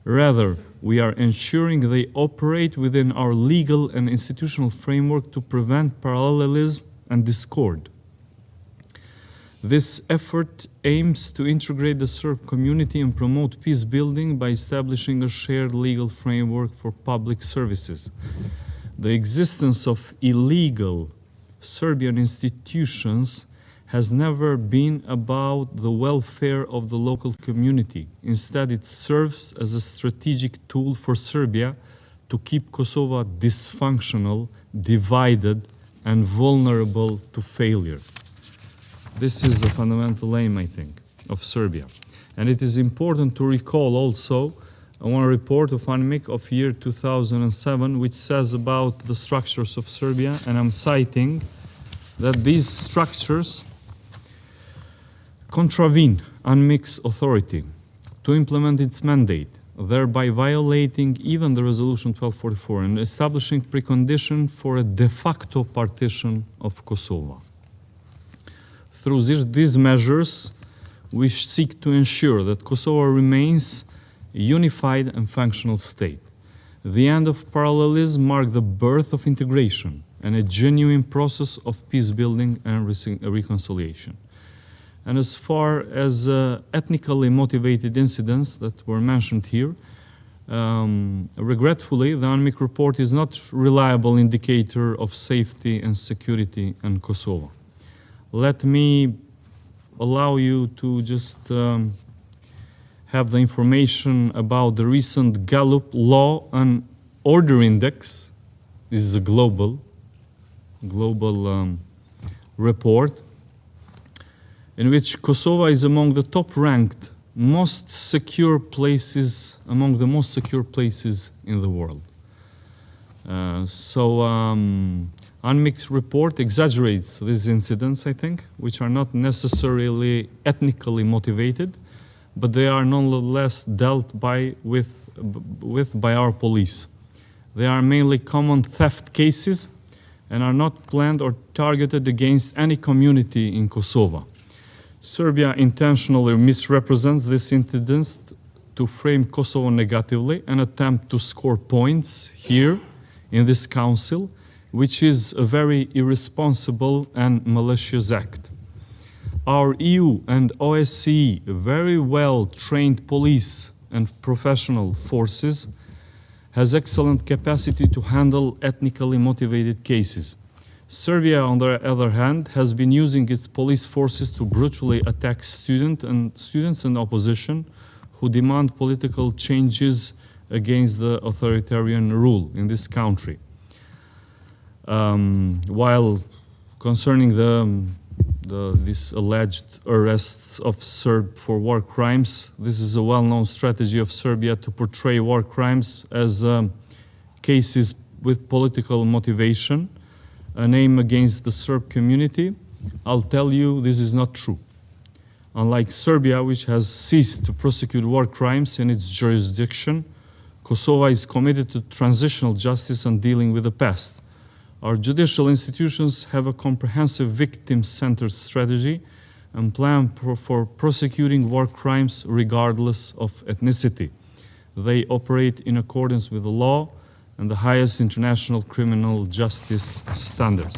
Rather, we are ensuring they operate within our legal and institutional framework to prevent parallelism and discord. This effort aims to integrate the Serb community and promote peace building by establishing a shared legal framework for public services. The existence of illegal Serbian institutions has never been about the welfare of the local community. Instead, it serves as a strategic tool for Serbia to keep Kosovo dysfunctional, divided, and vulnerable to failure. This is the fundamental aim, I think, of Serbia. And it is important to recall also one report of UNMIK of year 2007, which says about the structures of Serbia, and I'm citing that these structures contravene UNMIK's authority to implement its mandate, thereby violating even the Resolution 1244 and establishing precondition for a de facto partition of Kosovo. Through these measures, we seek to ensure that Kosovo remains a unified and functional state. The end of parallelism marked the birth of integration and a genuine process of peace building and reconciliation. And as far as ethnically motivated incidents that were mentioned here, regretfully, the UNMIK report is not a reliable indicator of safety and security in Kosovo. Let me allow you to just have the information about the recent Gallup Law and Order Index. This is a global report in which Kosovo is among the top-ranked, most secure places, among the most secure places in the world. UNMIK's report exaggerates these incidents, I think, which are not necessarily ethnically motivated, but they are nonetheless dealt with by our police. They are mainly common theft cases and are not planned or targeted against any community in Kosovo. Serbia intentionally misrepresents these incidents to frame Kosovo negatively and attempt to score points here in this council, which is a very irresponsible and malicious act. Our EU and OSCE very well-trained police and professional forces has excellent capacity to handle ethnically motivated cases. Serbia, on the other hand, has been using its police forces to brutally attack students and opposition who demand political changes against the authoritarian rule in this country. While concerning these alleged arrests of Serb for war crimes, this is a well-known strategy of Serbia to portray war crimes as cases with political motivation, an aim against the Serb community. I'll tell you this is not true. Unlike Serbia, which has ceased to prosecute war crimes in its jurisdiction, Kosovo is committed to transitional justice and dealing with the past. Our judicial institutions have a comprehensive victim-centered strategy and plan for prosecuting war crimes regardless of ethnicity. They operate in accordance with the law and the highest international criminal justice standards.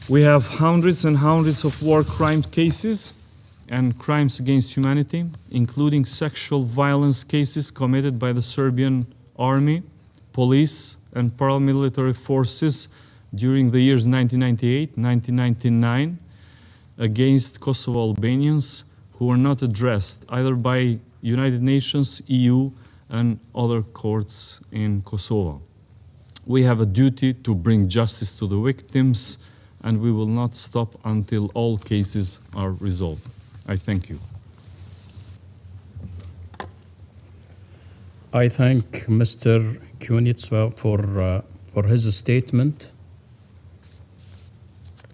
We have hundreds and hundreds of war crime cases and crimes against humanity, including sexual violence cases committed by the Serbian army, police, and paramilitary forces during the years 1998-1999 against Kosovo Albanians who were not addressed either by United Nations, EU, and other courts in Kosovo. We have a duty to bring justice to the victims, and we will not stop until all cases are resolved. I thank you. I thank Mr. Kunitsa for his statement.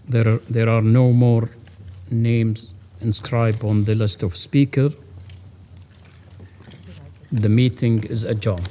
There are no more names inscribed on the list of speakers. The meeting is adjourned.